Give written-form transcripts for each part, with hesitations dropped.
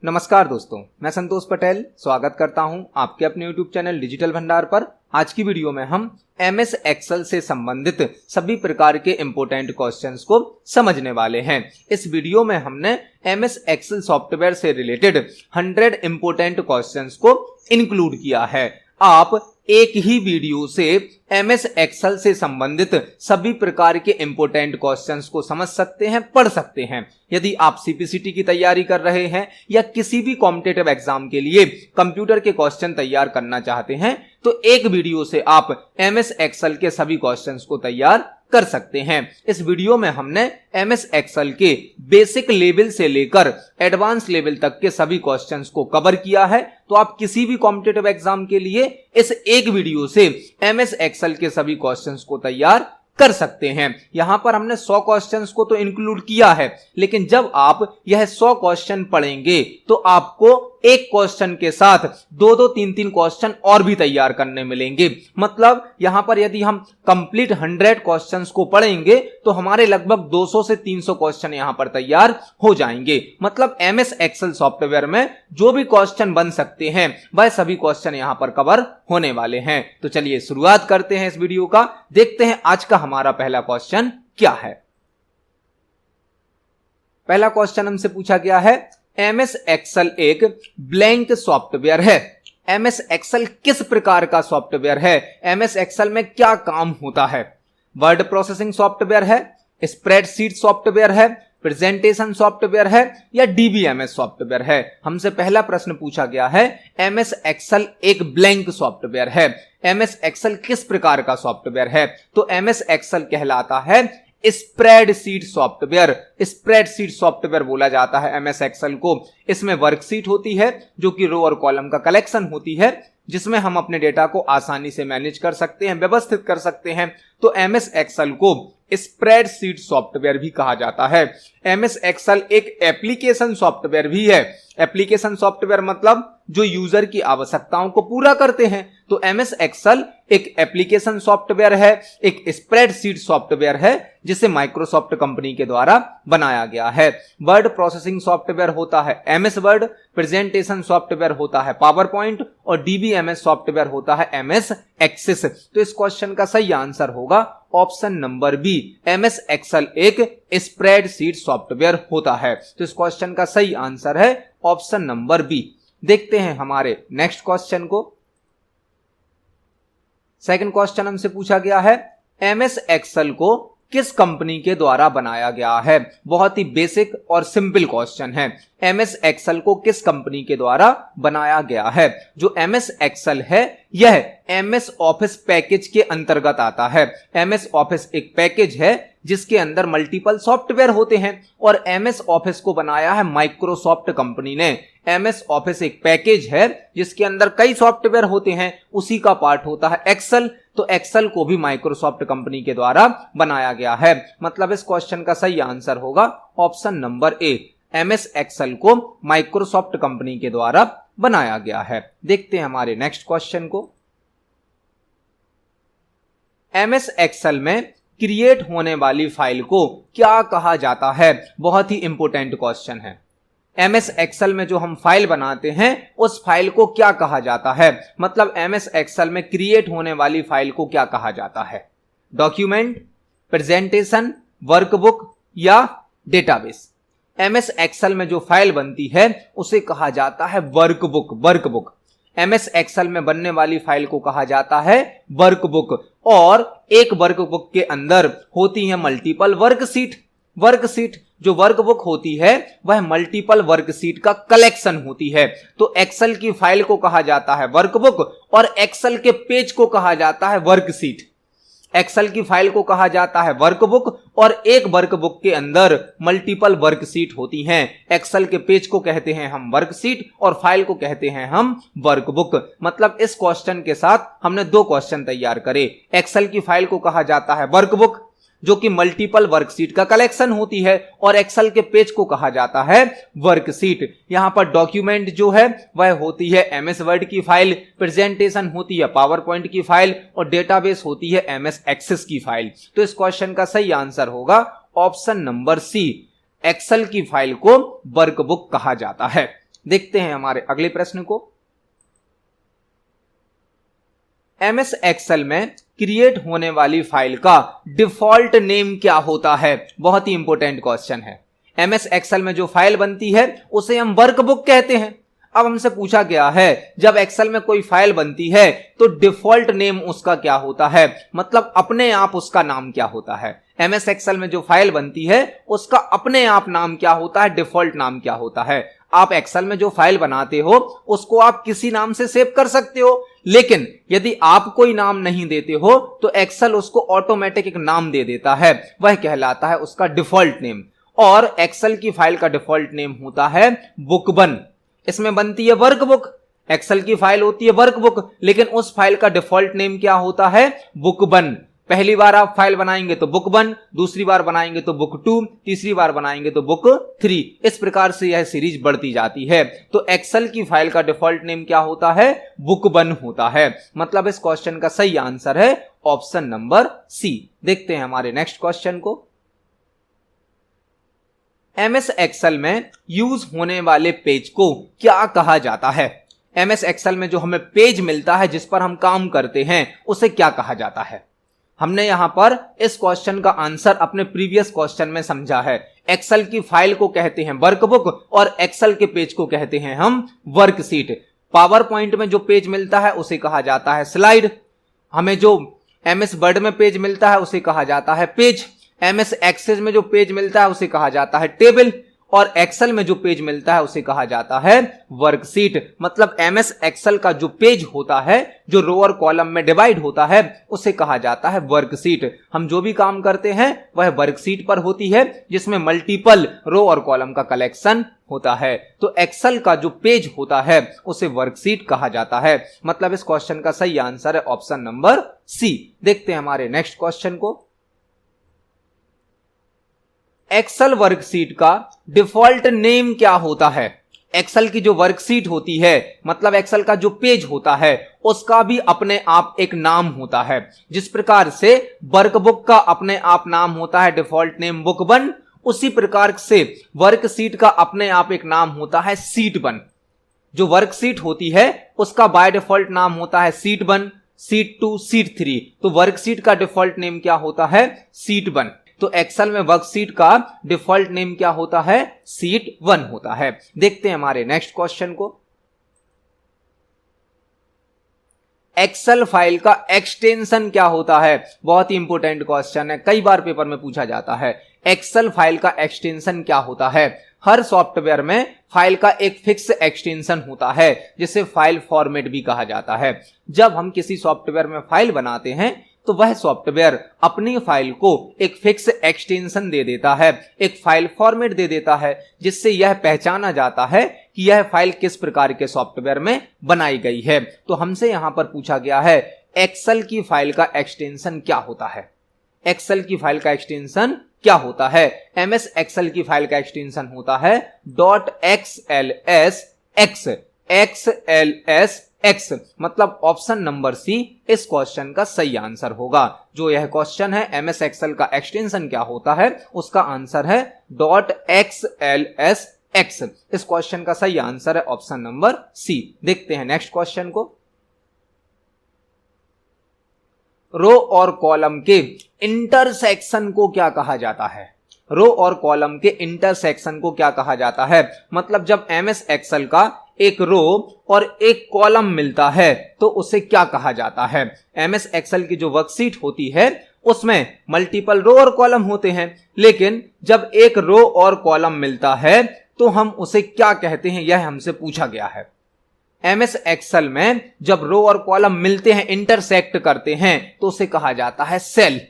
नमस्कार दोस्तों, मैं संतोष पटेल स्वागत करता हूं आपके अपने YouTube चैनल डिजिटल भंडार पर। आज की वीडियो में हम MS एक्सेल से संबंधित सभी प्रकार के इंपोर्टेंट क्वेश्चंस को समझने वाले हैं। इस वीडियो में हमने MS एक्सेल सॉफ्टवेयर से रिलेटेड 100 इंपोर्टेंट क्वेश्चंस को इंक्लूड किया है। आप एक ही वीडियो से MS एक्सेल से संबंधित सभी प्रकार के इंपोर्टेंट क्वेश्चंस को समझ सकते हैं, पढ़ सकते हैं। यदि आप CPCT की तैयारी कर रहे हैं या किसी भी कॉम्पिटिटिव एग्जाम के लिए कंप्यूटर के क्वेश्चन तैयार करना चाहते हैं तो एक वीडियो से आप MS एक्सेल के सभी क्वेश्चंस को तैयार कर सकते हैं। इस वीडियो में हमने MS एक्सेल के बेसिक लेवल से लेकर एडवांस लेवल तक के सभी क्वेश्चंस को कवर किया है। तो आप किसी भी कॉम्पिटिटिव एग्जाम के लिए इस एक वीडियो से MS एक्सेल के सभी क्वेश्चंस को तैयार कर सकते हैं। यहां पर हमने 100 क्वेश्चंस को तो इंक्लूड किया है, लेकिन जब आप यह 100 क्वेश्चन पढ़ेंगे तो आपको एक क्वेश्चन के साथ 2-2, 3-3 क्वेश्चन और भी तैयार करने मिलेंगे। मतलब यहां पर यदि हम कंप्लीट 100 क्वेश्चंस को पढ़ेंगे तो हमारे लगभग 200 से 300 क्वेश्चन यहां पर तैयार हो जाएंगे। मतलब MS एक्सेल सॉफ्टवेयर में जो भी क्वेश्चन बन सकते हैं वह सभी क्वेश्चन यहां पर कवर होने वाले हैं। तो चलिए शुरुआत करते हैं इस वीडियो का। देखते हैं आज का हमारा पहला क्वेश्चन क्या है। पहला क्वेश्चन हमसे पूछा गया है, MS एक्सेल एक ब्लैंक सॉफ्टवेयर है। MS एक्सेल किस प्रकार का सॉफ्टवेयर है? MS एक्सेल में क्या काम होता है? वर्ड प्रोसेसिंग सॉफ्टवेयर है, स्प्रेडशीट सॉफ्टवेयर है, प्रेजेंटेशन सॉफ्टवेयर है या DBMS सॉफ्टवेयर है? हमसे पहला प्रश्न पूछा गया है, MS एक्सेल एक ब्लैंक सॉफ्टवेयर है। MS एक्सेल किस प्रकार का सॉफ्टवेयर है? तो MS एक्सेल कहलाता है स्प्रेडशीट सॉफ्टवेयर। स्प्रेडशीट सॉफ्टवेयर बोला जाता है MS एक्सेल को। इसमें वर्कशीट होती है जो कि रो और कॉलम का कलेक्शन होती है, जिसमें हम अपने डेटा को आसानी से मैनेज कर सकते हैं, व्यवस्थित कर सकते हैं। तो MS एक्सेल को स्प्रेडशीट सॉफ्टवेयर भी कहा जाता है। MS एक्सेल एक एप्लीकेशन सॉफ्टवेयर भी है। एप्लीकेशन सॉफ्टवेयर मतलब जो यूजर की आवश्यकताओं को पूरा करते हैं। तो MS एक्सेल एक एप्लीकेशन सॉफ्टवेयर है, एक स्प्रेडशीट सॉफ्टवेयर है जिसे माइक्रोसॉफ्ट कंपनी के द्वारा बनाया गया है। वर्ड प्रोसेसिंग सॉफ्टवेयर होता है MS वर्ड, प्रेजेंटेशन सॉफ्टवेयर होता है पावर पॉइंट और DBMS सॉफ्टवेयर होता है MS एक्सेस। तो इस क्वेश्चन का सही आंसर होगा option number B, MS Excel एक स्प्रेडशीट सॉफ्टवेयर होता है। तो इस क्वेश्चन का सही आंसर है ऑप्शन नंबर बी। देखते हैं हमारे नेक्स्ट क्वेश्चन को। सेकंड क्वेश्चन हमसे पूछा गया है, MS एक्सेल को किस कंपनी के द्वारा बनाया गया है? बहुत ही बेसिक और सिंपल क्वेश्चन है। MS एक्सेल को किस कंपनी के द्वारा बनाया गया है? जो MS एक्सेल है यह MS ऑफिस पैकेज के अंतर्गत आता है। MS ऑफिस एक पैकेज है जिसके अंदर मल्टीपल सॉफ्टवेयर होते हैं और MS ऑफिस को बनाया है माइक्रोसॉफ्ट कंपनी ने। MS ऑफिस एक पैकेज है जिसके अंदर कई सॉफ्टवेयर होते हैं, उसी का पार्ट होता है एक्सेल। तो एक्सेल को भी माइक्रोसॉफ्ट कंपनी के द्वारा बनाया गया है। मतलब इस क्वेश्चन का सही आंसर होगा option number A, MS Excel को माइक्रोसॉफ्ट कंपनी के द्वारा बनाया गया है। देखते हैं हमारे नेक्स्ट क्वेश्चन को। MS एक्सेल में क्रिएट होने वाली फाइल को क्या कहा जाता है? बहुत ही इंपॉर्टेंट क्वेश्चन है। MS एक्सेल में जो हम फाइल बनाते हैं उस फाइल को क्या कहा जाता है? मतलब MS एक्सेल में क्रिएट होने वाली फाइल को क्या कहा जाता है? डॉक्यूमेंट, प्रेजेंटेशन, वर्कबुक या डेटाबेस? MS एक्सेल में जो फाइल बनती है उसे कहा जाता है वर्कबुक। वर्कबुक MS एक्सेल में बनने वाली फाइल को कहा जाता है वर्कबुक। और एक वर्कबुक के अंदर होती है मल्टीपल वर्कशीट। वर्कशीट जो वर्कबुक होती है वह मल्टीपल वर्कशीट का कलेक्शन होती है। तो एक्सेल की फाइल को कहा जाता है वर्कबुक और एक्सेल के पेज को कहा जाता है वर्कशीट। एक्सेल की फाइल को कहा जाता है वर्कबुक और एक वर्कबुक के अंदर मल्टीपल वर्कशीट होती हैं। एक्सेल के पेज को कहते हैं हम वर्कशीट और फाइल को कहते हैं हम वर्कबुक। मतलब इस क्वेश्चन के साथ हमने दो क्वेश्चन तैयार करे। एक्सेल की फाइल को कहा जाता है वर्कबुक जो कि मल्टीपल वर्कशीट का कलेक्शन होती है और एक्सेल के पेज को कहा जाता है वर्कशीट। यहां पर डॉक्यूमेंट जो है वह होती है MS वर्ड की फाइल, प्रेजेंटेशन होती है पावर पॉइंट की फाइल और डेटाबेस होती है MS एक्सेस की फाइल। तो इस क्वेश्चन का सही आंसर होगा ऑप्शन नंबर सी, एक्सेल की फाइल को वर्कबुक कहा जाता है। देखते हैं हमारे अगले प्रश्न को। एमएस एक्सेल में क्रिएट होने वाली फाइल का डिफॉल्ट नेम क्या होता है? बहुत ही इंपॉर्टेंट क्वेश्चन है। एमएस एक्सेल में जो फाइल बनती है उसे हम वर्कबुक कहते हैं। अब हमसे पूछा गया है जब एक्सेल में कोई फाइल बनती है तो डिफॉल्ट नेम उसका क्या होता है, मतलब अपने आप उसका नाम क्या होता है। एमएस एक्सेल में जो फाइल बनती है उसका अपने आप नाम क्या होता है, डिफॉल्ट नाम क्या होता है। आप एक्सेल में जो फाइल बनाते हो उसको आप किसी नाम से सेव कर सकते हो, लेकिन यदि आप कोई नाम नहीं देते हो तो एक्सेल उसको ऑटोमेटिक एक नाम दे देता है, वह कहलाता है उसका डिफॉल्ट नेम। और एक्सेल की फाइल का डिफॉल्ट नेम होता है बुकबन। इसमें बनती है वर्कबुक, एक्सेल की फाइल होती है वर्कबुक, लेकिन उस फाइल का डिफॉल्ट नेम क्या होता है, बुकबन। पहली बार आप फाइल बनाएंगे तो बुक 1, दूसरी बार बनाएंगे तो बुक 2, तीसरी बार बनाएंगे तो बुक 3, इस प्रकार से यह सीरीज बढ़ती जाती है। तो एक्सेल की फाइल का डिफॉल्ट नेम क्या होता है, बुक 1 होता है। मतलब इस क्वेश्चन का सही आंसर है ऑप्शन नंबर सी। देखते हैं हमारे नेक्स्ट क्वेश्चन को। एमएस एक्सेल में यूज होने वाले पेज को क्या कहा जाता है? एमएस एक्सेल में जो हमें पेज मिलता है जिस पर हम काम करते हैं उसे क्या कहा जाता है? हमने यहां पर इस क्वेश्चन का आंसर अपने प्रीवियस क्वेश्चन में समझा है। एक्सेल की फाइल को कहते हैं वर्कबुक और एक्सेल के पेज को कहते हैं हम वर्कशीट। पावर पॉइंट में जो पेज मिलता है उसे कहा जाता है स्लाइड। हमें जो एमएस वर्ड में पेज मिलता है उसे कहा जाता है पेज। एमएस एक्सेल में जो पेज मिलता है उसे कहा जाता है टेबल, और एक्सेल में जो पेज मिलता है उसे कहा जाता है वर्कशीट। मतलब एमएस एक्सेल का जो पेज होता है, जो रो और कॉलम में डिवाइड होता है, उसे कहा जाता है वर्कशीट। हम जो भी काम करते हैं वह वर्कशीट पर होती है, जिसमें मल्टीपल रो और कॉलम का कलेक्शन होता है। तो एक्सेल का जो पेज होता है उसे वर्कशीट कहा जाता है। मतलब इस क्वेश्चन का सही आंसर है ऑप्शन नंबर सी। देखते हैं हमारे नेक्स्ट क्वेश्चन को। एक्सेल वर्कशीट का डिफॉल्ट नेम क्या होता है? एक्सेल की जो वर्कशीट होती है, मतलब एक्सेल का जो पेज होता है, उसका भी अपने आप एक नाम होता है। जिस प्रकार से वर्कबुक का अपने आप नाम होता है डिफॉल्ट नेम बुक 1, उसी प्रकार से वर्कशीट का अपने आप एक नाम होता है सीट 1। जो वर्कशीट होती है उसका बाय डिफॉल्ट नाम होता है सीट 1, सीट 2, सीट 3। तो वर्कशीट का डिफॉल्ट नेम क्या होता है, सीट 1। तो एक्सेल में वर्कशीट का डिफॉल्ट नेम क्या होता है, सीट 1 होता है। देखते हैं हमारे नेक्स्ट क्वेश्चन को। एक्सेल फाइल का एक्सटेंशन क्या होता है? बहुत ही इंपॉर्टेंट क्वेश्चन है, कई बार पेपर में पूछा जाता है। एक्सेल फाइल का एक्सटेंशन क्या होता है? हर सॉफ्टवेयर में फाइल का एक फिक्स एक्सटेंशन होता है जिसे फाइल फॉर्मेट भी कहा जाता है। जब हम किसी सॉफ्टवेयर में फाइल बनाते हैं तो वह सॉफ्टवेयर अपनी फाइल को एक फिक्स एक्सटेंशन दे देता है, एक फाइल फॉर्मेट दे देता है, जिससे यह पहचाना जाता है कि यह फाइल किस प्रकार के सॉफ्टवेयर में बनाई गई है। तो हमसे यहां पर पूछा गया है एक्सेल की फाइल का एक्सटेंशन क्या होता है? एक्सेल की फाइल का एक्सटेंशन क्या होता है? एमएस एक्सेल की फाइल का एक्सटेंशन होता है .xlsx। मतलब ऑप्शन नंबर सी इस क्वेश्चन का सही आंसर होगा। जो यह क्वेश्चन है एमएस एक्सेल का एक्सटेंशन क्या होता है, उसका आंसर है .xlsx। इस क्वेश्चन का सही आंसर है ऑप्शन नंबर सी। देखते हैं नेक्स्ट क्वेश्चन को। रो और कॉलम के इंटरसेक्शन को क्या कहा जाता है? रो और कॉलम के इंटरसेक्शन को क्या कहा जाता है? मतलब जब एमएस एक्सेल का एक रो और एक कॉलम मिलता है तो उसे क्या कहा जाता है? एमएस एक्सेल की जो वर्कशीट होती है उसमें मल्टीपल रो और कॉलम होते हैं, लेकिन जब एक रो और कॉलम मिलता है तो हम उसे क्या कहते हैं, यह हमसे पूछा गया है। एमएस एक्सेल में जब रो और कॉलम मिलते हैं, इंटरसेक्ट करते हैं, तो उसे कहा जाता है सेल।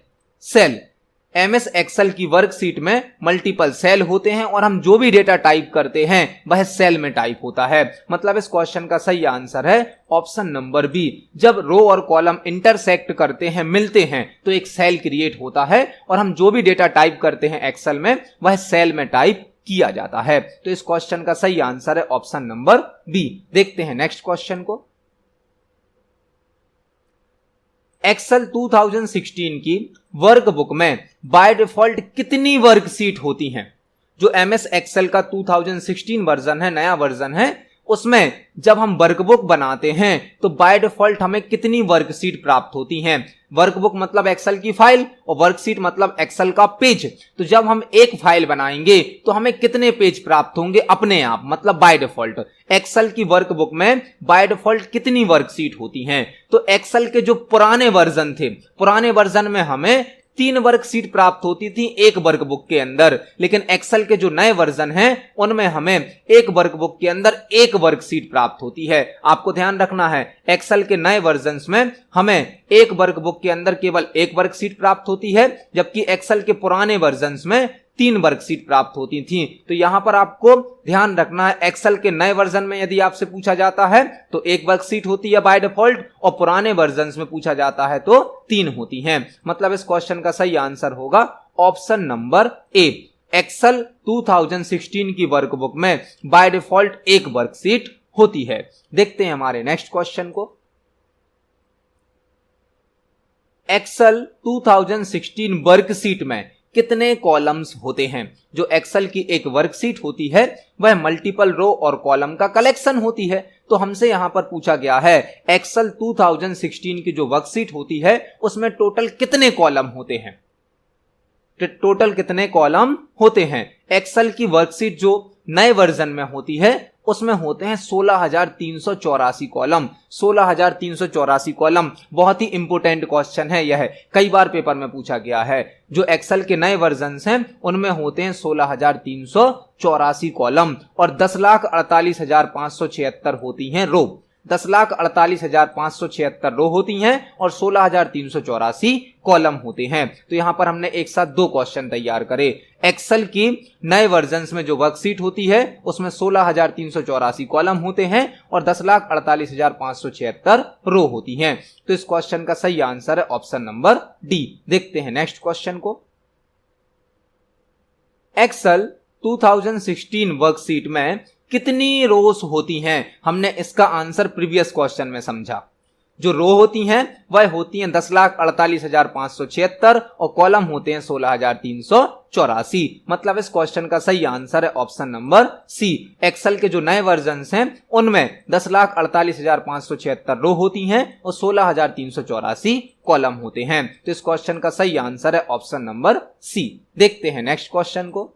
एमएस एक्सेल की वर्कशीट में मल्टीपल सेल होते हैं और हम जो भी डेटा टाइप करते हैं वह सेल में टाइप होता है। मतलब इस क्वेश्चन का सही आंसर है ऑप्शन नंबर बी। जब रो और कॉलम इंटरसेक्ट करते हैं, मिलते हैं, तो एक सेल क्रिएट होता है और हम जो भी डेटा टाइप करते हैं एक्सेल में वह सेल में टाइप किया जाता है। तो इस क्वेश्चन का सही आंसर है ऑप्शन नंबर बी। देखते हैं नेक्स्ट क्वेश्चन को। एक्सेल 2016 की वर्कबुक में बाय डिफॉल्ट कितनी वर्कशीट होती हैं? जो MS एक्सेल का 2016 वर्जन है, नया वर्जन है, उसमें जब हम वर्कबुक बनाते हैं तो बाय डिफॉल्ट हमें कितनी वर्कशीट प्राप्त होती हैं। वर्कबुक मतलब एक्सेल की फाइल और वर्कशीट मतलब एक्सेल का पेज। तो जब हम एक फाइल बनाएंगे तो हमें कितने पेज प्राप्त होंगे अपने आप, मतलब बाय डिफॉल्ट। एक्सेल की वर्कबुक में बाय डिफॉल्ट कितनी वर्कशीट होती हैं। तो एक्सेल के जो पुराने वर्जन थे, पुराने वर्जन में हमें 3 वर्कशीट प्राप्त होती थी एक वर्कबुक के अंदर, लेकिन एक्सेल के जो नए वर्जन हैं उनमें हमें एक वर्कबुक के अंदर एक वर्कशीट प्राप्त होती है। आपको ध्यान रखना है, एक्सेल के नए वर्जन्स में हमें एक वर्कबुक के अंदर केवल एक वर्कशीट प्राप्त होती है, जबकि एक्सेल के पुराने वर्जन्स में 3 वर्कशीट प्राप्त होती थी। तो यहां पर आपको ध्यान रखना है, एक्सेल के नए वर्जन में यदि आपसे पूछा जाता है तो एक वर्कशीट होती है बाय डिफॉल्ट, और पुराने वर्जन्स में पूछा जाता है तो 3 होती हैं। मतलब इस क्वेश्चन का सही आंसर होगा ऑप्शन नंबर ए। एक्सेल 2016 की वर्कबुक में बाय डिफॉल्ट एक वर्कशीट होती है। देखते हैं हमारे नेक्स्ट क्वेश्चन को। एक्सेल 2016 वर्कशीट में कितने कॉलम्स होते हैं। जो एक्सेल की एक वर्कशीट होती है वह मल्टीपल रो और कॉलम का कलेक्शन होती है। तो हमसे यहां पर पूछा गया है एक्सेल 2016 की जो वर्कशीट होती है उसमें टोटल कितने कॉलम होते हैं। टोटल कितने कॉलम होते हैं। एक्सेल की वर्कशीट जो नए वर्जन में होती है उसमें होते हैं 16,384 कॉलम। 16,384 कॉलम बहुत ही इंपोर्टेंट क्वेश्चन है यह, कई बार पेपर में पूछा गया है। जो एक्सेल के नए वर्जन्स हैं उनमें होते हैं 16,384 कॉलम और 10,48,576 होती हैं रो। 10,48,576 रो होती हैं और 16,384 कॉलम होते हैं। तो यहां पर हमने एक साथ 2 क्वेश्चन तैयार करे। एक्सेल की नए वर्जन्स में जो वर्कशीट होती है उसमें 16,384 कॉलम होते हैं और 10,48,576 रो होती हैं। तो इस क्वेश्चन का सही आंसर है ऑप्शन नंबर डी। देखते हैं नेक्स्ट क्वेश्चन को। एक्सेल 2016 वर्कशीट में कितनी रोज होती हैं। हमने इसका आंसर प्रीवियस क्वेश्चन में समझा। जो रो होती हैं वह होती हैं 10,48,576 और कॉलम होते हैं 16,384। मतलब इस क्वेश्चन का सही आंसर है ऑप्शन नंबर सी। एक्सेल के जो नए वर्जन्स हैं उनमें 10,48,576 रो होती हैं और 16,384 कॉलम होते हैं। तो इस क्वेश्चन का सही आंसर है ऑप्शन नंबर सी। देखते हैं नेक्स्ट क्वेश्चन को।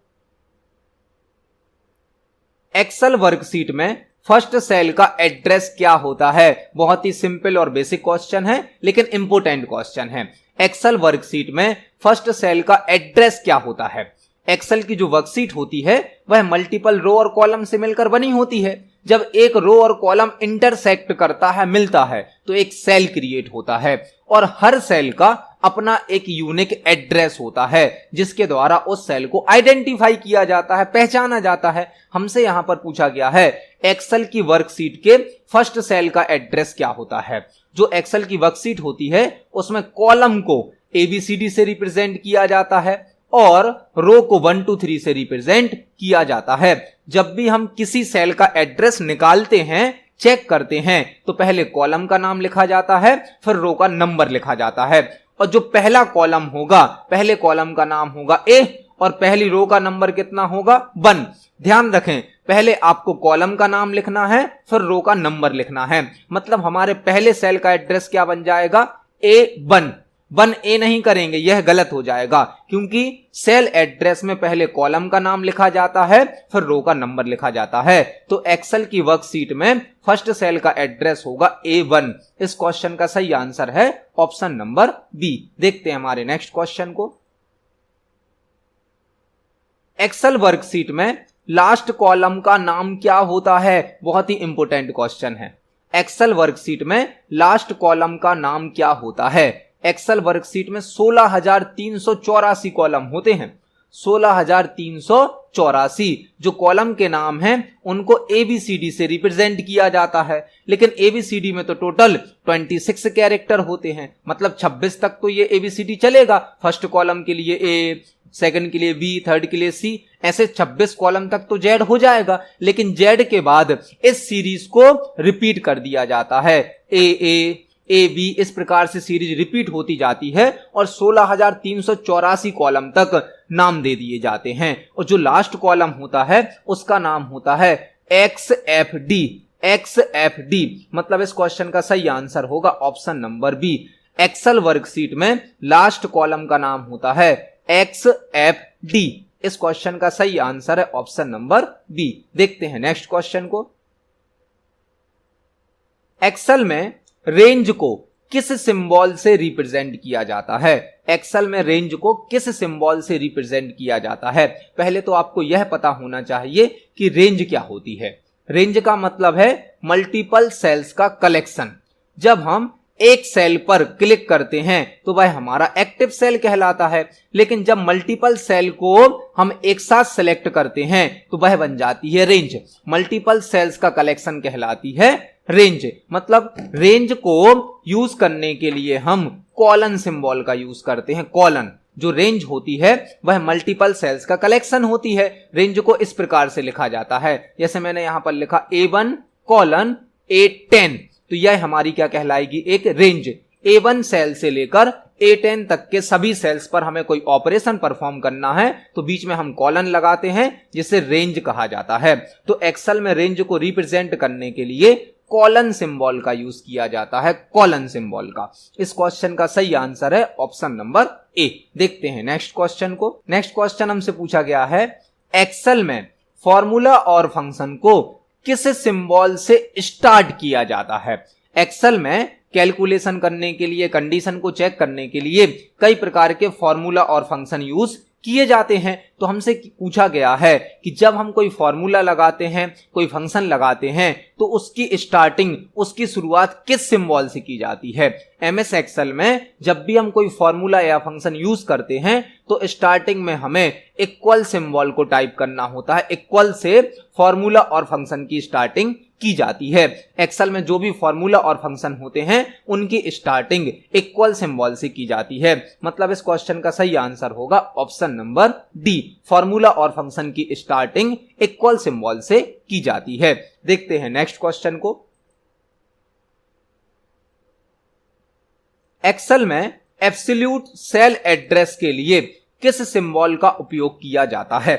एक्सेल वर्कशीट में फर्स्ट सेल का एड्रेस क्या होता है। बहुत ही सिंपल और बेसिक क्वेश्चन है लेकिन इंपोर्टेंट क्वेश्चन है। एक्सेल वर्कशीट में फर्स्ट सेल का एड्रेस क्या होता है। एक्सेल की जो वर्कशीट होती है वह मल्टीपल रो और कॉलम से मिलकर बनी होती है। जब एक रो और कॉलम इंटरसेक्ट करता है, मिलता है, तो एक सेल क्रिएट होता है और हर सेल का अपना एक यूनिक एड्रेस होता है जिसके द्वारा उस सेल को आइडेंटिफाई किया जाता है, पहचाना जाता है। हमसे यहां पर पूछा गया है एक्सेल की वर्कशीट के फर्स्ट सेल का एड्रेस क्या होता है। जो एक्सेल की वर्कशीट होती है उसमें कॉलम को ABCD से रिप्रेजेंट किया जाता है और रो को 1 2 3 से रिप्रेजेंट किया जाता है। जब भी हम किसी सेल का एड्रेस निकालते हैं, चेक करते हैं, तो पहले कॉलम का नाम लिखा जाता है, फिर रो का नंबर लिखा जाता है और जो पहला कॉलम होगा, पहले कॉलम का नाम होगा A और पहली रो का नंबर कितना होगा 1। ध्यान रखें, पहले आपको कॉलम का नाम लिखना है, फिर रो का नंबर लिखना है। मतलब हमारे पहले सेल का एड्रेस क्या बन जाएगा A1। 1A नहीं करेंगे, यह गलत हो जाएगा क्योंकि सेल एड्रेस में पहले कॉलम का नाम लिखा जाता है, फिर रो का नंबर लिखा जाता है। तो एक्सेल की वर्कशीट में फर्स्ट सेल का एड्रेस होगा A1। इस क्वेश्चन का सही आंसर है ऑप्शन नंबर बी। देखते हैं हमारे नेक्स्ट क्वेश्चन को। एक्सेल वर्कशीट में लास्ट कॉलम का नाम क्या होता है। बहुत ही इंपोर्टेंट क्वेश्चन है। एक्सेल वर्कशीट में लास्ट कॉलम का नाम क्या होता है। एक्सेल वर्कशीट में 16,384 कॉलम होते हैं। 16,384 जो कॉलम के नाम हैं उनको ABCD से रिप्रेजेंट किया जाता है, लेकिन ABCD में तो टोटल 26 कैरेक्टर होते हैं। मतलब 26 तक तो ये ABCD चलेगा। फर्स्ट कॉलम के लिए A, सेकंड के लिए B, थर्ड के लिए C, ऐसे 26 कॉलम तक तो Z हो जाएगा। लेकिन Z के बाद इस सीरीज को रिपीट कर दिया जाता है। AA, ए बी, इस प्रकार से सीरीज रिपीट होती जाती है और 16,384 कॉलम तक नाम दे दिए जाते हैं। और जो लास्ट कॉलम होता है उसका नाम होता है XFD। XFD मतलब इस क्वेश्चन का सही आंसर होगा option number B. Excel worksheet में लास्ट कॉलम का नाम होता है XFD। इस क्वेश्चन का सही आंसर है ऑप्शन नंबर बी। देखते हैं नेक्स्ट क्वेश्चन को। एक्सेल में रेंज को किस सिंबल से रिप्रेजेंट किया जाता है? एक्सेल में रेंज को किस सिंबल से रिप्रेजेंट किया जाता है? पहले तो आपको यह पता होना चाहिए कि रेंज क्या होती है। रेंज का मतलब है मल्टीपल सेल्स का कलेक्शन। जब हम एक सेल पर क्लिक करते हैं तो वह हमारा एक्टिव सेल कहलाता है, लेकिन जब मल्टीपल सेल को हम एक साथ सेलेक्ट करते हैं तो वह बन जाती है रेंज। मल्टीपल सेल्स का कलेक्शन कहलाती है रेंज। मतलब रेंज को यूज करने के लिए हम कॉलन सिंबल का यूज करते हैं। कॉलन जो रेंज होती है वह मल्टीपल सेल्स का कलेक्शन होती है। रेंज को इस प्रकार से लिखा जाता है, जैसे मैंने यहां पर लिखा A1 कॉलन A10, तो यह हमारी क्या कहलाएगी? एक रेंज। A1 सेल से लेकर A10 तक के सभी सेल्स पर हमें कोई ऑपरेशन परफॉर्म करना है तो बीच में हम कॉलन लगाते हैं, जिसे रेंज कहा जाता है। तो एक्सेल में रेंज को रिप्रेजेंट करने के लिए कॉलन सिंबल का यूज किया जाता है, कॉलन सिंबल का। इस क्वेश्चन का सही आंसर है ऑप्शन नंबर ए। देखते हैं नेक्स्ट क्वेश्चन को। नेक्स्ट क्वेश्चन हमसे पूछा गया है, एक्सेल में फॉर्मूला और फंक्शन को किस सिंबल से स्टार्ट किया जाता है? एक्सेल में कैलकुलेशन करने के लिए, कंडीशन को चेक करने के लिए कई प्रकार के फॉर्मूला और फंक्शन यूज किए जाते हैं। तो हमसे पूछा गया है कि जब हम कोई फॉर्मूला लगाते हैं, कोई फंक्शन लगाते हैं, तो उसकी स्टार्टिंग, उसकी शुरुआत किस सिंबल से की जाती है? एमएस एक्सेल में जब भी हम कोई फॉर्मूला या फंक्शन यूज करते हैं तो स्टार्टिंग में हमें इक्वल सिंबल को टाइप करना होता है। इक्वल से फॉर्मूला और फंक्शन की स्टार्टिंग की जाती है। एक्सेल में जो भी फॉर्मूला और फंक्शन होते हैं उनकी स्टार्टिंग इक्वल सिंबल से की जाती है। मतलब इस क्वेश्चन का सही आंसर होगा ऑप्शन नंबर डी। फॉर्मूला और फंक्शन की स्टार्टिंग इक्वल सिंबल से की जाती है। देखते हैं नेक्स्ट क्वेश्चन को। एक्सेल में एब्सोल्यूट सेल एड्रेस के लिए किस सिंबल का उपयोग किया जाता है?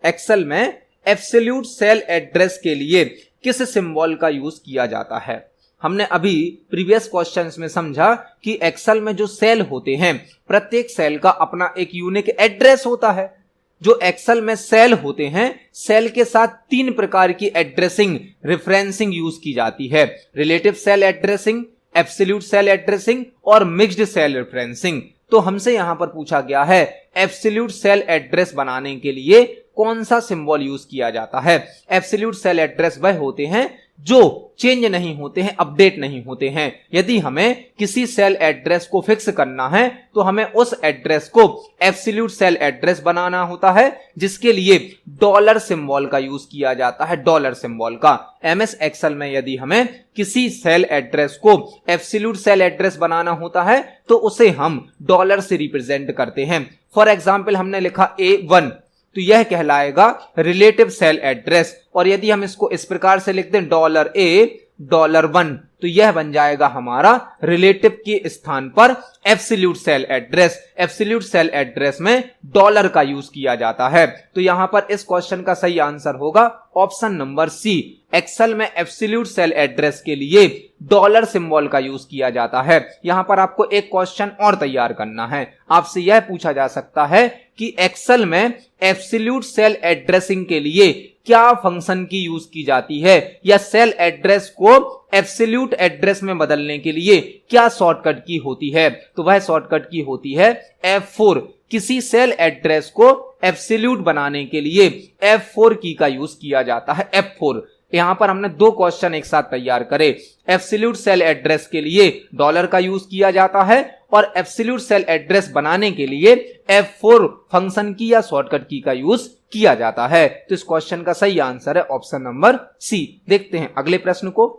एक्सेल में एब्सोल्यूट सेल एड्रेस के लिए किस सिंबल का यूज किया जाता है? हमने अभी प्रीवियस क्वेश्चंस में समझा कि एक्सेल में जो सेल होते हैं, प्रत्येक सेल का अपना एक यूनिक एड्रेस होता है। जो एक्सेल में सेल होते हैं, सेल के साथ 3 प्रकार की एड्रेसिंग, रेफरेंसिंग यूज की जाती है। Relative cell addressing, absolute cell addressing और मिक्स्ड सेल रेफरेंसिंग। तो हमसे यहां पर पूछा गया है एब्सोल्यूट सेल एड्रेस बनाने के लिए कौन सा सिंबल यूज किया जाता है? एब्सोल्यूट सेल एड्रेस वह होते हैं जो चेंज नहीं होते हैं, अपडेट नहीं होते हैं। यदि हमें किसी सेल एड्रेस को फिक्स करना है तो हमें उस एड्रेस को एब्सोल्यूट सेल एड्रेस बनाना होता है, जिसके लिए डॉलर सिंबल का यूज किया जाता है, डॉलर सिंबल का। एमएस एक्सेल में यदि हमें किसी सेल एड्रेस को एब्सोल्यूट सेल एड्रेस बनाना होता है तो उसे हम डॉलर से रिप्रेजेंट करते हैं। फॉर एग्जाम्पल हमने लिखा A1, तो यह कहलाएगा रिलेटिव सेल एड्रेस। और यदि हम इसको इस प्रकार से लिख दें $A$1, तो यह बन जाएगा हमारा रिलेटिव के स्थान पर absolute cell address. Absolute cell address में डॉलर का यूज किया जाता है। तो यहां पर इस क्वेश्चन का सही आंसर होगा ऑप्शन नंबर सी। एक्सेल में एब्सोल्यूट सेल एड्रेस के लिए डॉलर सिंबल का यूज किया जाता है। यहां पर आपको एक क्वेश्चन और तैयार करना है। आपसे यह पूछा जा सकता है कि एक्सेल में एब्सोल्यूट सेल एड्रेसिंग के लिए क्या फंक्शन की यूज की जाती है, या सेल एड्रेस को एब्सोल्यूट एड्रेस में बदलने के लिए क्या शॉर्टकट की होती है? तो वह शॉर्टकट की होती है F4। किसी सेल एड्रेस को एब्सोल्यूट बनाने के लिए F4 की का यूज किया जाता है, F4। यहां पर हमने 2 क्वेश्चन एक साथ तैयार करे। एब्सोल्यूट सेल एड्रेस के लिए डॉलर का यूज किया जाता है और एब्सोल्यूट सेल एड्रेस बनाने के लिए F4 फंक्शन की या शॉर्टकट की का यूज किया जाता है। तो इस क्वेश्चन का सही आंसर है ऑप्शन नंबर सी। देखते हैं अगले प्रश्न को।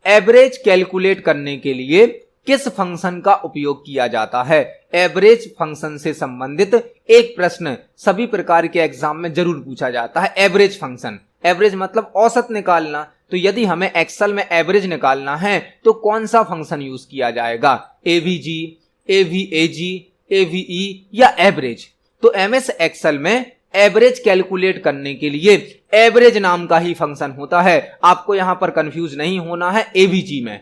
एवरेज कैलकुलेट करने के लिए किस फंक्शन का उपयोग किया जाता है? एवरेज फंक्शन से संबंधित एक प्रश्न सभी प्रकार के एग्जाम में जरूर पूछा जाता है। एवरेज फंक्शन, एवरेज मतलब औसत निकालना। तो यदि हमें एक्सेल में एवरेज निकालना है तो कौन सा फंक्शन यूज किया जाएगा, एवीजी, एवीएजी, एवीई या एवरेज। तो एमएस एक्सेल में एवरेज कैलकुलेट करने के लिए एवरेज नाम का ही फंक्शन होता है। आपको यहां पर कंफ्यूज नहीं होना है एवीजी में,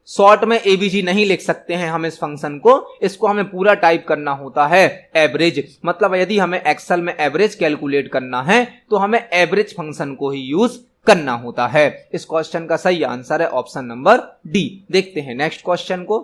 शॉर्ट में एवीजी नहीं लिख सकते हैं हम इस फंक्शन को, इसको हमें पूरा टाइप करना होता है एवरेज। मतलब यदि हमें एक्सेल में एवरेज कैलकुलेट करना है तो हमें एवरेज फंक्शन को ही यूज करना होता है। इस क्वेश्चन का सही आंसर है ऑप्शन नंबर डी। देखते हैं नेक्स्ट क्वेश्चन को।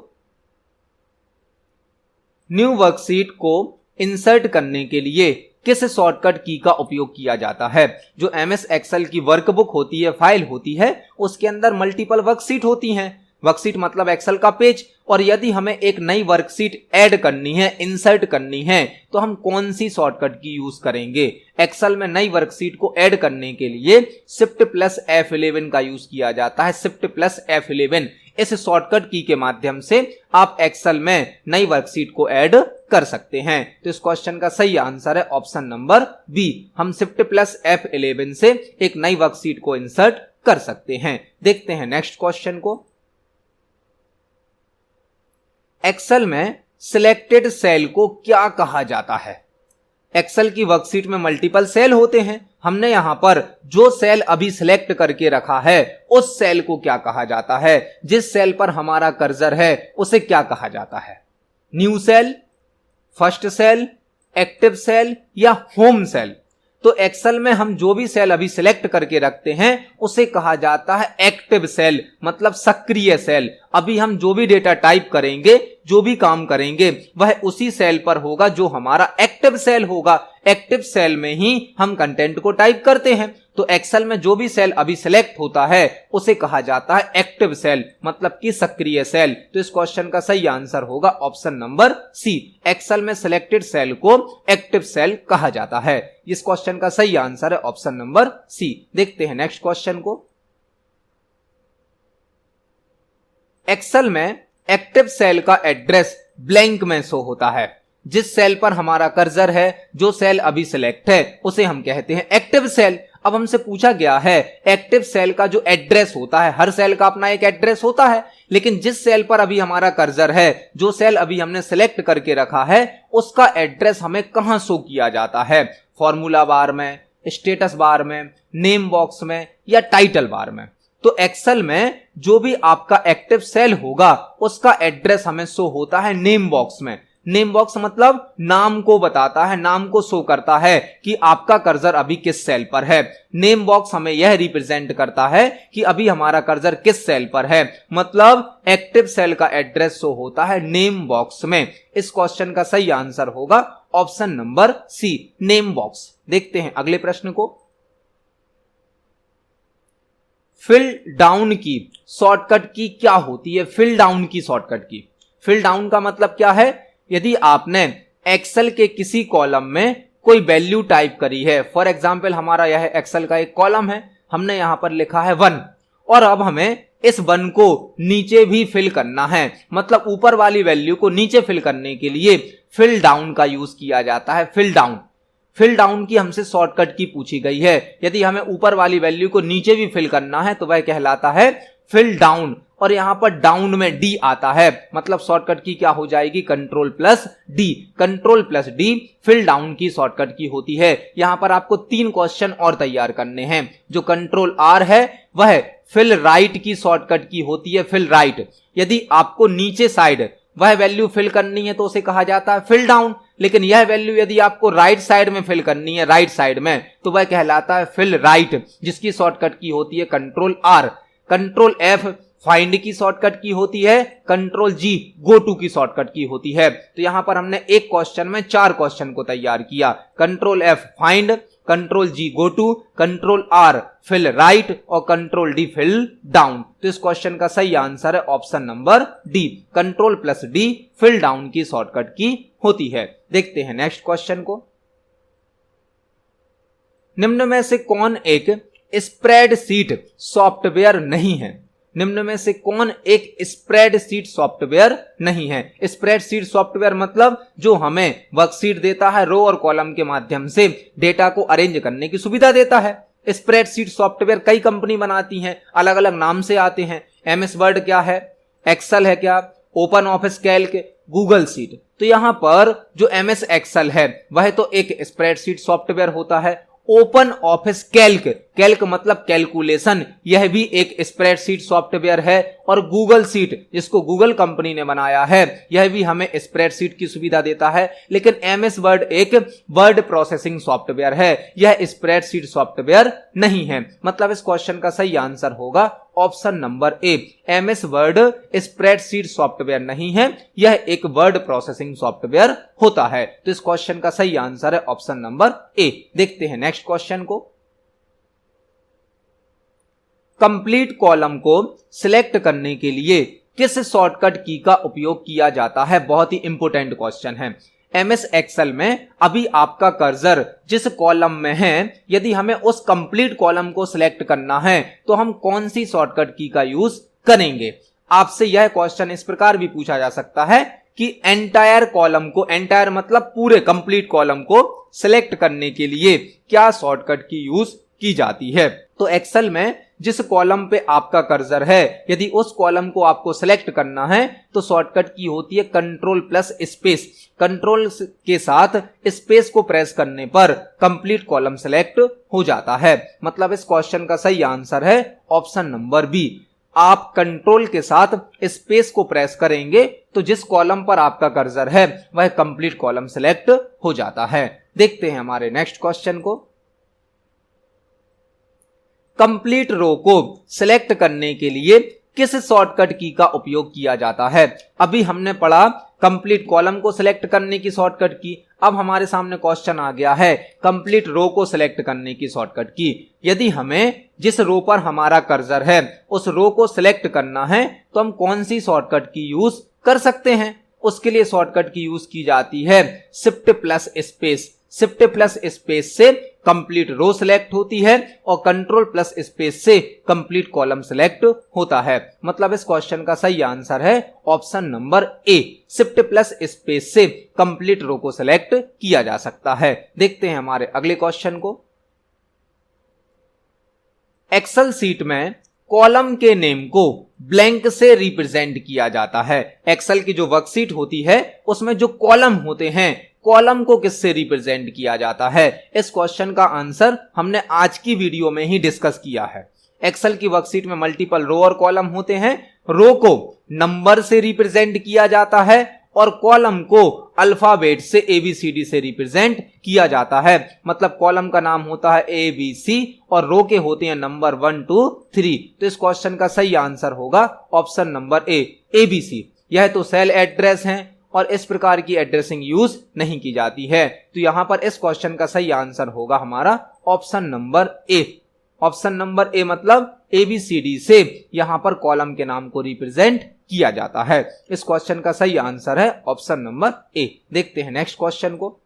न्यू वर्कशीट को इंसर्ट करने के लिए किस शॉर्टकट की का उपयोग किया जाता है। जो एमएस एक्सेल की वर्कबुक होती है, फाइल होती है, उसके अंदर मल्टीपल वर्कशीट होती हैं। वर्कशीट मतलब एक्सेल का पेज, और यदि हमें एक नई वर्कशीट ऐड करनी है, इंसर्ट करनी है, तो हम कौन सी शॉर्टकट की यूज करेंगे। एक्सेल में नई वर्कशीट को ऐड करने के लिए शिफ्ट प्लस F11 का यूज किया जाता है। शिफ्ट प्लस F11 इस शॉर्टकट की के माध्यम से आप एक्सेल में नई वर्कशीट को ऐड कर सकते हैं। तो इस क्वेश्चन का सही आंसर है ऑप्शन नंबर बी। हम शिफ्ट प्लस F11 से एक नई वर्कशीट को इंसर्ट कर सकते हैं। देखते हैं नेक्स्ट क्वेश्चन को। एक्सेल में सिलेक्टेड सेल को क्या कहा जाता है। एक्सेल की वर्कशीट में मल्टीपल सेल होते हैं, हमने यहां पर जो सेल अभी सिलेक्ट करके रखा है उस सेल को क्या कहा जाता है। जिस सेल पर हमारा कर्सर है उसे क्या कहा जाता है, new cell, first cell, active cell या होम सेल। तो एक्सेल में हम जो भी सेल अभी सिलेक्ट करके रखते हैं उसे कहा जाता है एक्टिव सेल, मतलब सक्रिय सेल। अभी हम जो भी डेटा टाइप करेंगे, जो भी काम करेंगे, वह उसी सेल पर होगा जो हमारा एक्टिव सेल होगा। एक्टिव सेल में ही हम कंटेंट को टाइप करते हैं। तो एक्सेल में जो भी सेल अभी सिलेक्ट होता है उसे कहा जाता है एक्टिव सेल, मतलब कि सक्रिय सेल। तो इस क्वेश्चन का सही आंसर होगा ऑप्शन नंबर सी। एक्सेल में सिलेक्टेड सेल को एक्टिव सेल कहा जाता है। इस क्वेश्चन का सही आंसर है ऑप्शन नंबर सी। देखते हैं नेक्स्ट क्वेश्चन को। एक्सेल में एक्टिव सेल का एड्रेस ब्लैंक में शो होता है। जिस सेल पर हमारा कर्सर है, जो सेल अभी सिलेक्ट है, उसे हम कहते हैं एक्टिव सेल। अब हमसे पूछा गया है एक्टिव सेल का जो एड्रेस होता है, हर सेल का अपना एक एड्रेस होता है, लेकिन जिस सेल पर अभी हमारा कर्सर है, जो सेल अभी हमने सिलेक्ट करके रखा है, उसका एड्रेस हमें कहां शो किया जाता है, फॉर्मूला बार में, स्टेटस बार में, नेम बॉक्स में या टाइटल बार में। तो एक्सेल में जो भी आपका एक्टिव सेल होगा उसका एड्रेस हमें शो होता है नेम बॉक्स में। नेम बॉक्स मतलब नाम को बताता है, नाम को शो करता है कि आपका कर्सर अभी किस सेल पर है। नेम बॉक्स हमें यह रिप्रेजेंट करता है कि अभी हमारा कर्सर किस सेल पर है, मतलब एक्टिव सेल का एड्रेस शो होता है नेम बॉक्स में। इस क्वेश्चन का सही आंसर होगा option number C, name box. देखते हैं अगले प्रश्न को। फिल डाउन की शॉर्टकट की क्या होती है। फिल डाउन की शॉर्टकट की, फिल डाउन का मतलब क्या है, यदि आपने एक्सेल के किसी कॉलम में कोई वैल्यू टाइप करी है, फॉर एग्जांपल हमारा यह एक्सेल का एक कॉलम है, हमने यहां पर लिखा है 1, और अब हमें इस 1 को नीचे भी फिल करना है, मतलब ऊपर वाली वैल्यू को नीचे फिल करने के लिए फिल डाउन का यूज किया जाता है। फिल डाउन, फिल डाउन की हमसे शॉर्टकट की पूछी गई है। यदि हमें ऊपर वाली वैल्यू को नीचे भी फिल करना है तो वह कहलाता है फिल डाउन, और यहां पर डाउन में डी आता है, मतलब शॉर्टकट की क्या हो जाएगी, control plus D. Control plus D fill down की शॉर्टकट की होती है। यहां पर आपको 3 क्वेश्चन और तैयार करने हैं। जो कंट्रोल आर है वह फिल राइट की शॉर्टकट की होती है, फिल राइट। यदि आपको नीचे साइड वह वैल्यू फिल करनी है तो उसे कहा जाता है फिल डाउन, लेकिन यह वैल्यू यदि आपको राइट साइड में फिल करनी है, राइट साइड में, तो वह कहलाता है फिल राइट, जिसकी शॉर्टकट की होती है control R. Control F find की शॉर्टकट की होती है, कंट्रोल जी गो टू की शॉर्टकट की होती है। तो यहां पर हमने एक क्वेश्चन में 4 क्वेश्चन को तैयार किया। Control F find, control G go to, control R fill right और कंट्रोल डी फिल डाउन। तो इस क्वेश्चन का सही आंसर है option number D, control plus D fill down की शॉर्टकट की होती है। देखते हैं नेक्स्ट क्वेश्चन को। निम्न में से कौन एक स्प्रेडशीट सॉफ्टवेयर नहीं है। निम्न में से कौन एक स्प्रेडशीट सॉफ्टवेयर नहीं है। स्प्रेडशीट सॉफ्टवेयर मतलब जो हमें वर्कशीट देता है, रो और कॉलम के माध्यम से डेटा को अरेंज करने की सुविधा देता है। स्प्रेडशीट सॉफ्टवेयर कई कंपनी बनाती हैं, अलग अलग नाम से आते हैं। एमएस वर्ड क्या है, एक्सेल है क्या, open office Calc, Google sheet. तो यहां पर जो एमएस एक्सेल है वह तो एक स्प्रेडशीट सॉफ्टवेयर होता है। ओपन ऑफिस कैल्क, कैल्क मतलब कैलकुलेशन, यह भी एक स्प्रेडशीट सॉफ्टवेयर है। और गूगल शीट जिसको गूगल कंपनी ने बनाया है, यह भी हमें स्प्रेडशीट की सुविधा देता है। लेकिन एमएस वर्ड एक वर्ड प्रोसेसिंग सॉफ्टवेयर है, यह स्प्रेडशीट सॉफ्टवेयर नहीं है। मतलब इस क्वेश्चन का सही आंसर होगा ऑप्शन नंबर ए। एमएस वर्ड स्प्रेडशीट सॉफ्टवेयर नहीं है, यह एक वर्ड प्रोसेसिंग सॉफ्टवेयर होता है। तो इस क्वेश्चन का सही आंसर है ऑप्शन नंबर ए। देखते हैं नेक्स्ट क्वेश्चन को। कंप्लीट कॉलम को सिलेक्ट करने के लिए किस शॉर्टकट की का उपयोग किया जाता है? बहुत ही इंपॉर्टेंट क्वेश्चन है। एमएस एक्सेल में अभी आपका कर्सर जिस कॉलम में है, यदि हमें उस कंप्लीट कॉलम को सिलेक्ट करना है तो हम कौन सी शॉर्टकट की का यूज करेंगे? आपसे यह क्वेश्चन इस प्रकार भी पूछा जा सकता है कि एंटायर कॉलम को, एंटायर मतलब पूरे कंप्लीट कॉलम को सिलेक्ट करने के लिए क्या शॉर्टकट की यूज की जाती है? तो एक्सेल में जिस कॉलम पे आपका कर्सर है, यदि उस कॉलम को आपको सिलेक्ट करना है तो शॉर्टकट की होती है कंट्रोल प्लस स्पेस। कंट्रोल के साथ स्पेस को प्रेस करने पर कंप्लीट कॉलम सिलेक्ट हो जाता है। मतलब इस क्वेश्चन का सही आंसर है ऑप्शन नंबर बी। आप कंट्रोल के साथ स्पेस को प्रेस करेंगे तो जिस कॉलम पर आपका कर्सर है वह कंप्लीट कॉलम सिलेक्ट हो जाता है। देखते हैं हमारे नेक्स्ट क्वेश्चन को। कंप्लीट रो को सिलेक्ट करने के लिए किस शॉर्टकट की का उपयोग किया जाता है? अभी हमने पढ़ा कंप्लीट कॉलम को सिलेक्ट करने की शॉर्टकट की। अब हमारे सामने क्वेश्चन आ गया है कंप्लीट रो को सिलेक्ट करने की शॉर्टकट की। यदि हमें जिस रो पर हमारा कर्सर है उस रो को सिलेक्ट करना है तो हम कौन सी शॉर्टकट की यूज कर सकते हैं? उसके लिए शॉर्टकट की यूज की जाती है shift plus space. Shift plus space से कंप्लीट रो सिलेक्ट होती है और कंट्रोल प्लस स्पेस से कंप्लीट कॉलम सिलेक्ट होता है। मतलब इस क्वेश्चन का सही आंसर है option number A. Shift plus space से कंप्लीट रो को सिलेक्ट किया जा सकता है। देखते हैं हमारे अगले क्वेश्चन को। एक्सेल शीट में कॉलम के नेम को ब्लैंक से रिप्रेजेंट किया जाता है। एक्सेल की जो वर्कशीट होती है उसमें जो कॉलम होते हैं, कॉलम को किससे रिप्रेजेंट किया जाता है? इस क्वेश्चन का आंसर हमने आज की वीडियो में ही डिस्कस किया है। एक्सेल की वर्कशीट में मल्टीपल रो और कॉलम होते हैं। रो को नंबर से रिप्रेजेंट किया जाता है और कॉलम को अल्फाबेट से ABCD से रिप्रेजेंट किया जाता है। मतलब कॉलम का नाम होता है ABC और रो के होते हैं नंबर 1 2 3। तो इस क्वेश्चन का सही आंसर होगा ऑप्शन नंबर ए, ABC। यह तो सेल एड्रेस है और इस प्रकार की एड्रेसिंग यूज नहीं की जाती है। तो यहां पर इस क्वेश्चन का सही आंसर होगा हमारा ऑप्शन नंबर ए। ऑप्शन नंबर ए मतलब ABCD से यहां पर कॉलम के नाम को रिप्रेजेंट किया जाता है। इस क्वेश्चन का सही आंसर है ऑप्शन नंबर ए। देखते हैं नेक्स्ट क्वेश्चन को।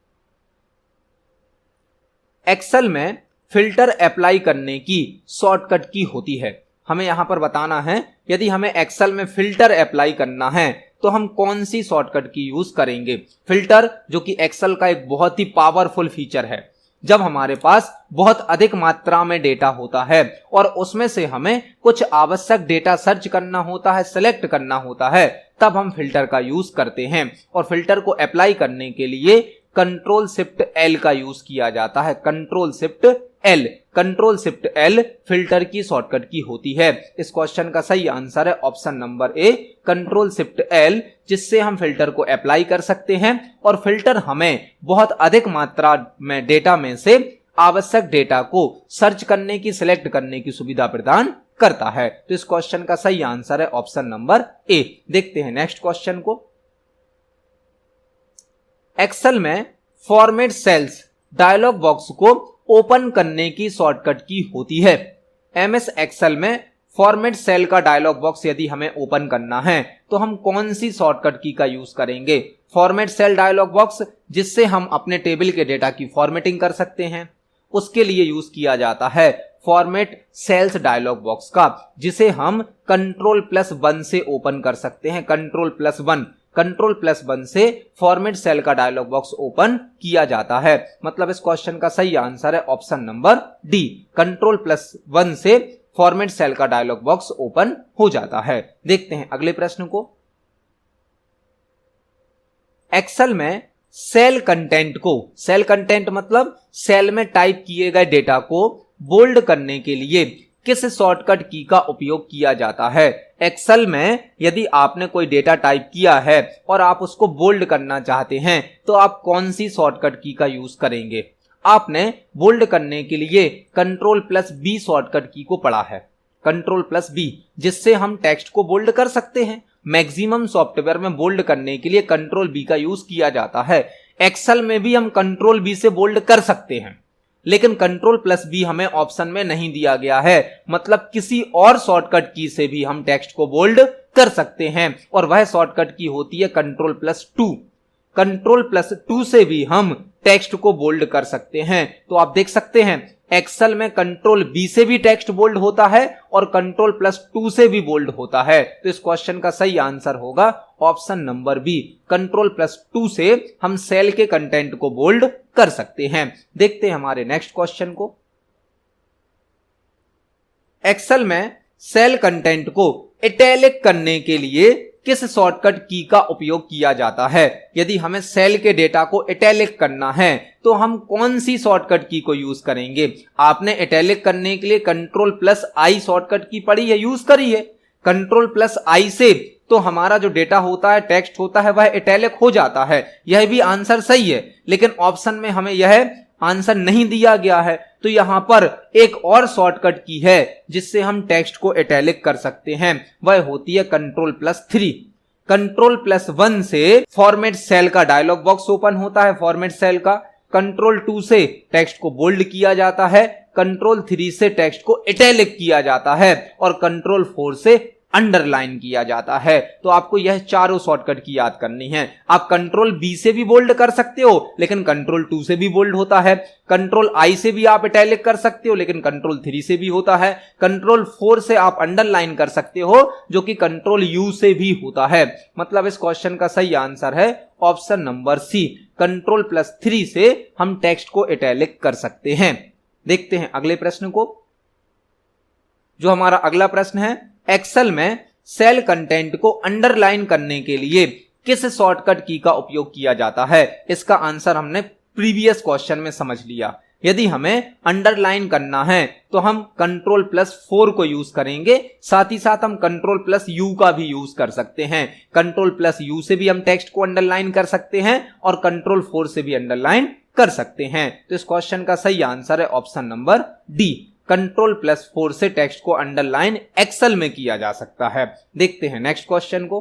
एक्सेल में फिल्टर अप्लाई करने की शॉर्टकट की होती है। हमें यहां पर बताना है यदि हमें एक्सेल में फिल्टर अप्लाई करना है तो हम कौन सी शॉर्टकट की यूज करेंगे? फिल्टर जो कि एक्सेल का एक बहुत ही पावरफुल फीचर है। जब हमारे पास बहुत अधिक मात्रा में डेटा होता है और उसमें से हमें कुछ आवश्यक डेटा सर्च करना होता है, सेलेक्ट करना होता है, तब हम फिल्टर का यूज करते हैं। और फिल्टर को अप्लाई करने के लिए कंट्रोल शिफ्ट एल का यूज किया जाता है। Control shift L, control shift L filter की शॉर्टकट की होती है। इस क्वेश्चन का सही आंसर है option number A, control shift L, जिससे हम फिल्टर को अप्लाई कर सकते हैं और फिल्टर हमें बहुत अधिक मात्रा में डेटा में से आवश्यक डेटा को सर्च करने की, सिलेक्ट करने की सुविधा प्रदान करता है। तो इस क्वेश्चन का सही आंसर है ऑप्शन नंबर ए। देखते हैं नेक्स्ट क्वेश्चन को। एक्सेल में फॉर्मेट सेल्स डायलॉग बॉक्स को ओपन करने की शॉर्टकट की होती है। एमएस एक्सेल में फॉर्मेट सेल का डायलॉग बॉक्स यदि हमें ओपन करना है तो हम कौन सी शॉर्टकट की का यूज करेंगे? फॉर्मेट सेल डायलॉग बॉक्स जिससे हम अपने टेबल के डेटा की फॉर्मेटिंग कर सकते हैं, उसके लिए यूज किया जाता है फॉर्मेट सेल्स डायलॉग बॉक्स का, जिसे हम कंट्रोल+1 से ओपन कर सकते हैं। कंट्रोल+1, Ctrl+1 से फॉर्मेट सेल का डायलॉग बॉक्स ओपन किया जाता है। मतलब इस क्वेश्चन का सही आंसर है ऑप्शन नंबर डी, Ctrl+1 से फॉर्मेट सेल का डायलॉग बॉक्स ओपन हो जाता है। देखते हैं अगले प्रश्न को। एक्सेल में सेल कंटेंट मतलब सेल में टाइप किए गए डेटा को बोल्ड करने के लिए किस शॉर्टकट की का उपयोग किया जाता है। एक्सेल में यदि आपने कोई डेटा टाइप किया है और आप उसको बोल्ड करना चाहते हैं तो आप कौन सी शॉर्टकट की का यूज करेंगे। आपने बोल्ड करने के लिए Ctrl+B शॉर्टकट की को पढ़ा है, Ctrl+B, जिससे हम टेक्स्ट को बोल्ड कर सकते हैं। मैक्सिमम सॉफ्टवेयर में बोल्ड करने के लिए Ctrl+B का यूज किया जाता है। एक्सेल में भी हम Ctrl+B से बोल्ड कर सकते हैं, लेकिन Ctrl+B हमें ऑप्शन में नहीं दिया गया है। मतलब किसी और शॉर्टकट की से भी हम टेक्स्ट को बोल्ड कर सकते हैं और वह शॉर्टकट की होती है Ctrl+2। Ctrl+2 से भी हम टेक्स्ट को बोल्ड कर सकते हैं। तो आप देख सकते हैं एक्सेल में Ctrl+B से भी टेक्स्ट बोल्ड होता है और Ctrl+2 से भी बोल्ड होता है। तो इस क्वेश्चन का सही आंसर होगा ऑप्शन नंबर बी, Ctrl+2 से हम सेल के कंटेंट को बोल्ड कर सकते हैं। देखते हैं हमारे नेक्स्ट क्वेश्चन को। एक्सेल में सेल कंटेंट को इटैलिक करने के लिए किस शॉर्टकट की का उपयोग किया जाता है। यदि हमें सेल के डेटा को इटैलिक करना है तो हम कौन सी शॉर्टकट की को यूज करेंगे। आपने इटैलिक करने के लिए Ctrl+I शॉर्टकट की पढ़ी है, यूज करी है। Ctrl+I से तो हमारा जो डेटा होता है, टेक्स्ट होता है, वह इटैलिक हो जाता है। यह भी आंसर सही है, लेकिन ऑप्शन में हमें यह आंसर नहीं दिया गया है। तो यहां पर एक और शॉर्टकट की है जिससे हम टेक्स्ट को इटैलिक कर सकते हैं, वह होती है Ctrl+3। Ctrl+1 से फॉर्मेट सेल का डायलॉग बॉक्स ओपन होता है, फॉर्मेट सेल का। Ctrl+2 से टेक्स्ट को बोल्ड किया जाता है, Ctrl+3 से टेक्स्ट को इटैलिक किया जाता है और Ctrl+4 से अंडरलाइन किया जाता है। तो आपको यह चारों शॉर्टकट की याद करनी है। आप Ctrl+B से भी बोल्ड कर सकते हो, लेकिन Ctrl+2 से भी बोल्ड होता है। Ctrl+I से भी आप इटैलिक कर सकते हो, लेकिन Ctrl+3 से भी होता है। Ctrl+4 से आप अंडरलाइन कर सकते हो, जो कि Ctrl+U से भी होता है। मतलब इस क्वेश्चन का सही आंसर है ऑप्शन नंबर सी, Ctrl+3 से हम टेक्स्ट को इटैलिक कर सकते हैं। देखते हैं अगले प्रश्न को। जो हमारा अगला प्रश्न है, एक्सेल में सेल कंटेंट को अंडरलाइन करने के लिए किस शॉर्टकट की का उपयोग किया जाता है। इसका आंसर हमने प्रीवियस क्वेश्चन में समझ लिया। यदि हमें अंडरलाइन करना है तो हम Ctrl+4 को यूज करेंगे, साथ ही साथ हम Ctrl+U का भी यूज कर सकते हैं। Ctrl+U से भी हम टेक्स्ट को अंडरलाइन कर सकते हैं और Ctrl+4 से भी अंडरलाइन कर सकते हैं। तो इस क्वेश्चन का सही आंसर है ऑप्शन नंबर डी, Ctrl+4 से टेक्स्ट को अंडरलाइन एक्सेल में किया जा सकता है। देखते हैं नेक्स्ट क्वेश्चन को।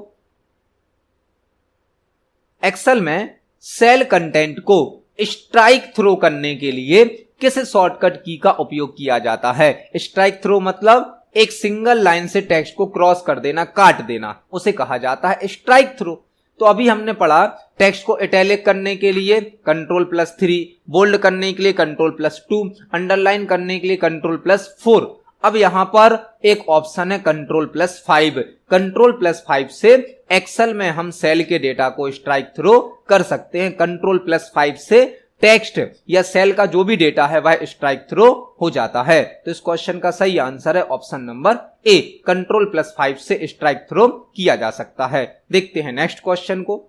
एक्सेल में सेल कंटेंट को स्ट्राइक थ्रो करने के लिए किस शॉर्टकट की का उपयोग किया जाता है। स्ट्राइक थ्रो मतलब एक सिंगल लाइन से टेक्स्ट को क्रॉस कर देना, काट देना, उसे कहा जाता है स्ट्राइक थ्रो। तो अभी हमने पढ़ा टेक्स्ट को इटैलिक करने के लिए Ctrl+3, बोल्ड करने के लिए Ctrl+2, अंडरलाइन करने के लिए Ctrl+4। अब यहां पर एक ऑप्शन है Ctrl+5। Ctrl+5 से एक्सेल में हम सेल के डेटा को स्ट्राइक थ्रो कर सकते हैं। Ctrl+5 से टेक्स्ट या सेल का जो भी डेटा है वह स्ट्राइक थ्रो हो जाता है। तो इस क्वेश्चन का सही आंसर है ऑप्शन नंबर ए, Ctrl+5 से स्ट्राइक थ्रो किया जा सकता है। देखते हैं नेक्स्ट क्वेश्चन को।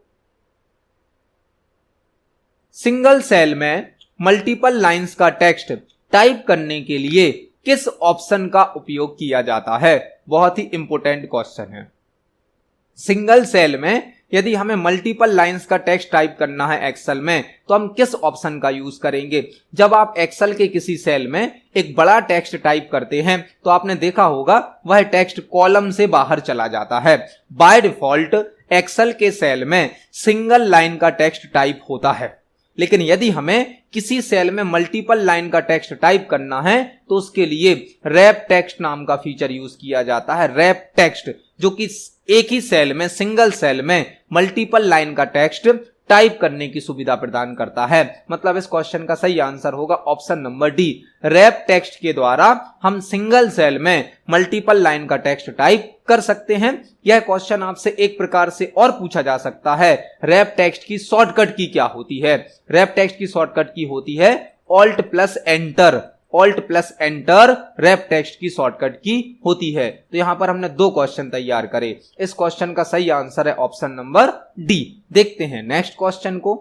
सिंगल सेल में मल्टीपल लाइंस का टेक्स्ट टाइप करने के लिए किस ऑप्शन का उपयोग किया जाता है। बहुत ही इंपॉर्टेंट क्वेश्चन है। सिंगल सेल में यदि हमें मल्टीपल लाइंस का टेक्स्ट टाइप करना है एक्सेल में, तो हम किस ऑप्शन का यूज करेंगे। जब आप एक्सेल के किसी सेल में एक बड़ा टेक्स्ट टाइप करते हैं तो आपने देखा होगा वह टेक्स्ट कॉलम से बाहर चला जाता है। बाय डिफॉल्ट एक्सेल के सेल में सिंगल लाइन का टेक्स्ट टाइप होता है, लेकिन यदि हमें किसी सेल में मल्टीपल लाइन का टेक्स्ट टाइप करना है तो उसके लिए रैप टेक्स्ट नाम का फीचर यूज किया जाता है। रैप टेक्स्ट, जो कि एक ही सेल में, सिंगल सेल में मल्टीपल लाइन का टेक्स्ट टाइप करने की सुविधा प्रदान करता है। मतलब इस क्वेश्चन का सही आंसर होगा option number D. Wrap text के द्वारा हम सिंगल सेल में मल्टीपल लाइन का टेक्स्ट टाइप कर सकते हैं। यह क्वेश्चन आपसे एक प्रकार से और पूछा जा सकता है, रैप टेक्स्ट की शॉर्टकट की क्या होती है। रैप टेक्स्ट की शॉर्टकट की होती है alt plus enter. Alt plus enter wrap text की शॉर्टकट की होती है। तो यहां पर हमने 2 क्वेश्चन तैयार करे। इस क्वेश्चन का सही आंसर है ऑप्शन नंबर डी। देखते हैं नेक्स्ट क्वेश्चन को।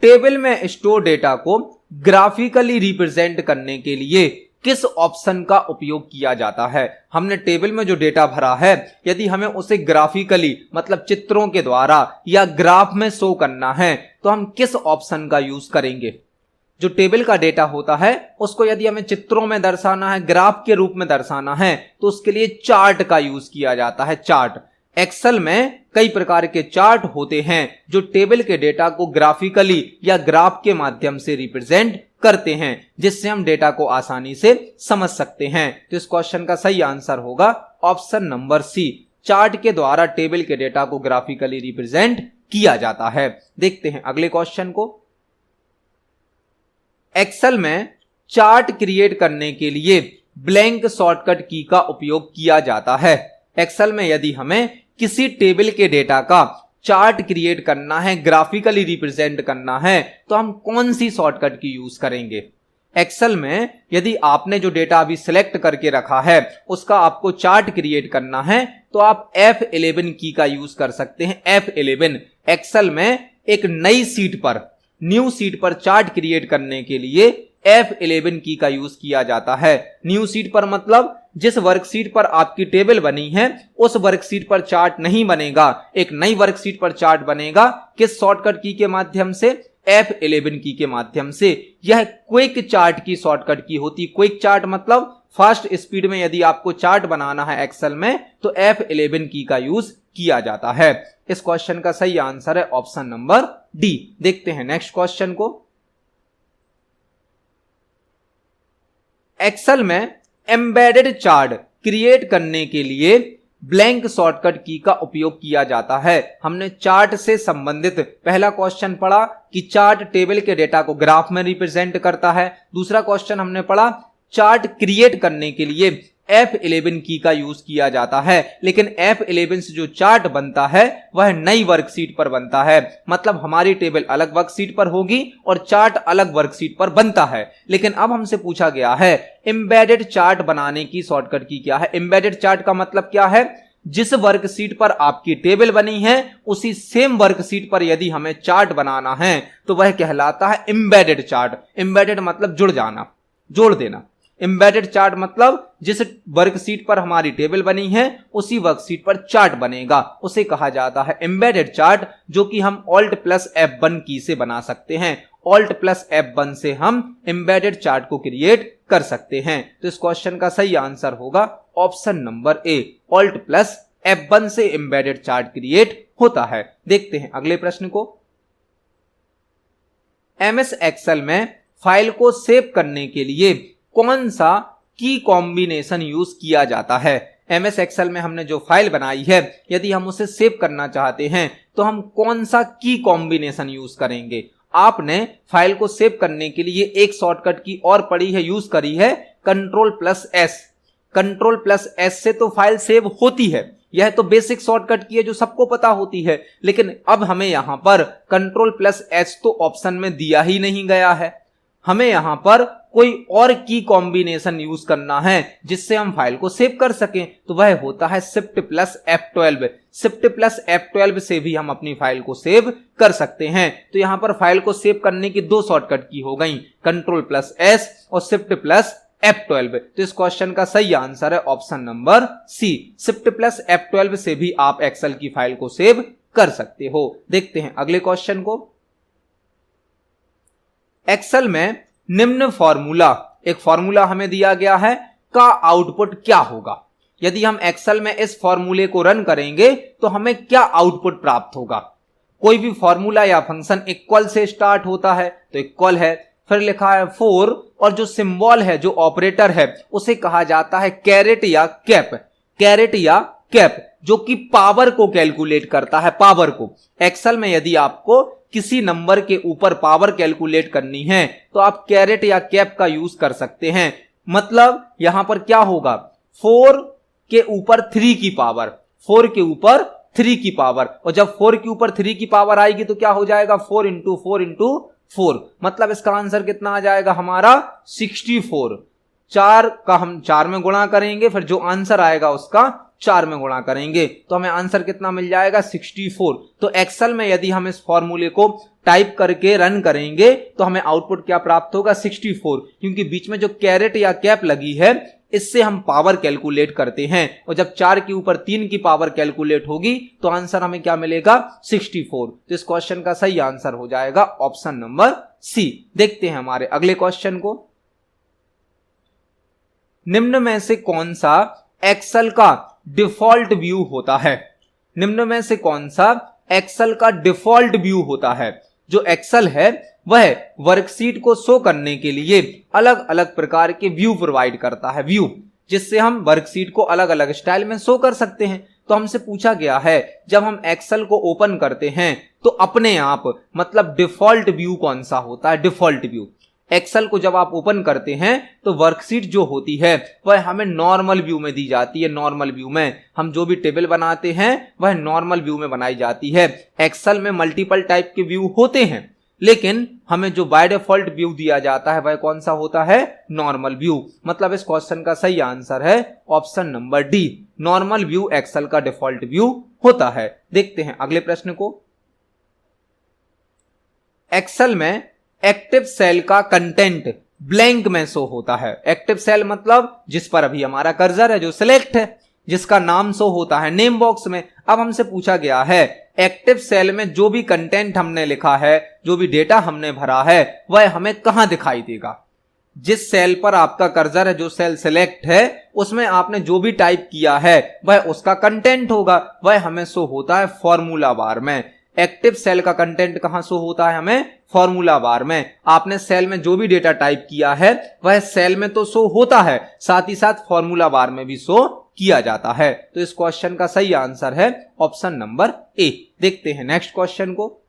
टेबल में स्टोर डेटा को ग्राफिकली रिप्रेजेंट करने के लिए किस ऑप्शन का उपयोग किया जाता है। हमने टेबल में जो डेटा भरा है, यदि हमें उसे ग्राफिकली मतलब चित्रों के द्वारा या ग्राफ में शो करना है तो हम किस ऑप्शन का यूज करेंगे। जो टेबल का डेटा होता है उसको यदि हमें चित्रों में दर्शाना है, ग्राफ के रूप में दर्शाना है, तो उसके लिए चार्ट का यूज किया जाता है। चार्ट। एक्सेल में कई प्रकार के चार्ट होते हैं जो टेबल के डेटा को ग्राफिकली या ग्राफ के माध्यम से रिप्रेजेंट करते हैं, जिससे हम डेटा को आसानी से समझ सकते हैं। तो इस क्वेश्चन का सही आंसर होगा ऑप्शन नंबर सी। चार्ट के द्वारा टेबल के डेटा को ग्राफिकली रिप्रेजेंट किया जाता है। देखते हैं अगले क्वेश्चन को। एक्सेल में चार्ट क्रिएट करने के लिए ब्लैंक शॉर्टकट की का उपयोग किया जाता है। एक्सेल में यदि हमें किसी टेबल के डेटा का चार्ट क्रिएट करना है, ग्राफिकली रिप्रेजेंट करना है, तो हम कौन सी शॉर्टकट की यूज करेंगे। एक्सेल में यदि आपने जो डेटा अभी सिलेक्ट करके रखा है उसका आपको चार्ट क्रिएट करना है तो आप F11 की का यूज कर सकते हैं। F11 एक्सेल में एक नई सीट पर, न्यू सीट पर चार्ट क्रिएट करने के लिए F11 की का यूज किया जाता है। न्यू सीट पर मतलब जिस वर्कशीट पर आपकी टेबल बनी है उस वर्कशीट पर चार्ट नहीं बनेगा, एक नई वर्कशीट पर चार्ट बनेगा। किस शॉर्टकट की के माध्यम से? F11 की के माध्यम से। यह क्विक चार्ट की शॉर्टकट की होती। क्विक चार्ट मतलब फास्ट स्पीड में यदि आपको चार्ट बनाना है एक्सेल में तो F11 की का यूज किया जाता है। इस क्वेश्चन का सही आंसर है ऑप्शन नंबर डी। देखते हैं नेक्स्ट क्वेश्चन को। एक्सेल में एम्बेडेड चार्ट क्रिएट करने के लिए ब्लैंक शॉर्टकट की का उपयोग किया जाता है। हमने चार्ट से संबंधित पहला क्वेश्चन पढ़ा कि चार्ट टेबल के डेटा को ग्राफ में रिप्रेजेंट करता है। दूसरा क्वेश्चन हमने पढ़ा चार्ट क्रिएट करने के लिए F11 की का यूज किया जाता है, लेकिन F11 से जो चार्ट बनता है वह नई वर्कशीट पर बनता है। मतलब हमारी टेबल अलग वर्कशीट पर होगी और चार्ट अलग वर्कशीट पर बनता है। लेकिन अब हमसे पूछा गया है एम्बेडेड चार्ट बनाने की शॉर्टकट की क्या है। एम्बेडेड चार्ट का मतलब क्या है? जिस वर्कशीट पर आपकी टेबल बनी है उसी सेम वर्कशीट पर यदि हमें चार्ट बनाना है तो वह कहलाता है एम्बेडेड चार्ट। एम्बेडेड मतलब जुड़ जाना, जोड़ देना। एम्बेडेड चार्ट मतलब जिस वर्कशीट पर हमारी टेबल बनी है उसी वर्कशीट पर चार्ट बनेगा, उसे कहा जाता है एम्बेडेड चार्ट, जो कि हम Alt प्लस F1 की से बना सकते हैं। Alt प्लस F1 से हम एम्बेडेड चार्ट को क्रिएट कर सकते हैं। तो इस क्वेश्चन का सही आंसर होगा ऑप्शन नंबर ए। Alt प्लस F1 से एम्बेडेड चार्ट क्रिएट होता है। देखते हैं अगले प्रश्न को। MS एक्सेल में फाइल को सेव करने के लिए कौन सा की कॉम्बिनेशन यूज किया जाता है। MS एक्सेल में हमने जो फाइल बनाई है यदि हम उसे सेव करना चाहते हैं तो हम कौन सा की कॉम्बिनेशन यूज करेंगे। आपने फाइल को सेव करने के लिए एक शॉर्टकट की और पढ़ी है, यूज करी है, control plus S. Control plus S से तो फाइल सेव होती है, यह तो बेसिक शॉर्टकट की है जो सबको पता होती है। लेकिन अब हमें यहां पर कंट्रोल प्लस एस तो ऑप्शन में दिया ही नहीं गया है। हमें यहां पर कोई और की कॉम्बिनेशन यूज करना है जिससे हम फाइल को सेव कर सकें, तो वह होता है shift plus F12। Shift plus F12 से भी हम अपनी फाइल को सेव कर सकते हैं। तो यहां पर फाइल को सेव करने की 2 शॉर्टकट की हो गई, कंट्रोल प्लस एस और शिफ्ट प्लस F12। तो इस क्वेश्चन का सही आंसर है option number C. Shift plus F12 से भी आप एक्सेल की फाइल को सेव कर सकते हो। देखते हैं अगले क्वेश्चन को। एक्सेल में निम्न फॉर्मूला, एक फॉर्मूला हमें दिया गया है, का आउटपुट क्या होगा। यदि हम एक्सेल में इस फॉर्मूले को रन करेंगे तो हमें क्या आउटपुट प्राप्त होगा। कोई भी फॉर्मूला या फंक्शन इक्वल से स्टार्ट होता है तो इक्वल है, फिर लिखा है 4 और जो सिंबल है, जो ऑपरेटर है, उसे कहा जाता है कैरेट या कैप। कैरेट या कैप, जो कि पावर को कैलकुलेट करता है, पावर को। एक्सेल में यदि आपको किसी नंबर के ऊपर पावर कैलकुलेट करनी है तो आप कैरेट या कैप का यूज कर सकते हैं। मतलब यहां पर क्या होगा, 4 के ऊपर 3 की पावर, 4 के ऊपर 3 की पावर, और जब 4 के ऊपर 3 की पावर आएगी तो क्या हो जाएगा, 4 इंटू 4 इंटू 4। मतलब इसका आंसर कितना आ जाएगा हमारा 64। 4 का हम 4 में गुणा करेंगे, फिर जो आंसर आएगा उसका 4 में गुणा करेंगे तो हमें आंसर कितना मिल जाएगा, 64। तो एक्सेल में यदि हम इस फॉर्मूले को टाइप करके रन करेंगे तो हमें आउटपुट क्या प्राप्त होगा, 64। क्योंकि बीच में जो कैरेट या कैप लगी है इससे हम पावर कैलकुलेट करते हैं, और जब 4 के ऊपर 3 की पावर कैलकुलेट होगी तो आंसर हमें क्या मिलेगा, 64। तो इस क्वेश्चन का सही आंसर हो जाएगा ऑप्शन नंबर सी। देखते हैं हमारे अगले क्वेश्चन को। निम्न में से कौन सा एक्सेल का डिफॉल्ट व्यू होता है? निम्न में से कौन सा एक्सेल का डिफॉल्ट व्यू होता है? जो एक्सेल है वह वर्कशीट को शो करने के लिए अलग अलग प्रकार के व्यू प्रोवाइड करता है, व्यू, जिससे हम वर्कशीट को अलग अलग स्टाइल में शो कर सकते हैं। तो हमसे पूछा गया है जब हम एक्सेल को ओपन करते हैं तो अपने आप, मतलब डिफॉल्ट व्यू कौन सा होता है, डिफॉल्ट व्यू। एक्सेल को जब आप ओपन करते हैं तो वर्कशीट जो होती है वह हमें नॉर्मल व्यू में दी जाती है। नॉर्मल व्यू में हम जो भी टेबल बनाते हैं वह नॉर्मल व्यू में बनाई जाती है। एक्सेल में मल्टीपल टाइप के व्यू होते हैं, लेकिन हमें जो बाय डिफॉल्ट व्यू दिया जाता है वह कौन सा होता है, नॉर्मल व्यू। मतलब इस क्वेश्चन का सही आंसर है option number D, normal view Excel का डिफॉल्ट व्यू होता है। देखते हैं अगले प्रश्न को। एक्सेल में एक्टिव सेल का कंटेंट ब्लैंक में शो होता है। एक्टिव सेल मतलब जिस पर अभी हमारा कर्सर है, जो सिलेक्ट है, जिसका नाम शो होता है नेम बॉक्स में। अब हमसे पूछा गया है एक्टिव सेल में जो भी कंटेंट हमने लिखा है, जो भी डेटा हमने भरा है, वह हमें कहां दिखाई देगा। जिस सेल पर आपका कर्सर है, जो सेल सिलेक्ट है, उसमें आपने जो भी टाइप किया है वह उसका कंटेंट होगा, वह हमें शो होता है फॉर्मूला बार में। एक्टिव सेल का कंटेंट कहां शो होता है हमें, फॉर्मूला बार में। आपने सेल में जो भी डेटा टाइप किया है वह सेल में तो शो होता है, साथ ही साथ फॉर्मूला बार में भी शो किया जाता है। तो इस क्वेश्चन का सही आंसर है ऑप्शन नंबर ए। देखते हैं नेक्स्ट क्वेश्चन को।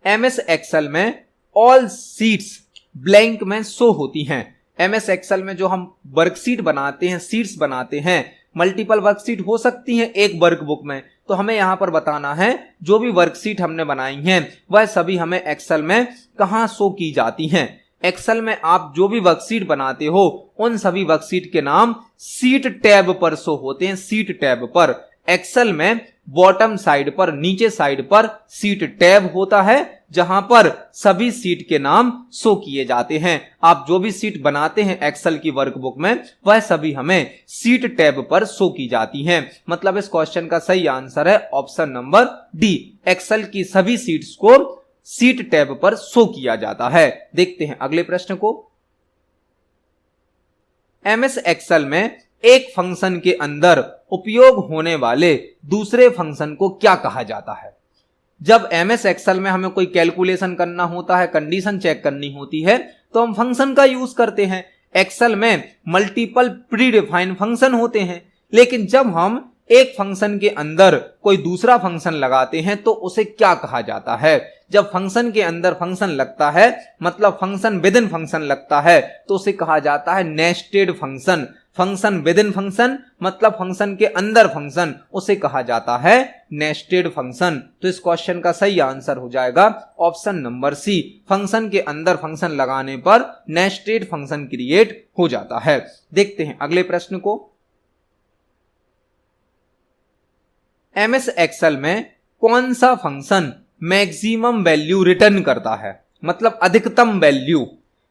एमएस एक्सेल में ऑल सीट्स ब्लैंक में शो होती हैं। एमएस एक्सेल में जो हम वर्कशीट बनाते हैं, सीट्स बनाते हैं, मल्टीपल वर्कशीट हो सकती हैं एक वर्कबुक में, तो हमें यहां पर बताना है जो भी वर्कशीट हमने बनाई हैं वह सभी हमें एक्सेल में कहां शो की जाती हैं। एक्सेल में आप जो भी वर्कशीट बनाते हो उन सभी वर्कशीट के नाम सीट टैब पर शो होते हैं। सीट टैब पर एक्सेल में बॉटम साइड पर, नीचे साइड पर सीट टैब होता है, जहां पर सभी सीट के नाम शो किए जाते हैं। आप जो भी सीट बनाते हैं एक्सेल की वर्कबुक में वह सभी हमें सीट टैब पर शो की जाती हैं। मतलब इस क्वेश्चन का सही आंसर है ऑप्शन नंबर डी, एक्सेल की सभी सीट्स को सीट टैब पर शो किया जाता है। देखते हैं अगले प्रश्न को। एमएस एक्सेल में एक फंक्शन के अंदर उपयोग होने वाले दूसरे फंक्शन को क्या कहा जाता है? जब एमएस एक्सेल में हमें कोई कैलकुलेशन करना होता है, कंडीशन चेक करनी होती है, तो हम फंक्शन का यूज करते हैं। एक्सेल में मल्टीपल प्री डिफाइंड फंक्शन होते हैं, लेकिन जब हम एक फंक्शन के अंदर कोई दूसरा फंक्शन लगाते हैं तो उसे क्या कहा जाता है? जब फंक्शन के अंदर फंक्शन लगता है, मतलब फंक्शन विद इन फंक्शन लगता है, तो उसे कहा जाता है nested function. Function with in function मतलब फंक्शन के अंदर फंक्शन, उसे कहा जाता है नेस्टेड फंक्शन। तो इस क्वेश्चन का सही आंसर हो जाएगा ऑप्शन नंबर सी, फंक्शन के अंदर फंक्शन लगाने पर नेस्टेड फंक्शन क्रिएट हो जाता है। देखते हैं अगले प्रश्न को। एमएस एक्सेल में कौन सा फंक्शन मैक्सिमम वैल्यू रिटर्न करता है, मतलब अधिकतम वैल्यू?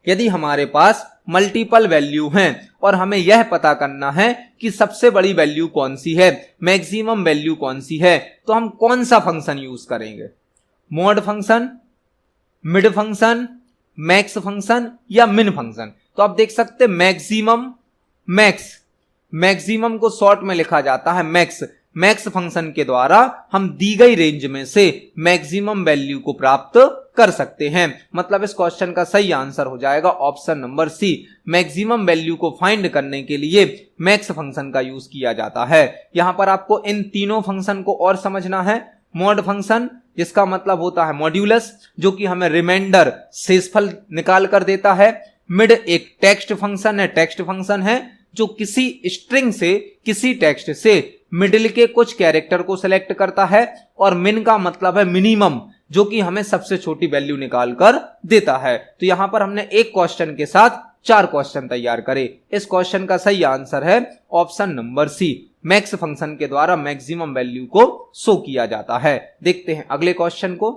यदि हमारे पास मल्टीपल वैल्यू हैं और हमें यह पता करना है कि सबसे बड़ी वैल्यू कौन सी है, मैक्सिमम वैल्यू कौन सी है, तो हम कौन सा फंक्शन यूज करेंगे? Mode function, mid function, max function या मिन फंक्शन? तो आप देख सकते मैक्सिमम, मैक्स, मैक्सिमम को शॉर्ट में लिखा जाता है मैक्स। मैक्स फंक्शन के द्वारा हम दी गई रेंज में से मैक्सिमम वैल्यू को प्राप्त कर सकते हैं। मतलब इस क्वेश्चन का सही आंसर हो जाएगा option number C. Maximum value को फाइंड करने के लिए मैक्स फंक्शन का यूज किया जाता है। यहां पर आपको इन तीनों फंक्शन को और समझना है। मॉड फंक्शन, जिसका मतलब होता है मॉड्यूलस, जो कि हमें रिमाइंडर शेषफल निकाल कर देता है। मिड एक टेक्स्ट फंक्शन है, टेक्स्ट फंक्शन है जो किसी स्ट्रिंग से, किसी टेक्स्ट से मिडिल के कुछ कैरेक्टर को सिलेक्ट करता है। और मिन का मतलब है मिनिमम, जो कि हमें सबसे छोटी वैल्यू निकाल कर देता है। तो यहां पर हमने एक क्वेश्चन के साथ 4 क्वेश्चन तैयार करे। इस क्वेश्चन का सही आंसर है option number C. Max function के द्वारा मैक्सिमम वैल्यू को शो किया जाता है। देखते हैं अगले क्वेश्चन को।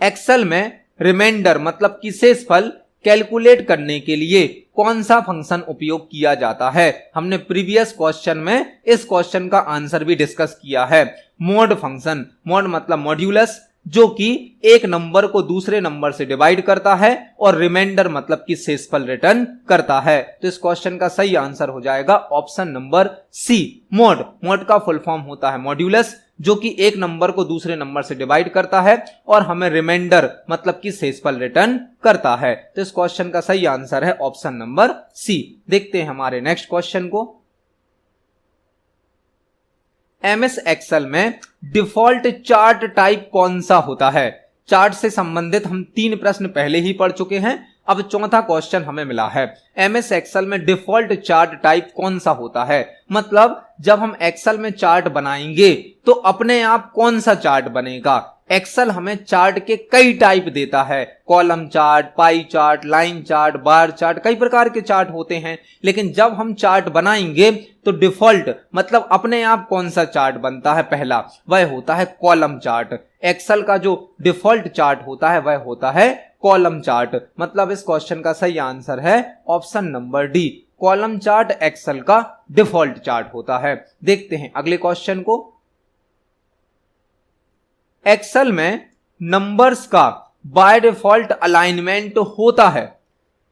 एक्सेल में रिमाइंडर मतलब कि शेषफल कैलकुलेट करने के लिए कौन सा फंक्शन उपयोग किया जाता है? हमने प्रीवियस क्वेश्चन में इस क्वेश्चन का आंसर भी डिस्कस किया है। मॉड फंक्शन, मॉड मतलब मॉड्यूलस, जो कि एक नंबर को दूसरे नंबर से डिवाइड करता है, और रिमाइंडर मतलब कि शेषफल रिटर्न करता है। तो इस क्वेश्चन का सही आंसर हो जाएगा option number C, mod. Mod का फुल फॉर्म होता है मॉड्यूलस, जो कि एक नंबर को दूसरे नंबर से डिवाइड करता है और हमें रिमाइंडर मतलब कि शेषफल रिटर्न करता है। तो इस क्वेश्चन का सही आंसर है ऑप्शन नंबर सी। देखते हैं हमारे नेक्स्ट क्वेश्चन को। एमएस एक्सेल में डिफॉल्ट चार्ट टाइप कौन सा होता है? चार्ट से संबंधित हम 3 प्रश्न पहले ही पढ़ चुके हैं। अब चौथा क्वेश्चन हमें मिला है। एमएस एक्सेल में डिफॉल्ट चार्ट टाइप कौन सा होता है? मतलब जब हम एक्सेल में चार्ट बनाएंगे तो अपने आप कौन सा चार्ट बनेगा? एक्सेल हमें चार्ट के कई टाइप देता है। Column chart, pie chart, line chart, bar chart, कई प्रकार के चार्ट होते हैं। लेकिन जब हम चार्ट बनाएंगे तो डिफॉल्ट मतलब अपने आप कौन सा चार्ट बनता है? पहला वह होता है कॉलम चार्ट। एक्सेल का जो डिफॉल्ट चार्ट होता है वह होता है कॉलम चार्ट। मतलब इस क्वेश्चन का सही आंसर है option number D. Column chart Excel का डिफॉल्ट चार्ट होता है। देखते हैं अगले क्वेश्चन को। एक्सेल में नंबर्स का बाय डिफॉल्ट अलाइनमेंट होता है।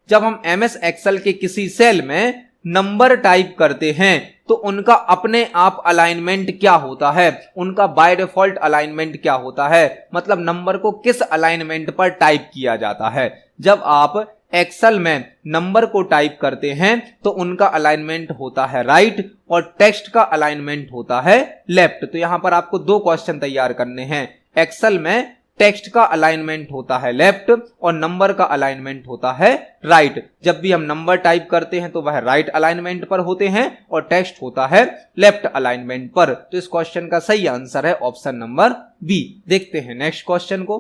जब हम एमएस एक्सेल के किसी सेल में नंबर टाइप करते हैं तो उनका अपने आप अलाइनमेंट क्या होता है? उनका बाय डिफॉल्ट अलाइनमेंट क्या होता है? मतलब नंबर को किस अलाइनमेंट पर टाइप किया जाता है? जब आप एक्सेल में नंबर को टाइप करते हैं तो उनका अलाइनमेंट होता है राइट, और टेक्स्ट का अलाइनमेंट होता है लेफ्ट। तो यहां पर आपको 2 क्वेश्चन तैयार करने हैं। एक्सेल में टेक्स्ट का अलाइनमेंट होता है लेफ्ट और नंबर का अलाइनमेंट होता है राइट। जब भी हम नंबर टाइप करते हैं तो वह राइट अलाइनमेंट पर होते हैं और टेक्स्ट होता है लेफ्ट अलाइनमेंट पर। तो इस क्वेश्चन का सही आंसर है ऑप्शन नंबर बी। देखते हैं नेक्स्ट क्वेश्चन को।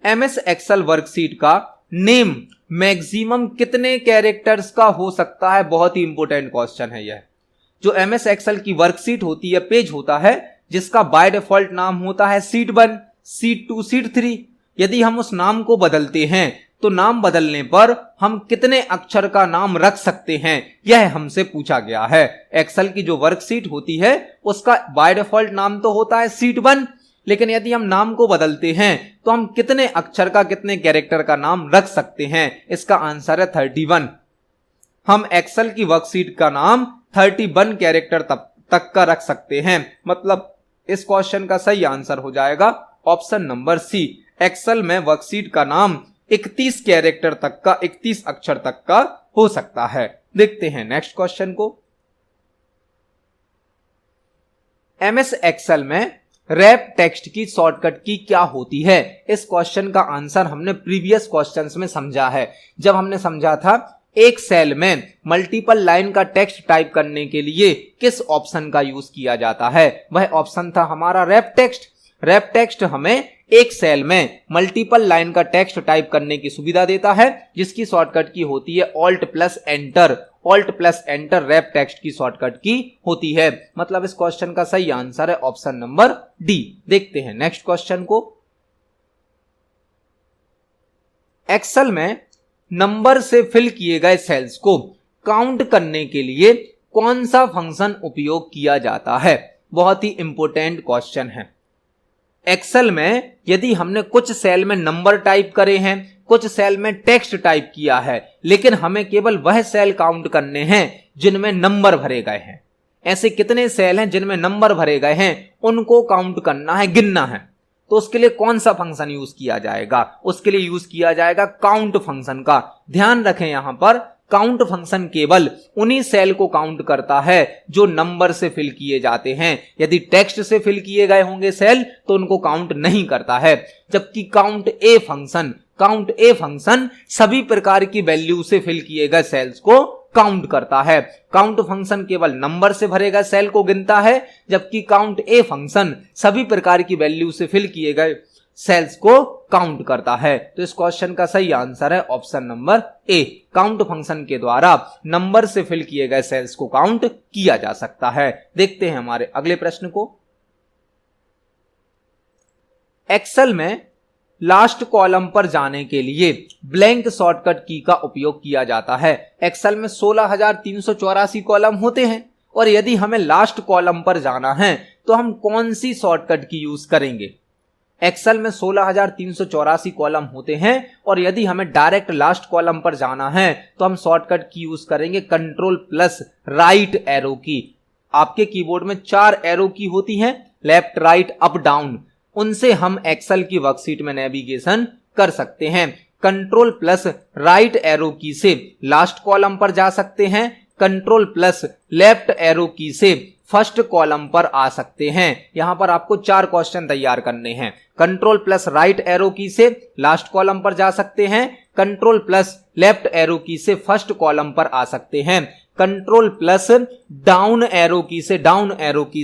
एमएस एक्सेल वर्कशीट का नेम मैक्सिमम कितने कैरेक्टर्स का हो सकता है? बहुत ही इंपॉर्टेंट क्वेश्चन है यह। जो एमएस एक्सेल की वर्कशीट होती है, पेज होता है, जिसका बाय डिफॉल्ट नाम होता है शीट 1, शीट 2, शीट 3। यदि हम उस नाम को बदलते हैं तो नाम बदलने पर हम कितने अक्षर का नाम रख सकते हैं, यह हमसे पूछा गया है। एक्सेल की जो वर्कशीट होती है उसका बाय डिफॉल्ट नाम तो होता है शीट 1, लेकिन यदि हम नाम को बदलते हैं तो हम कितने अक्षर का, कितने कैरेक्टर का नाम रख सकते हैं? इसका आंसर है 31। हम एक्सेल की वर्कशीट का नाम 31 कैरेक्टर तक का रख सकते हैं। मतलब इस क्वेश्चन का सही आंसर हो जाएगा ऑप्शन नंबर सी। एक्सेल में वर्कशीट का नाम 31 कैरेक्टर तक का, 31 अक्षर तक का हो सकता है। देखते हैं नेक्स्ट क्वेश्चन को। एमएस एक्सेल में रैप टेक्स्ट की शॉर्टकट की क्या होती है? इस क्वेश्चन का आंसर हमने प्रीवियस क्वेश्चंस में समझा है। जब हमने समझा था एक सेल में मल्टीपल लाइन का टेक्स्ट टाइप करने के लिए किस ऑप्शन का यूज किया जाता है, वह ऑप्शन था हमारा रैप टेक्स्ट। रैप टेक्स्ट हमें एक सेल में मल्टीपल लाइन का टेक्स्ट टाइप करने की सुविधा देता है, जिसकी शॉर्टकट की होती है alt plus enter. Alt plus enter wrap text की शॉर्टकट की होती है। मतलब इस क्वेश्चन का सही आंसर है ऑप्शन नंबर डी। देखते हैं नेक्स्ट क्वेश्चन को। एक्सेल में नंबर से फिल किए गए सेल्स को काउंट करने के लिए कौन सा फंक्शन उपयोग किया जाता है? बहुत ही इंपॉर्टेंट क्वेश्चन है। एक्सेल में यदि हमने कुछ सेल में नंबर टाइप करे हैं, कुछ सेल में टेक्स्ट टाइप किया है, लेकिन हमें केवल वह सेल काउंट करने हैं जिनमें नंबर भरे गए हैं। ऐसे कितने सेल हैं जिनमें नंबर भरे गए हैं, उनको काउंट करना है, गिनना है। तो उसके लिए कौन सा फंक्शन यूज किया जाएगा? उसके लिए यूज किया जाएगा काउंट फंक्शन का। ध्यान रखें, यहां पर काउंट फंक्शन केवल उन्हीं सेल को काउंट करता है जो नंबर से फिल किए जाते हैं। यदि टेक्स्ट से फिल किए गए होंगे सेल तो उनको काउंट नहीं करता है। जबकि काउंट ए फंक्शन सभी प्रकार की वैल्यू से फिल किए गए सेल्स को काउंट करता है। काउंट फंक्शन केवल नंबर से भरे गए सेल को गिनता है, जबकि काउंट ए फंक्शन सभी प्रकार की वैल्यू से फिल किए गए सेल्स को काउंट करता है। तो इस क्वेश्चन का सही आंसर है ऑप्शन नंबर ए। काउंट फंक्शन के द्वारा नंबर से फिल किए गए सेल्स को काउंट किया जा सकता है। देखते हैं हमारे अगले प्रश्न को। एक्सेल में लास्ट कॉलम पर जाने के लिए ब्लैंक शॉर्टकट की का उपयोग किया जाता है। एक्सेल में 16,384 कॉलम होते हैं और यदि हमें लास्ट कॉलम पर जाना है तो हम कौन सी शॉर्टकट की यूज करेंगे? एक्सेल में 16,384 कॉलम होते हैं और यदि हमें डायरेक्ट लास्ट कॉलम पर जाना है तो हम शॉर्टकट की यूज करेंगे कंट्रोल प्लस राइट एरो की। आपके कीबोर्ड में 4 एरो की होती हैं, लेफ्ट राइट अप डाउन, उनसे हम एक्सेल की वर्कशीट में नेविगेशन कर सकते हैं। कंट्रोल प्लस राइट एरो की से लास्ट कॉलम पर जा सकते हैं, कंट्रोल प्लस लेफ्ट एरो की से फर्स्ट कॉलम पर आ सकते हैं। यहां पर आपको 4 क्वेश्चन तैयार करने हैं। कंट्रोल प्लस राइट एरो की से लास्ट कॉलम पर जा सकते हैं, कंट्रोल प्लस लेफ्ट एरो की से फर्स्ट कॉलम पर आ सकते हैं, कंट्रोल प्लस डाउन एरो की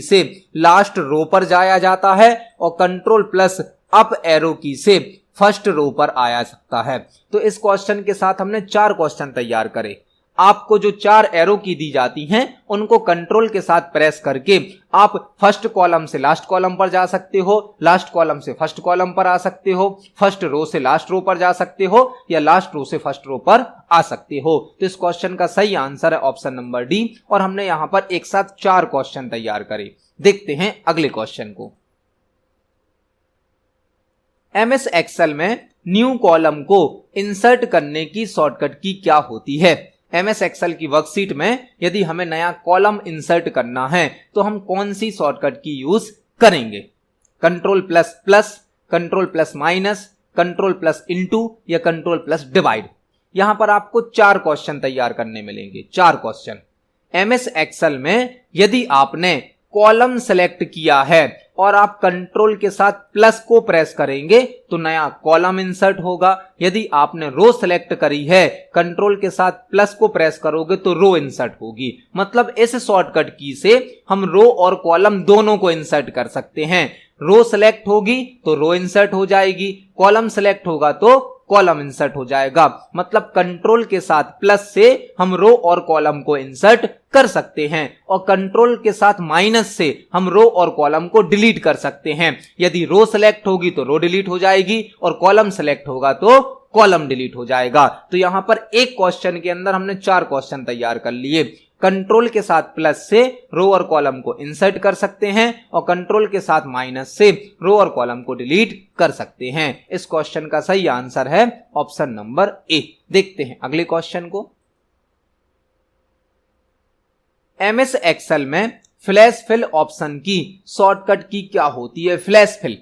से लास्ट रो पर जाया जाता है और कंट्रोल प्लस अप एरो की से फर्स्ट रो पर आया सकता है। तो इस क्वेश्चन के साथ हमने 4 क्वेश्चन तैयार करे। आपको जो 4 एरो की दी जाती हैं उनको कंट्रोल के साथ प्रेस करके आप फर्स्ट कॉलम से लास्ट कॉलम पर जा सकते हो, लास्ट कॉलम से फर्स्ट कॉलम पर आ सकते हो, फर्स्ट रो से लास्ट रो पर जा सकते हो या लास्ट रो से फर्स्ट रो पर आ सकते हो। तो इस क्वेश्चन का सही आंसर है ऑप्शन नंबर डी और हमने यहां पर एक साथ 4 क्वेश्चन तैयार करे। देखते हैं अगले क्वेश्चन को। एमएस एक्सेल में न्यू कॉलम को इंसर्ट करने की शॉर्टकट की क्या होती है? एमएस एक्सेल की वर्कशीट में यदि हमें नया कॉलम इंसर्ट करना है तो हम कौन सी शॉर्टकट की यूज करेंगे? Control plus plus, control plus minus, control plus into या कंट्रोल प्लस डिवाइड। यहां पर आपको 4 क्वेश्चन तैयार करने मिलेंगे। 4 क्वेश्चन। एमएस एक्सेल में यदि आपने कॉलम सेलेक्ट किया है और आप कंट्रोल के साथ प्लस को प्रेस करेंगे तो नया कॉलम इंसर्ट होगा। यदि आपने रो सेलेक्ट करी है, कंट्रोल के साथ प्लस को प्रेस करोगे तो रो इंसर्ट होगी। मतलब इस शॉर्टकट की से हम रो और कॉलम दोनों को इंसर्ट कर सकते हैं। रो सेलेक्ट होगी तो रो इंसर्ट हो जाएगी, कॉलम सेलेक्ट होगा तो कॉलम इंसर्ट हो जाएगा। मतलब कंट्रोल के साथ प्लस से हम रो और कॉलम को इंसर्ट कर सकते हैं और कंट्रोल के साथ माइनस से हम रो और कॉलम को डिलीट कर सकते हैं। यदि रो सेलेक्ट होगी तो रो डिलीट हो जाएगी और कॉलम सेलेक्ट होगा तो कॉलम डिलीट हो जाएगा। तो यहां पर एक क्वेश्चन के अंदर हमने 4 क्वेश्चन तैयार कर लिए। कंट्रोल के साथ प्लस से रो और कॉलम को इंसर्ट कर सकते हैं और कंट्रोल के साथ माइनस से रो और कॉलम को डिलीट कर सकते हैं। इस क्वेश्चन का सही आंसर है ऑप्शन नंबर ए। देखते हैं अगले क्वेश्चन को। एमएस एक्सेल में फ्लैश फिल ऑप्शन की शॉर्टकट की क्या होती है? फ्लैश फिल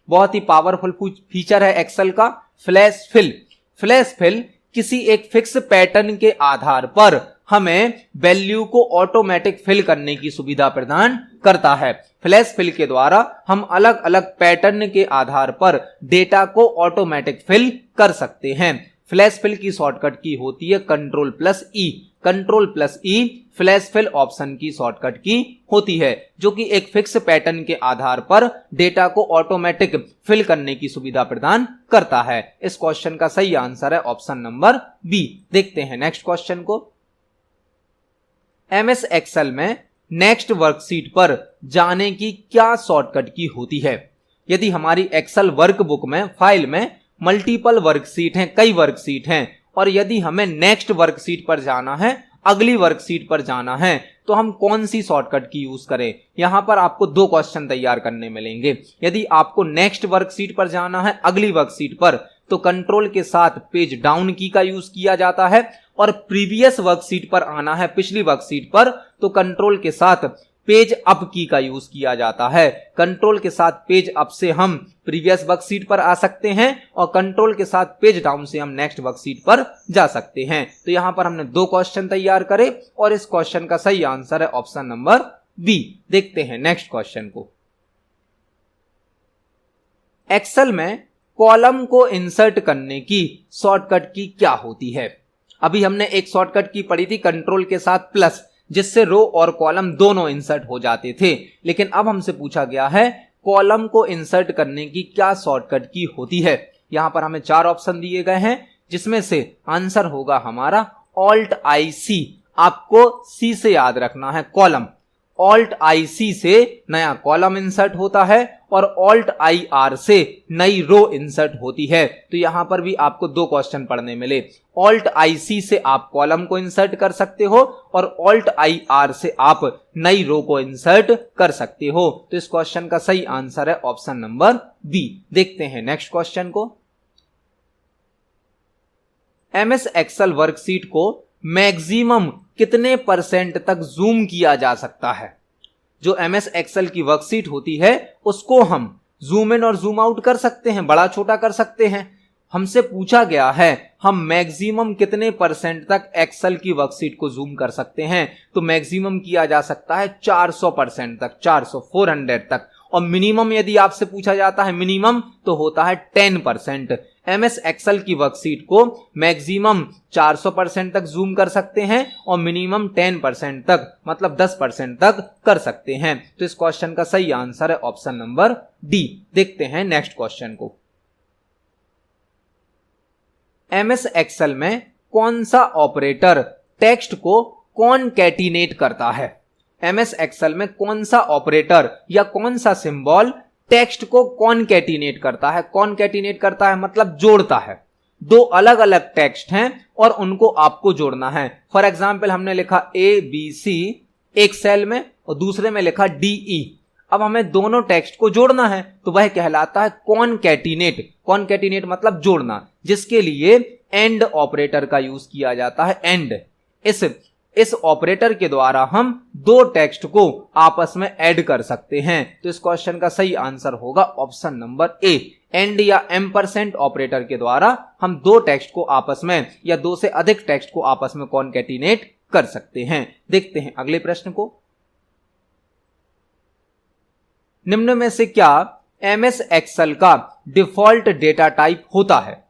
बहुत ही पावरफुल फीचर है एक्सेल का। फ्लैश फिल किसी एक फिक्स पैटर्न के आधार पर हमें वैल्यू को ऑटोमेटिक फिल करने की सुविधा प्रदान करता है। फ्लैश फिल के द्वारा हम अलग अलग पैटर्न के आधार पर डेटा को ऑटोमेटिक फिल कर सकते हैं। फ्लैश फिल की शॉर्टकट की होती है कंट्रोल प्लस ई। कंट्रोल प्लस ई फ्लैश फिल ऑप्शन की शॉर्टकट की होती है, जो कि एक फिक्स पैटर्न के आधार पर डेटा को ऑटोमेटिक फिल करने की सुविधा प्रदान करता है। इस क्वेश्चन का सही आंसर है ऑप्शन नंबर बी। देखते हैं नेक्स्ट क्वेश्चन को। एमएस एक्सेल में नेक्स्ट वर्कशीट पर जाने की क्या शॉर्टकट की होती है? यदि हमारी एक्सेल वर्कबुक में फाइल में मल्टीपल वर्कशीट हैं, कई वर्कशीट हैं, और यदि हमें नेक्स्ट वर्कशीट पर जाना है, अगली वर्कशीट पर जाना है, तो हम कौन सी शॉर्टकट की यूज करें। यहां पर आपको 2 क्वेश्चन तैयार करने मिलेंगे। यदि आपको नेक्स्ट वर्कशीट पर जाना है, अगली वर्कशीट पर, तो कंट्रोल के साथ पेज डाउन की का यूज किया जाता है, और प्रीवियस वर्कशीट पर आना है, पिछली वर्कशीट पर, तो कंट्रोल के साथ पेज अप की का यूज किया जाता है। कंट्रोल के साथ पेज अप से हम प्रीवियस वर्कशीट पर आ सकते हैं, और कंट्रोल के साथ पेज डाउन से हम नेक्स्ट वर्कशीट पर जा सकते हैं। तो यहां पर हमने 2 क्वेश्चन तैयार करे, और इस क्वेश्चन का सही आंसर है ऑप्शन नंबर बी। देखते हैं नेक्स्ट क्वेश्चन को। एक्सेल में कॉलम को इंसर्ट करने की शॉर्टकट की क्या होती है। अभी हमने एक शॉर्टकट की पढ़ी थी कंट्रोल के साथ प्लस, जिससे रो और कॉलम दोनों इंसर्ट हो जाते थे। लेकिन अब हमसे पूछा गया है कॉलम को इंसर्ट करने की क्या शॉर्टकट की होती है। यहां पर हमें 4 ऑप्शन दिए गए हैं, जिसमें से आंसर होगा हमारा ऑल्ट आई सी। आपको सी से याद रखना है कॉलम। ऑल्ट आई सी से नया कॉलम इंसर्ट होता है, और ऑल्ट आई आर से नई रो इंसर्ट होती है। तो यहां पर भी आपको 2 क्वेश्चन पढ़ने मिले। ऑल्ट आई सी से आप कॉलम को इंसर्ट कर सकते हो, और ऑल्ट आई आर से आप नई रो को इंसर्ट कर सकते हो। तो इस क्वेश्चन का सही आंसर है ऑप्शन नंबर बी। देखते हैं नेक्स्ट क्वेश्चन को। एमएस एक्सेल वर्कशीट को मैक्सिमम कितने % तक जूम किया जा सकता है। जो एमएस एक्सेल की वर्कशीट होती है उसको हम जूम इन और जूम आउट कर सकते हैं, बड़ा छोटा कर सकते हैं। हमसे पूछा गया है हम मैक्सिमम कितने % तक एक्सेल की वर्कशीट को जूम कर सकते हैं। तो मैक्सिमम किया जा सकता है 400% तक, 400 तक। और मिनिमम यदि आपसे पूछा जाता है मिनिमम, तो होता है 10%। एमएस एक्सेल की वर्कशीट को मैक्सिमम 400% तक जूम कर सकते हैं, और मिनिमम 10% तक, मतलब 10% तक कर सकते हैं। तो इस क्वेश्चन का सही आंसर है ऑप्शन नंबर डी। देखते हैं नेक्स्ट क्वेश्चन को। एमएस एक्सेल में कौन सा ऑपरेटर टेक्स्ट को कॉनकैटिनेट करता है। एमएस एक्सेल में कौन सा ऑपरेटर या कौन सा सिंबल टेक्स्ट को कॉनकैटिनेट करता है। कॉनकैटिनेट करता है मतलब जोड़ता है। 2 अलग अलग टेक्स्ट हैं और उनको आपको जोड़ना है। फॉर एग्जाम्पल हमने लिखा ABC एक सेल में, और दूसरे में लिखा DE। अब हमें दोनों टेक्स्ट को जोड़ना है, तो वह कहलाता है कॉनकैटिनेट। कॉनकैटिनेट मतलब जोड़ना, जिसके लिए एंड ऑपरेटर का यूज किया जाता है। एंड इस ऑपरेटर के द्वारा हम 2 टेक्स्ट को आपस में ऐड कर सकते हैं। तो इस क्वेश्चन का सही आंसर होगा ऑप्शन नंबर ए। एंड या M% ऑपरेटर के द्वारा हम 2 टेक्स्ट को आपस में या 2 से अधिक टेक्स्ट को आपस में कॉनकैटिनेट कर सकते हैं। देखते हैं अगले प्रश्न को। निम्न में से क्या एमएस एक्सेल का डिफॉल्ट डेटा टाइप होता है।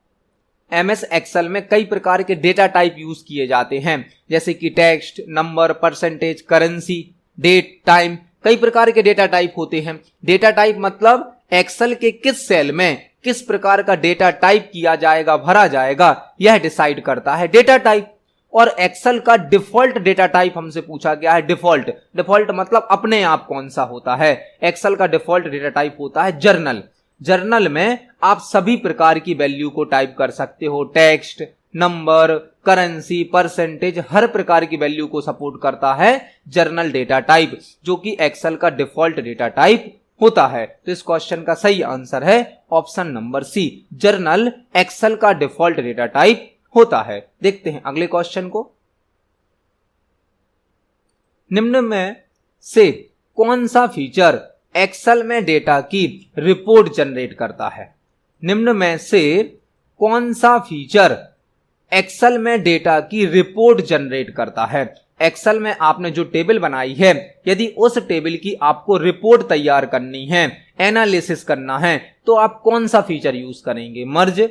एमएस एक्सेल में कई प्रकार के डेटा टाइप यूज किए जाते हैं, जैसे कि text, number, percentage, currency, date, time. कई प्रकार के डेटा टाइप होते हैं। डेटा टाइप मतलब एक्सेल के किस सेल में किस प्रकार का डेटा टाइप किया जाएगा, भरा जाएगा, यह डिसाइड करता है डेटा टाइप। और एक्सेल का डिफॉल्ट डेटा टाइप हमसे पूछा गया है। डिफॉल्ट मतलब अपने आप कौन सा होता है। एक्सेल का डिफॉल्ट डेटा टाइप होता है जर्नल। जर्नल में आप सभी प्रकार की वैल्यू को टाइप कर सकते हो। टेक्स्ट, नंबर, करेंसी, परसेंटेज, हर प्रकार की वैल्यू को सपोर्ट करता है जर्नल डेटा टाइप, जो कि एक्सेल का डिफॉल्ट डेटा टाइप होता है। तो इस क्वेश्चन का सही आंसर है option number C. General Excel का डिफॉल्ट डेटा टाइप होता है। देखते हैं अगले क्वेश्चन को। निम्न में से कौन सा फीचर एक्सेल में डेटा की रिपोर्ट जनरेट करता है। निम्न में से कौन सा फीचर एक्सेल में डेटा की रिपोर्ट जनरेट करता है। एक्सेल में आपने जो टेबल बनाई है, यदि उस टेबल की आपको रिपोर्ट तैयार करनी है, एनालिसिस करना है, तो आप कौन सा फीचर यूज करेंगे। मर्ज,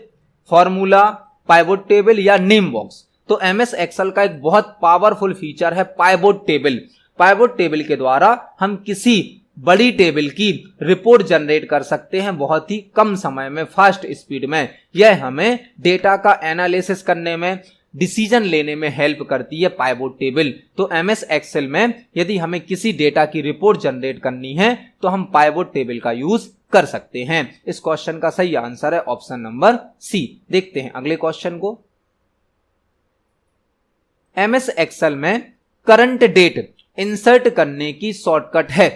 फॉर्मूला, पाइवोट टेबल या नेम बॉक्स। तो एमएस एक्सेल का एक बहुत पावरफुल फीचर है पाइवोट टेबल। पाइवोट टेबल के द्वारा हम किसी बड़ी टेबल की रिपोर्ट जनरेट कर सकते हैं बहुत ही कम समय में, फास्ट स्पीड में। यह हमें डेटा का एनालिसिस करने में, डिसीजन लेने में हेल्प करती है पाइवोट टेबल। तो एमएस एक्सेल में यदि हमें किसी डेटा की रिपोर्ट जनरेट करनी है तो हम पाइवोट टेबल का यूज कर सकते हैं। इस क्वेश्चन का सही आंसर है ऑप्शन नंबर सी। देखते हैं अगले क्वेश्चन को। एमएस एक्सेल में करंट डेट इंसर्ट करने की शॉर्टकट है।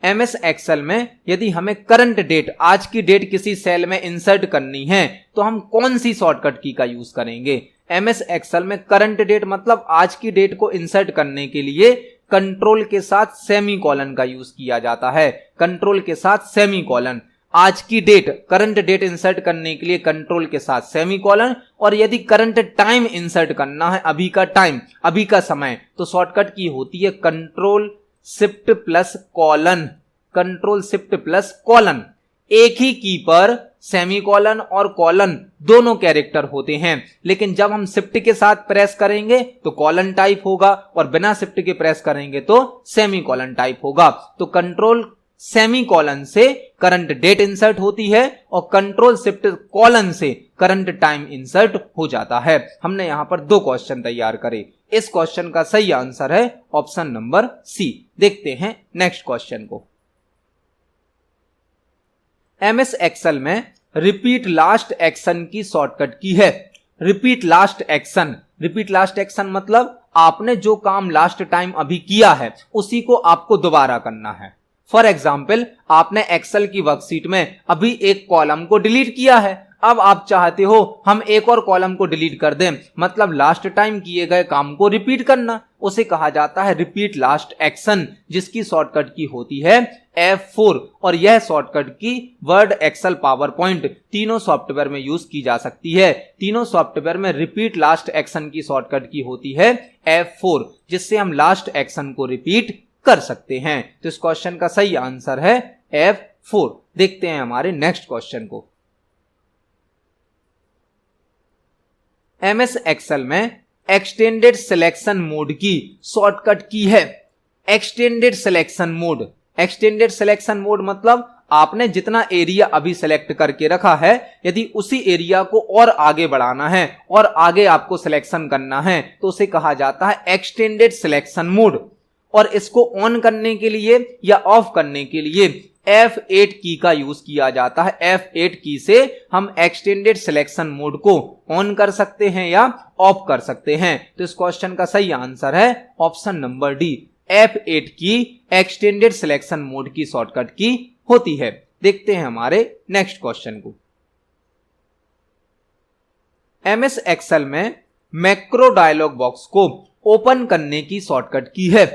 एमएस एक्सेल में यदि हमें करंट डेट, आज की डेट किसी सेल में इंसर्ट करनी है तो हम कौन सी शॉर्टकट की का यूज करेंगे? एमएस एक्सेल में करंट डेट मतलब आज की डेट को इंसर्ट करने के लिए कंट्रोल के साथ सेमीकोलन का यूज किया जाता है। कंट्रोल के साथ सेमीकोलन, आज की डेट, करंट डेट इंसर्ट करने के लिए कंट्रोल के साथ सेमीकोलन, और यदि करंट टाइम इंसर्ट करना है, अभी का टाइम, अभी का समय, तो शॉर्टकट की होती है control shift plus colon. Control shift plus colon, एक ही की पर सेमीकोलन और कॉलन दोनों कैरेक्टर होते हैं, लेकिन जब हम शिफ्ट के साथ प्रेस करेंगे तो कॉलन टाइप होगा और बिना शिफ्ट के प्रेस करेंगे तो सेमीकोलन टाइप होगा। तो कंट्रोल सेमीकोलन से करंट डेट इंसर्ट होती है और कंट्रोल शिफ्ट कॉलन से करंट टाइम इंसर्ट हो जाता है। हमने यहां पर 2 क्वेश्चन तैयार करे। इस क्वेश्चन का सही आंसर है ऑप्शन नंबर सी। देखते हैं नेक्स्ट क्वेश्चन को। एमएस एक्सेल में रिपीट लास्ट एक्शन की शॉर्टकट की है। Repeat last action, repeat last action मतलब आपने जो काम लास्ट टाइम अभी किया है उसी को आपको दोबारा करना है। फॉर एग्जाम्पल, आपने एक्सेल की वर्कशीट में अभी एक कॉलम को डिलीट किया है, अब आप चाहते हो हम एक और कॉलम को डिलीट कर दें, मतलब लास्ट टाइम किए गए काम को रिपीट करना, उसे कहा जाता है रिपीट लास्ट एक्शन, जिसकी शॉर्टकट की होती है F4। और यह शॉर्टकट की वर्ड, एक्सेल, पावर पॉइंट तीनों सॉफ्टवेयर में यूज की जा सकती है। तीनों सॉफ्टवेयर में रिपीट लास्ट एक्शन की शॉर्टकट की होती है F4, जिससे हम लास्ट एक्शन को रिपीट कर सकते हैं। तो इस क्वेश्चन का सही आंसर है F4। देखते हैं हमारे नेक्स्ट क्वेश्चन को। एमएस एक्सेल में एक्सटेंडेड सिलेक्शन मोड की शॉर्टकट की है extended selection mode. Extended selection mode मतलब आपने जितना एरिया अभी सेलेक्ट करके रखा है, यदि उसी एरिया को और आगे बढ़ाना है और आगे आपको सिलेक्शन करना है तो उसे कहा जाता है एक्सटेंडेड सिलेक्शन मोड। और इसको ऑन करने के लिए या ऑफ करने के लिए F8 की का यूज किया जाता है। F8 की से हम एक्सटेंडेड सिलेक्शन मोड को ऑन कर सकते हैं या ऑफ कर सकते हैं। तो इस क्वेश्चन का सही आंसर है ऑप्शन नंबर डी। F8 की एक्सटेंडेड सिलेक्शन मोड की शॉर्टकट की होती है। देखते हैं हमारे नेक्स्ट क्वेश्चन को। एमएस एक्सेल में मैक्रो डायलॉग बॉक्स को ओपन करने की शॉर्टकट की है।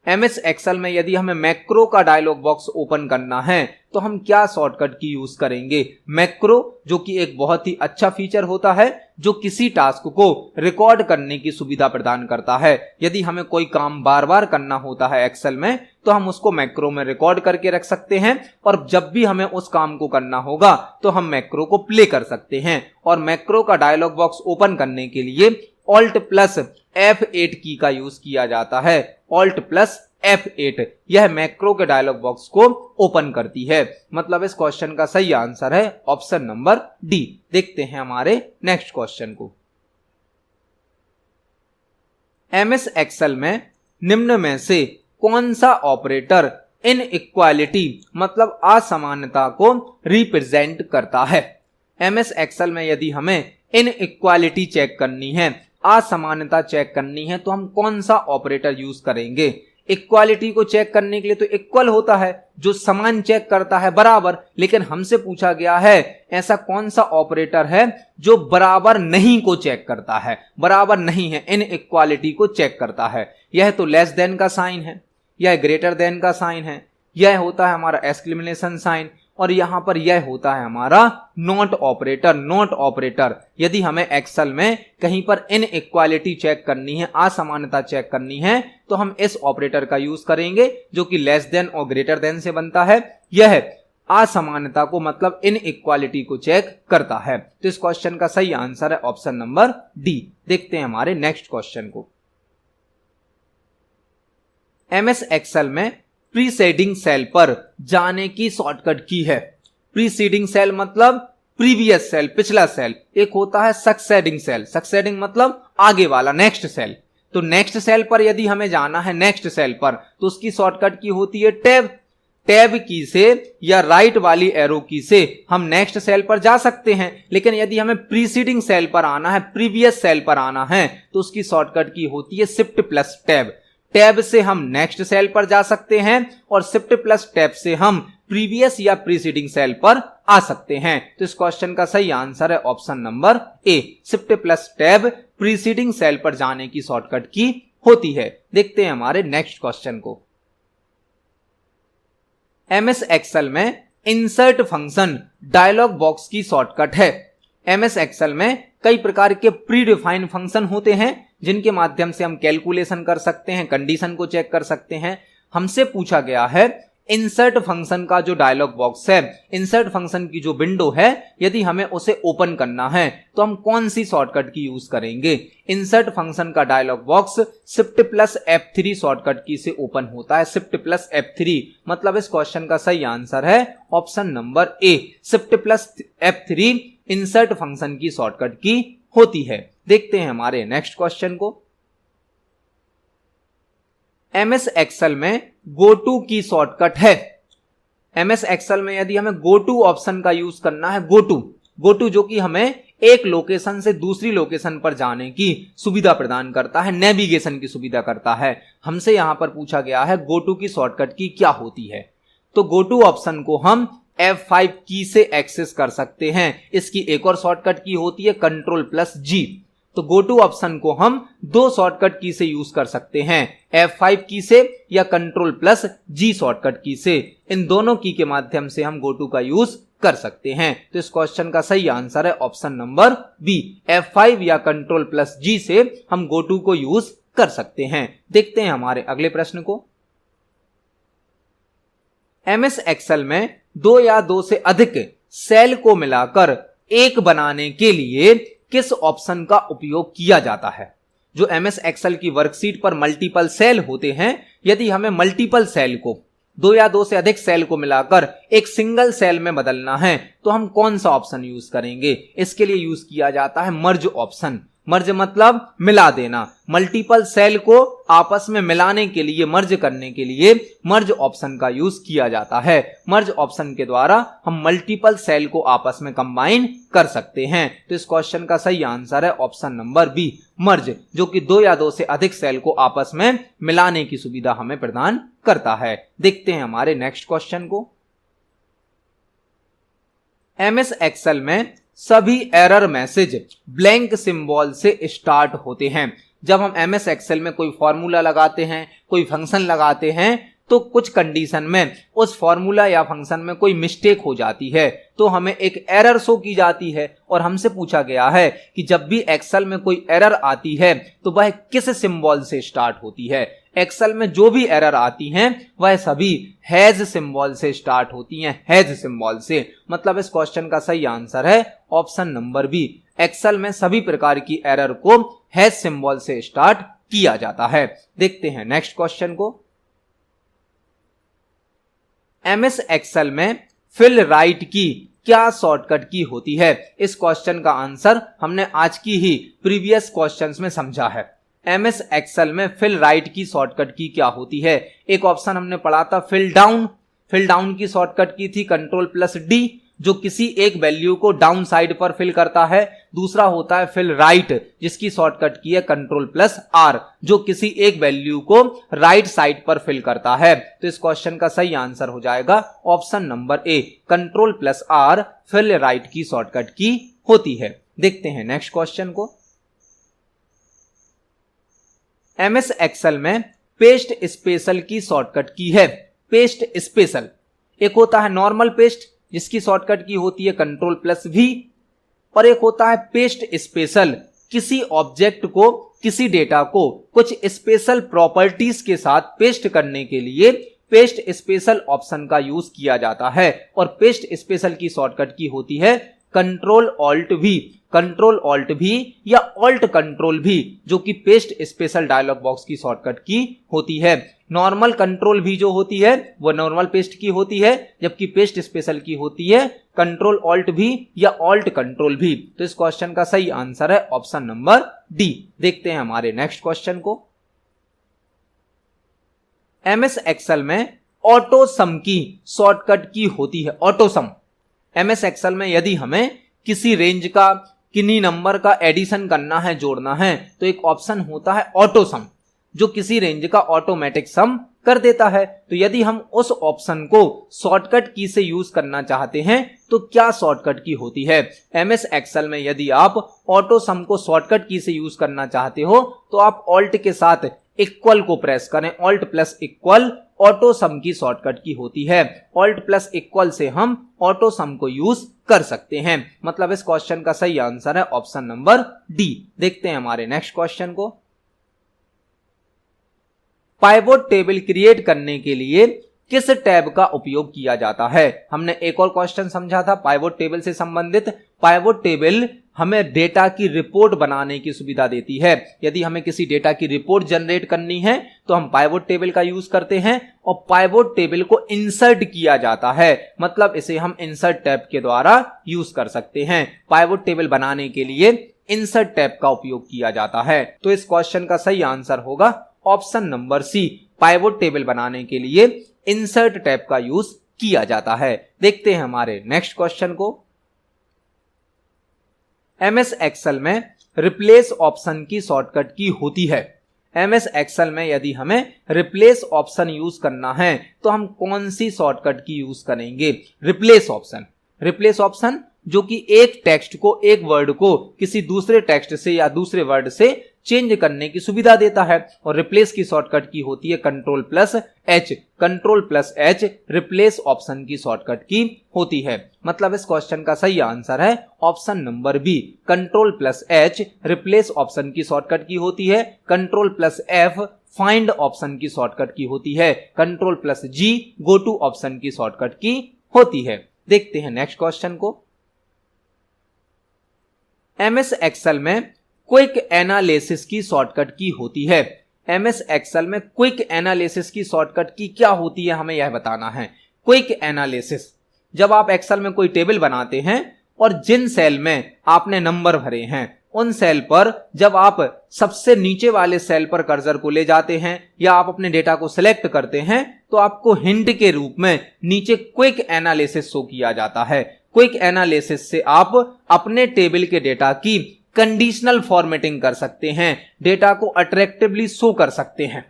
एमएस एक्सेल में यदि हमें मैक्रो का डायलॉग बॉक्स ओपन करना है तो हम क्या शॉर्टकट की यूज करेंगे? मैक्रो, जो कि एक बहुत ही अच्छा फीचर होता है जो किसी टास्क को रिकॉर्ड करने की सुविधा प्रदान करता है। यदि हमें कोई काम बार बार करना होता है एक्सेल में तो हम उसको मैक्रो में रिकॉर्ड करके रख सकते हैं और जब भी हमें उस काम को करना होगा तो हम मैक्रो को प्ले कर सकते हैं। और मैक्रो का डायलॉग बॉक्स ओपन करने के लिए Alt प्लस F8 की का यूज किया जाता है। Alt प्लस F8 यह मैक्रो के डायलॉग बॉक्स को ओपन करती है। मतलब इस क्वेश्चन का सही आंसर है ऑप्शन नंबर डी। देखते हैं हमारे नेक्स्ट क्वेश्चन को। एमएस एक्सेल में निम्न में से कौन सा ऑपरेटर इनइक्वालिटी मतलब असमानता को रिप्रेजेंट करता है? एमएस एक्सेल में यदि हमें इनइक्वालिटी चेक करनी है, असमानता चेक करनी है, तो हम कौन सा ऑपरेटर यूज करेंगे? इक्वालिटी को चेक करने के लिए तो इक्वल होता है जो समान चेक करता है बराबर, लेकिन हमसे पूछा गया है ऐसा कौन सा ऑपरेटर है जो बराबर नहीं को चेक करता है? बराबर नहीं है, इनइक्वालिटी को चेक करता है। यह तो लेस देन का साइन है, यह ग्रेटर देन का साइन है, यह होता है हमारा एक्सक्लेमेशन साइन, और यहां पर यह होता है हमारा नॉट ऑपरेटर। नॉट ऑपरेटर यदि हमें एक्सेल में कहीं पर इनइक्वालिटी चेक करनी है, असमानता चेक करनी है, तो हम इस ऑपरेटर का यूज करेंगे जो कि लेस देन और ग्रेटर देन से बनता है। यह असमानता को मतलब इनइक्वालिटी को चेक करता है। तो इस क्वेश्चन का सही आंसर है ऑप्शन नंबर डी। देखते हैं हमारे नेक्स्ट क्वेश्चन को। एमएस एक्सेल में प्रीसीडिंग सेल पर जाने की शॉर्टकट की है। प्रीसीडिंग सेल मतलब प्रीवियस सेल, पिछला सेल। एक होता है सक्सेडिंग सेल, सक्सेडिंग मतलब आगे वाला, नेक्स्ट सेल। तो नेक्स्ट सेल पर यदि हमें जाना है नेक्स्ट सेल पर तो उसकी शॉर्टकट की होती है टैब। टैब की से या राइट वाली एरो की से हम नेक्स्ट सेल पर जा सकते हैं, लेकिन यदि हमें प्रीसीडिंग सेल पर आना है, प्रीवियस सेल पर आना है, तो उसकी शॉर्टकट की होती है शिफ्ट प्लस टैब। टैब से हम नेक्स्ट सेल पर जा सकते हैं और शिफ्ट प्लस टैब से हम प्रीवियस या प्रीसीडिंग सेल पर आ सकते हैं। तो इस क्वेश्चन का सही आंसर है option number A, shift plus tab preceding cell पर जाने की शॉर्टकट की होती है। देखते हैं हमारे नेक्स्ट क्वेश्चन को। एमएस एक्सेल में इंसर्ट फंक्शन डायलॉग बॉक्स की शॉर्टकट है। एमएस एक्सेल में कई प्रकार के प्री डिफाइंड फंक्शन होते हैं जिनके माध्यम से हम कैलकुलेशन कर सकते हैं, कंडीशन को चेक कर सकते हैं। हमसे पूछा गया है इंसर्ट फंक्शन का जो डायलॉग बॉक्स है, इंसर्ट फंक्शन की जो विंडो है, यदि हमें उसे ओपन करना है तो हम कौन सी शॉर्टकट की यूज करेंगे। इंसर्ट फंक्शन का dialog box shift plus F3 shortcut की से ओपन होता है। शिफ्ट प्लस F3 मतलब इस क्वेश्चन का सही आंसर है option number A, shift plus F3 insert function की शॉर्टकट की होती है। देखते हैं हमारे नेक्स्ट क्वेश्चन को। एमएस एक्सेल में गो टू की शॉर्टकट है। एमएस एक्सेल में यदि हमें गो टू ऑप्शन का यूज करना है, गो टू जो कि हमें एक लोकेशन से दूसरी लोकेशन पर जाने की सुविधा प्रदान करता है, नेविगेशन की सुविधा करता है। हमसे यहां पर पूछा गया है गो टू की शॉर्टकट की क्या होती है। तो गो टू ऑप्शन को हम F5 की से एक्सेस कर सकते हैं। इसकी एक और शॉर्टकट की होती है कंट्रोल प्लस जी। तो गो टू ऑप्शन को हम दो शॉर्टकट की से यूज कर सकते हैं, F5 की से या कंट्रोल प्लस जी शॉर्टकट की से। इन दोनों की के माध्यम से हम गो टू का यूज कर सकते हैं। तो इस क्वेश्चन का सही आंसर है ऑप्शन नंबर बी, F5 या कंट्रोल प्लस जी से हम गो टू को यूज कर सकते हैं। देखते हैं हमारे अगले प्रश्न को। एमएस एक्सेल में दो या दो से अधिक सेल को मिलाकर एक बनाने के लिए किस ऑप्शन का उपयोग किया जाता है। जो एमएस एक्सेल की वर्कशीट पर मल्टीपल सेल होते हैं, यदि हमें मल्टीपल सेल को, दो या दो से अधिक सेल को मिलाकर एक सिंगल सेल में बदलना है तो हम कौन सा ऑप्शन यूज करेंगे। इसके लिए यूज किया जाता है मर्ज ऑप्शन। मर्ज मतलब मिला देना। मल्टीपल सेल को आपस में मिलाने के लिए, मर्ज करने के लिए मर्ज ऑप्शन का यूज किया जाता है। मर्ज ऑप्शन के द्वारा हम मल्टीपल सेल को आपस में कंबाइन कर सकते हैं। तो इस क्वेश्चन का सही आंसर है ऑप्शन नंबर बी, मर्ज, जो कि दो या दो से अधिक सेल को आपस में मिलाने की सुविधा हमें प्रदान करता है। देखते हैं हमारे नेक्स्ट क्वेश्चन को। एमएस एक्सेल में सभी एरर मैसेज ब्लैंक सिंबल से स्टार्ट होते हैं। जब हम एमएस एक्सेल में कोई फॉर्मूला लगाते हैं, कोई फंक्शन लगाते हैं, तो कुछ कंडीशन में उस फॉर्मूला या फंक्शन में कोई मिस्टेक हो जाती है तो हमें एक एरर शो की जाती है। और हमसे पूछा गया है कि जब भी एक्सेल में कोई एरर आती है तो वह किस सिंबल से स्टार्ट होती है। एक्सेल में जो भी एरर आती हैं वह सभी हैज सिंबल से स्टार्ट होती हैं, हैज सिंबल से। मतलब इस क्वेश्चन का सही आंसर है ऑप्शन नंबर बी, एक्सेल में सभी प्रकार की एरर को हैज सिंबल से स्टार्ट किया जाता है। देखते हैं नेक्स्ट क्वेश्चन को। एमएस एक्सेल में फिल राइट की क्या शॉर्टकट की होती है। इस क्वेश्चन का आंसर हमने आज की ही प्रीवियस क्वेश्चंस में समझा है। एमएस एक्सेल में फिल राइट की शॉर्टकट की क्या होती है। एक ऑप्शन हमने पढ़ा था फिल डाउन। फिल डाउन की शॉर्टकट की थी कंट्रोल प्लस डी, जो किसी एक वैल्यू को डाउन साइड पर फिल करता है। दूसरा होता है फिल राइट, जिसकी शॉर्टकट की है कंट्रोल प्लस आर, जो किसी एक वैल्यू को राइट साइड पर फिल करता है। तो इस क्वेश्चन का सही आंसर हो जाएगा option number A, control plus R fill right की शॉर्टकट की होती है। देखते हैं नेक्स्ट क्वेश्चन को। एमएस एक्सेल में पेस्ट स्पेशल की शॉर्टकट की है। पेस्ट स्पेशल, एक होता है नॉर्मल पेस्ट जिसकी शॉर्टकट की होती है कंट्रोल प्लस वी, और एक होता है पेस्ट स्पेशल, किसी ऑब्जेक्ट को, किसी डेटा को कुछ स्पेशल प्रॉपर्टीज के साथ पेस्ट करने के लिए पेस्ट स्पेशल ऑप्शन का यूज किया जाता है। और पेस्ट स्पेशल की शॉर्टकट की होती है control alt we, control alt भी या ऑल्ट कंट्रोल भी, जो कि पेस्ट स्पेशल डायलॉग बॉक्स की शॉर्टकट की होती है। नॉर्मल कंट्रोल भी जो होती है वो नॉर्मल पेस्ट की होती है, जबकि पेस्ट स्पेशल की होती है कंट्रोल ऑल्ट भी या ऑल्ट कंट्रोल भी। तो इस क्वेश्चन का सही आंसर है ऑप्शन नंबर डी। देखते हैं हमारे नेक्स्ट क्वेश्चन को। एमएस एक्सेल में ऑटो सम की शॉर्टकट की होती है। ऑटो सम, एमएस एक्सेल में यदि हमें किसी रेंज का, किन्हीं नंबर का एडिशन करना है, जोड़ना है, तो एक ऑप्शन होता है ऑटो सम। जो किसी रेंज का ऑटोमेटिक सम कर देता है। तो यदि हम उस ऑप्शन को शॉर्टकट की से यूज करना चाहते हैं तो क्या शॉर्टकट की होती है? एमएस एक्सेल में यदि आप ऑटो सम को शॉर्टकट की से यूज करना चाहते हो तो आप ऑल्ट के साथ इक्वल को प्रेस करें। ऑल्ट प्लस इक्वल ऑटो सम की शॉर्टकट की होती है। ऑल्ट प्लस इक्वल से हम ऑटो सम को यूज कर सकते हैं। मतलब इस क्वेश्चन का सही आंसर है ऑप्शन नंबर डी। देखते हैं हमारे नेक्स्ट क्वेश्चन को। पाइवोट टेबल क्रिएट करने के लिए किस टैब का उपयोग किया जाता है? हमने एक और क्वेश्चन समझा था पाइवोट टेबल से संबंधित। पाइवोट टेबल हमें डेटा की रिपोर्ट बनाने की सुविधा देती है। यदि हमें किसी डेटा की रिपोर्ट जनरेट करनी है तो हम पाइवोट टेबल का यूज करते हैं और पाइवोट टेबल को इंसर्ट किया जाता है। मतलब इसे हम इंसर्ट टैब के द्वारा यूज कर सकते हैं। पाइवोट टेबल बनाने के लिए इंसर्ट टैब का उपयोग किया जाता है। तो इस क्वेश्चन का सही आंसर होगा option number C. Pivot table बनाने के लिए इंसर्ट टैब का यूज किया जाता है। देखते हैं हमारे नेक्स्ट क्वेश्चन को। एमएस एक्सेल में रिप्लेस ऑप्शन की शॉर्टकट की होती है। एमएस एक्सेल में यदि हमें रिप्लेस ऑप्शन यूज करना है तो हम कौन सी शॉर्टकट की यूज करेंगे? Replace option. रिप्लेस ऑप्शन जो कि एक टेक्स्ट को, एक वर्ड को किसी दूसरे टेक्स्ट से या दूसरे वर्ड से चेंज करने की सुविधा देता है। और रिप्लेस की शॉर्टकट की होती है control plus H. Control plus H replace option की शॉर्टकट की होती है। मतलब इस क्वेश्चन का सही आंसर है option number B. Control plus H replace option की शॉर्टकट की होती है। Control plus F find option की शॉर्टकट की होती है। Control plus G go to option की शॉर्टकट की होती है। देखते हैं नेक्स्ट क्वेश्चन को। एमएस एक्सेल में क्विक एनालिसिस की शॉर्टकट की होती है। एमएस एक्सेल में क्विक एनालिसिस की शॉर्टकट की क्या होती है हमें यह बताना है। क्विक एनालिसिस, जब आप एक्सेल में कोई टेबल बनाते हैं और जिन सेल में आपने नंबर भरे हैं उन सेल पर जब आप सबसे नीचे वाले सेल पर कर्सर को ले जाते हैं या आप अपने डेटा को सिलेक्ट करते हैं तो आपको हिंट के रूप में नीचे क्विक एनालिसिस शो किया जाता है। क्विक एनालिसिस से आप अपने टेबल के डेटा की कंडीशनल फॉर्मेटिंग कर सकते हैं, डेटा को अट्रैक्टिवली शो कर सकते हैं।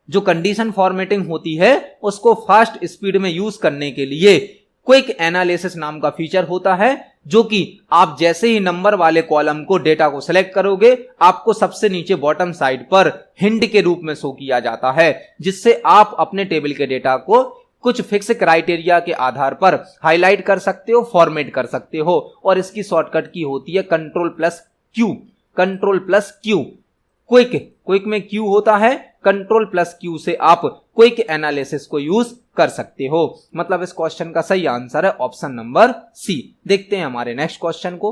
जो कंडीशन फॉर्मेटिंग होती है उसको फास्ट स्पीड में यूज करने के लिए क्विक एनालिसिस नाम का फीचर होता है, जो कि आप जैसे ही नंबर वाले कॉलम को डेटा को सिलेक्ट करोगे आपको सबसे नीचे बॉटम साइड पर हिंट के रूप में शो किया जाता है, जिससे आप अपने टेबल के डेटा को कुछ फिक्स क्राइटेरिया के आधार पर हाईलाइट कर सकते हो, फॉर्मेट कर सकते हो। और इसकी शॉर्टकट की होती है control plus Q. Control plus Q. Quick में क्यू होता है, कंट्रोल प्लस क्यू से आप क्विक एनालिसिस को यूज कर सकते हो। मतलब इस क्वेश्चन का सही आंसर है ऑप्शन नंबर सी। देखते हैं हमारे नेक्स्ट क्वेश्चन को।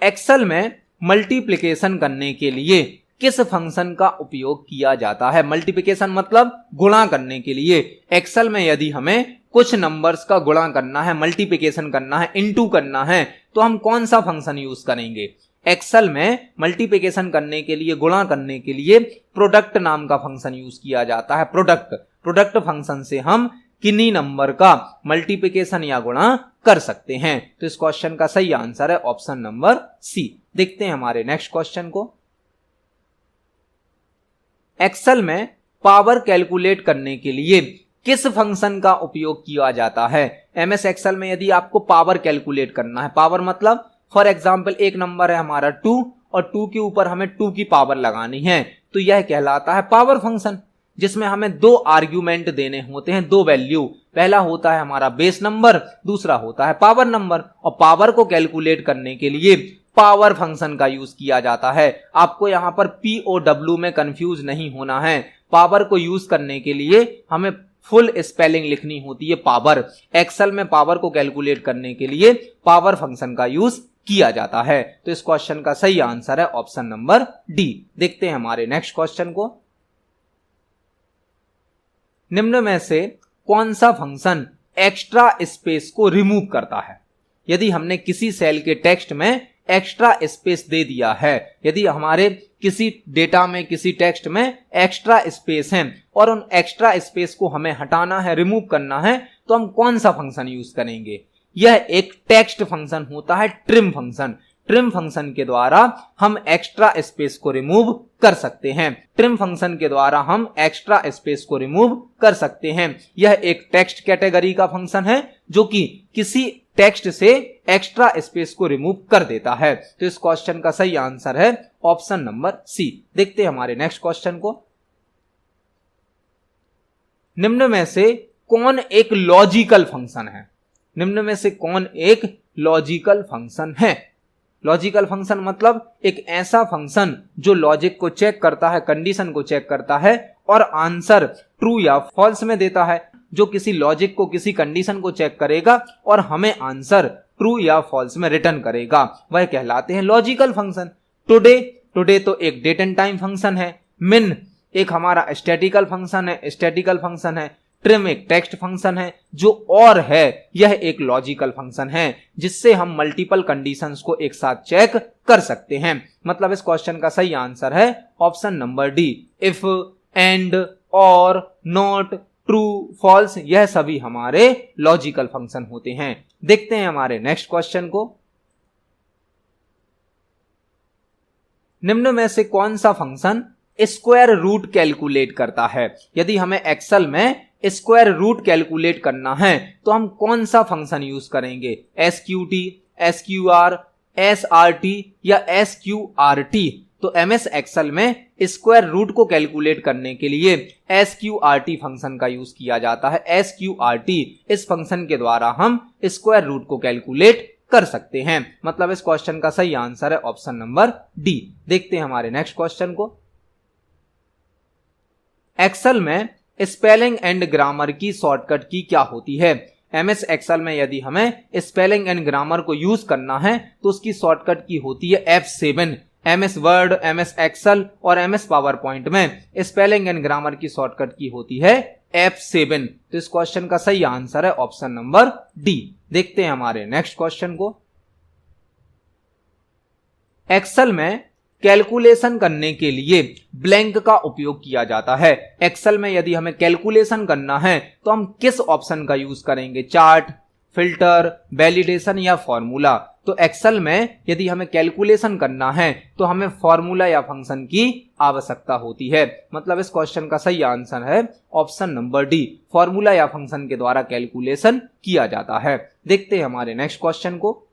एक्सेल में मल्टीप्लिकेशन करने के लिए किस फंक्शन का उपयोग किया जाता है? मल्टीप्लिकेशन मतलब गुणा करने के लिए। एक्सेल में यदि हमें कुछ नंबर्स का गुणा करना है, मल्टीप्लिकेशन करना है, इनटू करना है, तो हम कौन सा फंक्शन यूज करेंगे? एक्सेल में मल्टीप्लिकेशन करने के लिए, गुणा करने के लिए प्रोडक्ट नाम का फंक्शन यूज किया जाता है। प्रोडक्ट फंक्शन से हम किन्हीं नंबर का मल्टीप्लिकेशन या गुणा कर सकते हैं। तो इस क्वेश्चन का सही आंसर है ऑप्शन नंबर सी। देखते हैं हमारे नेक्स्ट क्वेश्चन को। एक्सेल में पावर कैलकुलेट करने के लिए किस फंक्शन का उपयोग किया जाता है? एमएस एक्सेल में यदि आपको पावर कैलकुलेट करना है, पावर मतलब फॉर एग्जांपल एक नंबर है हमारा 2 और 2 के ऊपर हमें 2 की पावर लगानी है, तो यह कहलाता है पावर फंक्शन, जिसमें हमें दो आर्ग्यूमेंट देने होते हैं, दो वैल्यू। पहला होता है हमारा बेस नंबर, दूसरा होता है पावर नंबर। और पावर को कैलकुलेट करने के लिए पावर फंक्शन का यूज किया जाता है। आपको यहां पर POW में कंफ्यूज नहीं होना है। पावर को यूज करने के लिए हमें फुल स्पेलिंग लिखनी होती है पावर। एक्सेल में पावर को कैलकुलेट करने के लिए पावर फंक्शन का यूज किया जाता है। तो इस क्वेश्चन का सही आंसर है ऑप्शन नंबर डी। देखते हैं हमारे नेक्स्ट क्वेश्चन को। निम्न में से कौन सा फंक्शन एक्स्ट्रा स्पेस को रिमूव करता है? यदि हमने किसी सेल के टेक्स्ट में एक्स्ट्रा स्पेस दे दिया है, यदि हमारे किसी डेटा में, किसी टेक्स्ट में एक्स्ट्रा स्पेस है और उन एक्स्ट्रा स्पेस को हमें हटाना है, रिमूव करना है, तो हम कौन सा फंक्शन यूज करेंगे? यह एक टेक्स्ट फंक्शन होता है, ट्रिम फंक्शन। ट्रिम फंक्शन के द्वारा हम एक्स्ट्रा स्पेस को रिमूव कर सकते हैं। ट्रिम फंक्शन के द्वारा हम एक्स्ट्रा स्पेस को रिमूव कर सकते हैं। यह एक टेक्स्ट कैटेगरी का फंक्शन है जो कि किसी टेक्स्ट से एक्स्ट्रा स्पेस को रिमूव कर देता है। तो इस क्वेश्चन का सही आंसर है ऑप्शन नंबर सी। देखते हैं हमारे नेक्स्ट क्वेश्चन को। निम्न में से कौन एक लॉजिकल फंक्शन है? निम्न में से कौन एक लॉजिकल फंक्शन है? लॉजिकल फंक्शन मतलब एक ऐसा फंक्शन जो लॉजिक को चेक करता है, कंडीशन को चेक करता है और आंसर ट्रू या फॉल्स में देता है। जो किसी लॉजिक को, किसी कंडीशन को चेक करेगा और हमें आंसर ट्रू या फॉल्स में रिटर्न करेगा, वह कहलाते हैं लॉजिकल फंक्शन। टुडे तो एक डेट एंड टाइम फंक्शन है। मिन एक हमारा स्टैटिकल फंक्शन है। ट्रिम एक टेक्स्ट फंक्शन है। जो और है यह एक लॉजिकल फंक्शन है जिससे हम मल्टीपल कंडीशंस को एक साथ चेक कर सकते हैं। मतलब इस क्वेश्चन का सही आंसर है option number D. If, and, और, नॉट, ट्रू, फॉल्स, यह सभी हमारे लॉजिकल फंक्शन होते हैं। देखते हैं हमारे नेक्स्ट क्वेश्चन को। निम्न में से कौन सा फंक्शन स्क्वायर रूट कैलकुलेट करता है? यदि हमें एक्सेल में स्क्वायर रूट कैलकुलेट करना है तो हम कौन सा फंक्शन यूज करेंगे? SQT, SQR, SRT या SQRT? तो MS एक्सेल में स्क्वायर रूट को कैलकुलेट करने के लिए SQRT फंक्शन का यूज किया जाता है। SQRT इस फंक्शन के द्वारा हम स्क्वायर रूट को कैलकुलेट कर सकते हैं। मतलब इस क्वेश्चन का सही आंसर है ऑप्शन नंबर डी। देखते हैं हमारे नेक्स्ट क्वेश्चन को। एक्सेल में स्पेलिंग एंड ग्रामर की शॉर्टकट की क्या होती है? MS एक्सेल में यदि हमें स्पेलिंग एंड ग्रामर को यूज करना है तो उसकी शॉर्टकट की होती है F7। MS Word, MS Excel और MS पावर पॉइंट में स्पेलिंग एंड ग्रामर की शॉर्टकट की होती है F7। तो इस क्वेश्चन का सही आंसर है ऑप्शन नंबर डी। देखते हैं हमारे नेक्स्ट क्वेश्चन को। एक्सेल में कैलकुलेशन करने के लिए ब्लैंक का उपयोग किया जाता है। एक्सेल में यदि हमें कैलकुलेशन करना है तो हम किस ऑप्शन का यूज करेंगे? चार्ट, फिल्टर, वैलिडेशन या फॉर्मूला? तो एक्सेल में यदि हमें कैलकुलेशन करना है तो हमें फॉर्मूला या फंक्शन की आवश्यकता होती है। मतलब इस क्वेश्चन का सही आंसर है ऑप्शन नंबर डी। फॉर्मूला या फंक्शन के द्वारा कैलकुलेशन किया जाता है। देखते हैं हमारे नेक्स्ट क्वेश्चन को।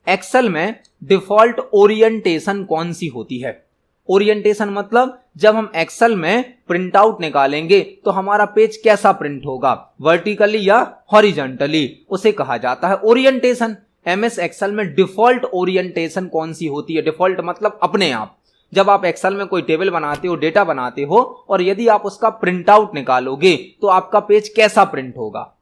एक्सेल में डिफॉल्ट ओरिएंटेशन कौन सी होती है? ओरिएंटेशन मतलब जब हम एक्सेल में प्रिंट आउट निकालेंगे तो हमारा पेज कैसा प्रिंट होगा, वर्टिकली या हॉरिजॉन्टली, उसे कहा जाता है ओरिएंटेशन। MS एक्सेल में डिफॉल्ट ओरिएंटेशन कौन सी होती है? डिफॉल्ट मतलब अपने आप। जब आप एक्सेल में कोई टेबल बनाते हो, डेटा बनाते हो और यदि आप उसका प्रिंट आउट निकालोगे तो आपका पेज कैसा प्रिंट होगा?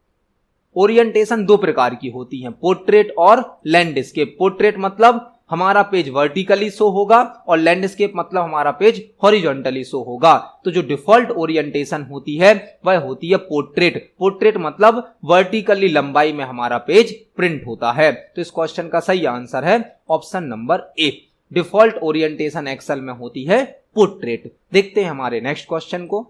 ओरिएंटेशन दो प्रकार की होती हैं, पोर्ट्रेट और लैंडस्केप। पोर्ट्रेट मतलब हमारा पेज वर्टिकली शो होगा और लैंडस्केप मतलब हमारा पेज हॉरिजॉन्टली शो होगा। तो जो डिफॉल्ट ओरिएंटेशन होती है वह होती है पोर्ट्रेट। पोर्ट्रेट मतलब वर्टिकली लंबाई में हमारा पेज प्रिंट होता है। तो इस क्वेश्चन का सही आंसर है option number A. Default orientation Excel में होती है पोर्ट्रेट। देखते हैं हमारे नेक्स्ट क्वेश्चन को।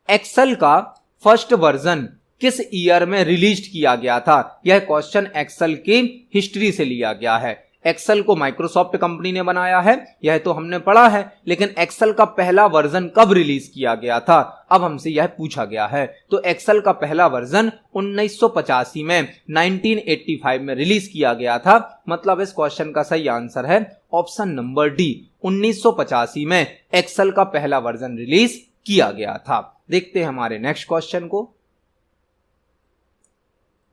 एक्सेल का फर्स्ट वर्जन किस ईयर में रिलीज किया गया था? यह क्वेश्चन एक्सेल की हिस्ट्री से लिया गया है। एक्सेल को माइक्रोसॉफ्ट कंपनी ने बनाया है, यह तो हमने पढ़ा है, लेकिन एक्सेल का पहला वर्जन कब रिलीज किया गया था, अब हमसे यह पूछा गया है। तो एक्सेल का पहला वर्जन 1985 में 1985 में रिलीज किया गया था। मतलब इस क्वेश्चन का सही आंसर है ऑप्शन नंबर डी। 1985 में एक्सेल का पहला वर्जन रिलीज किया गया था। देखते हैं हमारे नेक्स्ट क्वेश्चन को।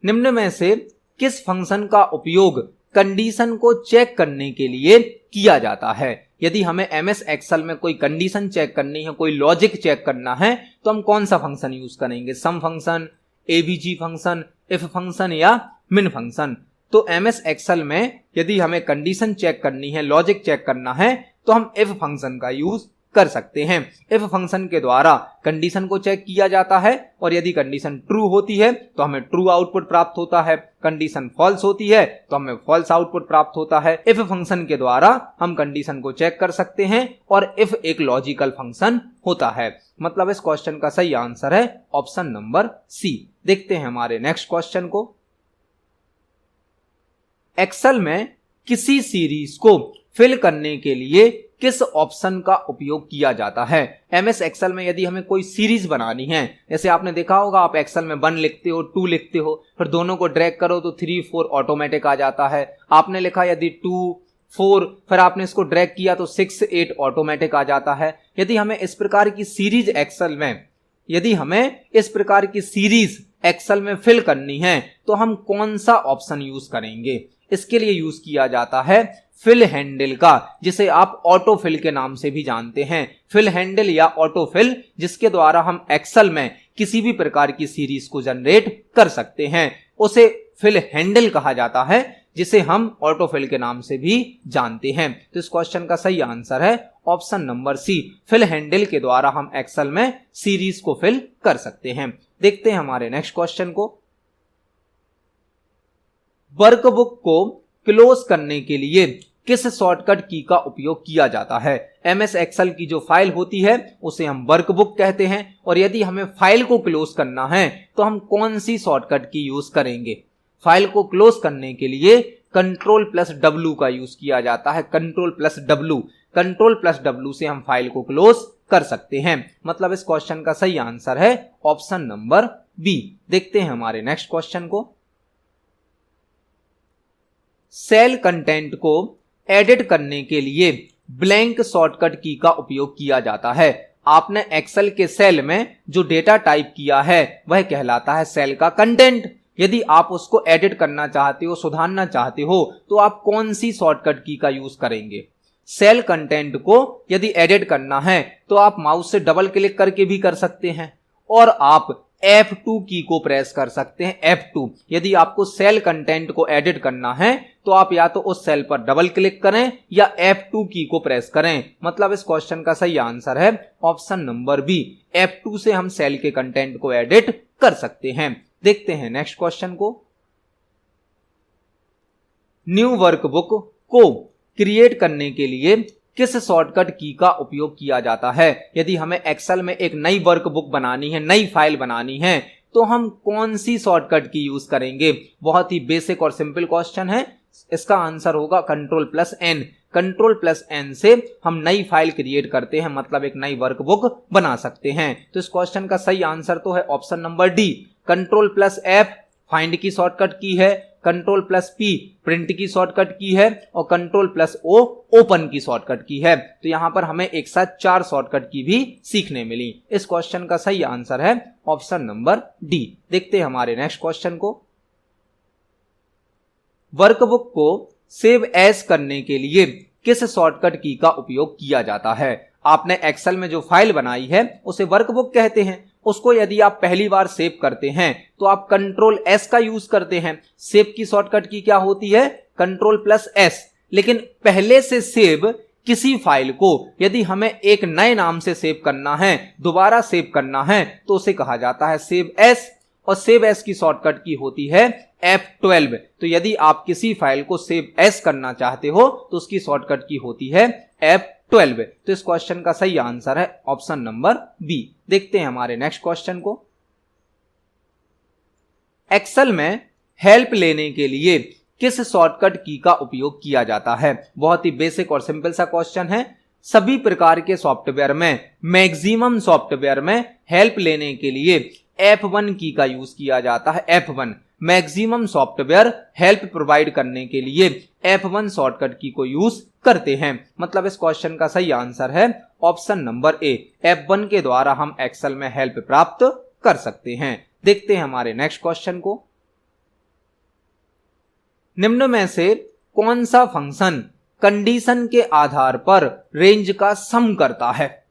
निम्न में से किस फंक्शन का उपयोग कंडीशन को चेक करने के लिए किया जाता है? यदि हमें MS एक्सेल में कोई कंडीशन चेक करनी है, कोई लॉजिक चेक करना है तो हम कौन सा फंक्शन यूज करेंगे? Sum function, ABG function, if function या मिन फंक्शन? तो MS एक्सेल में यदि हमें कंडीशन चेक करनी है, लॉजिक चेक करना है तो हम इफ फंक्शन का यूज कर सकते हैं। इफ फंक्शन के द्वारा कंडीशन को चेक किया जाता है और यदि कंडीशन ट्रू होती है तो हमें ट्रू आउटपुट प्राप्त होता है, कंडीशन फॉल्स होती है तो हमें फॉल्स आउटपुट प्राप्त होता है। इफ फंक्शन के द्वारा हम कंडीशन को चेक कर सकते हैं और इफ एक लॉजिकल फंक्शन होता है। मतलब इस क्वेश्चन का सही आंसर है ऑप्शन नंबर सी। देखते हैं हमारे नेक्स्ट क्वेश्चन को। एक्सेल में किसी सीरीज को फिल करने के लिए किस ऑप्शन का उपयोग किया जाता है। एमएस एक्सेल में यदि हमें कोई सीरीज बनानी है, जैसे आपने देखा होगा आप एक्सेल में 1 लिखते हो 2 लिखते हो, फिर दोनों को ड्रैग करो तो 3 4 ऑटोमेटिक आ जाता है। आपने लिखा यदि 2 4, फिर आपने इसको ड्रैग किया तो 6 8 ऑटोमेटिक आ जाता है। यदि हमें इस प्रकार की सीरीज एक्सेल में फिल करनी है तो हम कौन सा ऑप्शन यूज करेंगे। इसके लिए यूज किया जाता है फिल हैंडल का, जिसे आप ऑटो फिल के नाम से भी जानते हैं। फिल हैंडल या ऑटो फिल, जिसके द्वारा हम एक्सेल में किसी भी प्रकार की सीरीज को जनरेट कर सकते हैं, उसे फिल हैंडल कहा जाता है, जिसे हम ऑटो फिल के नाम से भी जानते हैं। तो इस क्वेश्चन का सही आंसर है option number C. Fill handle के द्वारा हम एक्सेल में सीरीज को फिल कर सकते हैं। देखते हैं हमारे नेक्स्ट क्वेश्चन को। वर्कबुक को क्लोज करने के लिए किस शॉर्टकट की का उपयोग किया जाता है। एमएस एक्सेल की जो फाइल होती है उसे हम वर्कबुक कहते हैं, और यदि हमें फाइल को क्लोज करना है तो हम कौन सी शॉर्टकट की यूज करेंगे। फाइल को क्लोज करने के लिए Ctrl+W का यूज किया जाता है। Ctrl+W से हम फाइल को क्लोज कर सकते हैं। मतलब इस क्वेश्चन का सही आंसर है ऑप्शन नंबर बी। देखते हैं हमारे नेक्स्ट क्वेश्चन को। सेल कंटेंट को एडिट करने के लिए ब्लैंक शॉर्टकट की का उपयोग किया जाता है। आपने एक्सेल के सेल में जो डेटा टाइप किया है वह कहलाता है सेल का कंटेंट। यदि आप उसको एडिट करना चाहते हो, सुधारना चाहते हो, तो आप कौन सी शॉर्टकट की का यूज करेंगे। सेल कंटेंट को यदि एडिट करना है तो आप माउस से डबल क्लिक करके भी कर सकते हैं, और आप F2 की को प्रेस कर सकते हैं। F2 यदि आपको सेल कंटेंट को एडिट करना है तो आप या तो उस सेल पर डबल क्लिक करें या F2 की को प्रेस करें। मतलब इस क्वेश्चन का सही आंसर है ऑप्शन नंबर बी। F2 से हम सेल के कंटेंट को एडिट कर सकते हैं। देखते हैं नेक्स्ट क्वेश्चन को। न्यू वर्कबुक को क्रिएट करने के लिए किस शॉर्टकट की का उपयोग किया जाता है। यदि हमें एक्सेल में एक नई वर्कबुक बनानी है, नई फाइल बनानी है, तो हम कौन सी शॉर्टकट की यूज करेंगे। बहुत ही बेसिक और सिंपल क्वेश्चन है। इसका आंसर होगा Ctrl+N। Ctrl+N से हम नई फाइल क्रिएट करते हैं, मतलब एक नई वर्कबुक बना सकते हैं। तो इस क्वेश्चन का सही आंसर तो है option number D. Ctrl+F find की शॉर्टकट की है, Ctrl+P प्रिंट की शॉर्टकट की है, और Ctrl+O ओपन की शॉर्टकट की है। तो यहां पर हमें एक साथ 4 शॉर्टकट की भी सीखने मिली। इस क्वेश्चन का सही आंसर है ऑप्शन नंबर डी। देखते हैं हमारे नेक्स्ट क्वेश्चन को। वर्कबुक को सेव एज करने के लिए किस शॉर्टकट की का उपयोग किया जाता है। आपने एक्सेल में जो फाइल बनाई है उसे वर्कबुक कहते हैं। उसको यदि आप पहली बार सेव करते हैं तो आप Ctrl+S का यूज करते हैं। सेव की शॉर्टकट की क्या होती है, Ctrl+S। लेकिन पहले से सेव किसी फाइल को यदि हमें एक नए नाम से सेव करना है, दोबारा सेव करना है, तो उसे कहा जाता है सेव एस, और सेव एस की शॉर्टकट की होती है F12। तो यदि आप किसी फाइल को सेव एस करना चाहते हो तो उसकी शॉर्टकट की होती है F12। तो इस क्वेश्चन का सही आंसर है ऑप्शन नंबर बी। देखते हैं हमारे नेक्स्ट क्वेश्चन को। एक्सेल में हेल्प लेने के लिए किस शॉर्टकट की का उपयोग किया जाता है। बहुत ही बेसिक और सिंपल सा क्वेश्चन है। सभी प्रकार के सॉफ्टवेयर में, मैक्सिमम सॉफ्टवेयर में हेल्प लेने के लिए F1 की का यूज किया जाता है। F1 maximum software help provide करने के लिए F1 शॉर्टकट की को यूज करते हैं। मतलब इस क्वेश्चन का सही आंसर है ऑप्शन नंबर ए। F1 के द्वारा हम एक्सेल में हेल्प प्राप्त कर सकते हैं। देखते हैं हमारे नेक्स्ट क्वेश्चन को। निम्न में से कौन सा फंक्शन कंडीशन के आधार पर रेंज का सम करता है।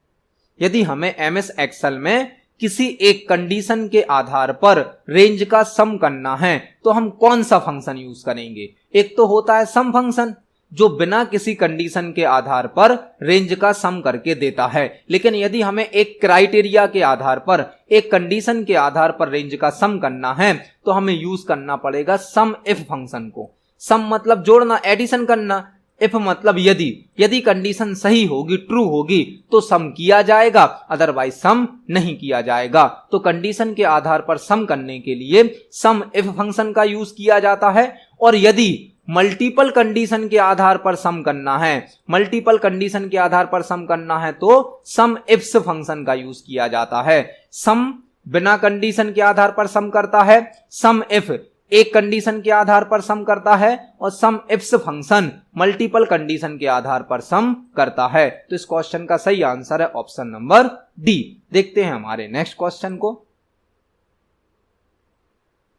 यदि हमें एमएस एक्सेल में किसी एक कंडीशन के आधार पर रेंज का सम करना है तो हम कौन सा फंक्शन यूज करेंगे। एक तो होता है सम फंक्शन, जो बिना किसी कंडीशन के आधार पर रेंज का सम करके देता है। लेकिन यदि हमें एक क्राइटेरिया के आधार पर, एक कंडीशन के आधार पर रेंज का सम करना है तो हमें यूज करना पड़ेगा सम इफ फंक्शन को। सम मतलब जोड़ना, एडिशन करना। इफ मतलब यदि कंडीशन सही होगी, ट्रू होगी, तो सम किया जाएगा, अदरवाइज सम नहीं किया जाएगा। तो कंडीशन के आधार पर सम करने के लिए सम इफ फंक्शन का यूज किया जाता है। और यदि मल्टीपल कंडीशन के आधार पर सम करना है, मल्टीपल कंडीशन के आधार पर सम करना है तो सम इफ्स फंक्शन का यूज किया जाता है। सम बिना कंडीशन के आधार पर सम करता है, सम इफ एक कंडीशन के आधार पर सम करता है, और सम इफ्स फंक्शन मल्टीपल कंडीशन के आधार पर सम करता है। तो इस क्वेश्चन का सही आंसर है ऑप्शन नंबर डी। देखते हैं हमारे नेक्स्ट क्वेश्चन को।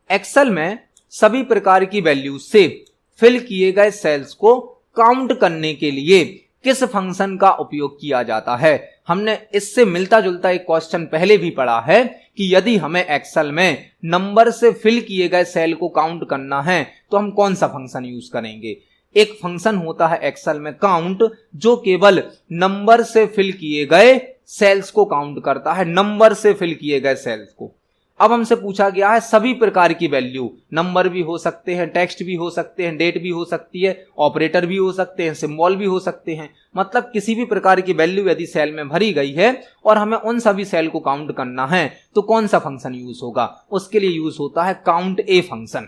एक्सेल में सभी प्रकार की वैल्यूज से फिल किए गए सेल्स को काउंट करने के लिए किस फंक्शन का उपयोग किया जाता है। हमने इससे मिलता जुलता एक क्वेश्चन पहले भी पढ़ा है कि यदि हमें एक्सेल में नंबर से फिल किए गए सेल को काउंट करना है तो हम कौन सा फंक्शन यूज करेंगे। एक फंक्शन होता है एक्सेल में काउंट, जो केवल नंबर से फिल किए गए सेल्स को काउंट करता है, नंबर से फिल किए गए सेल्स को। अब हमसे पूछा गया है सभी प्रकार की वैल्यू, नंबर भी हो सकते हैं, टेक्स्ट भी हो सकते हैं, डेट भी हो सकती है, ऑपरेटर भी हो सकते हैं, सिंबल भी हो सकते हैं, मतलब किसी भी प्रकार की वैल्यू यदि सेल में भरी गई है और हमें उन सभी सेल को काउंट करना है तो कौन सा फंक्शन यूज होगा। उसके लिए यूज होता है count A function.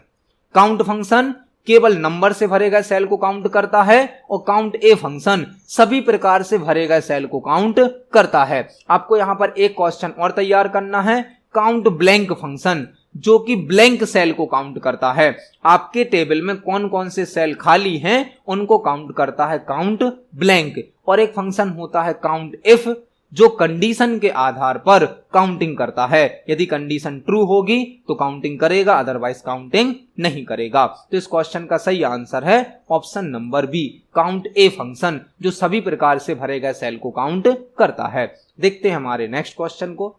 Count function केवल नंबर से भरे गए सेल को काउंट करता है और काउंट ए फंक्शन सभी प्रकार से भरे गए सेल को काउंट करता है। आपको यहां पर एक क्वेश्चन और तैयार करना है, काउंट ब्लैंक फंक्शन, जो कि ब्लैंक सेल को काउंट करता है। आपके टेबल में कौन कौन से सेल खाली हैं उनको काउंट करता है काउंट ब्लैंक। और एक फंक्शन होता है काउंट इफ, जो कंडीशन के आधार पर काउंटिंग करता है। यदि कंडीशन ट्रू होगी तो काउंटिंग करेगा, अदरवाइज काउंटिंग नहीं करेगा। तो इस क्वेश्चन का सही आंसर है option number B, count A function, जो सभी प्रकार से भरे गए सेल को काउंट करता है। देखते हैं हमारे नेक्स्ट क्वेश्चन को।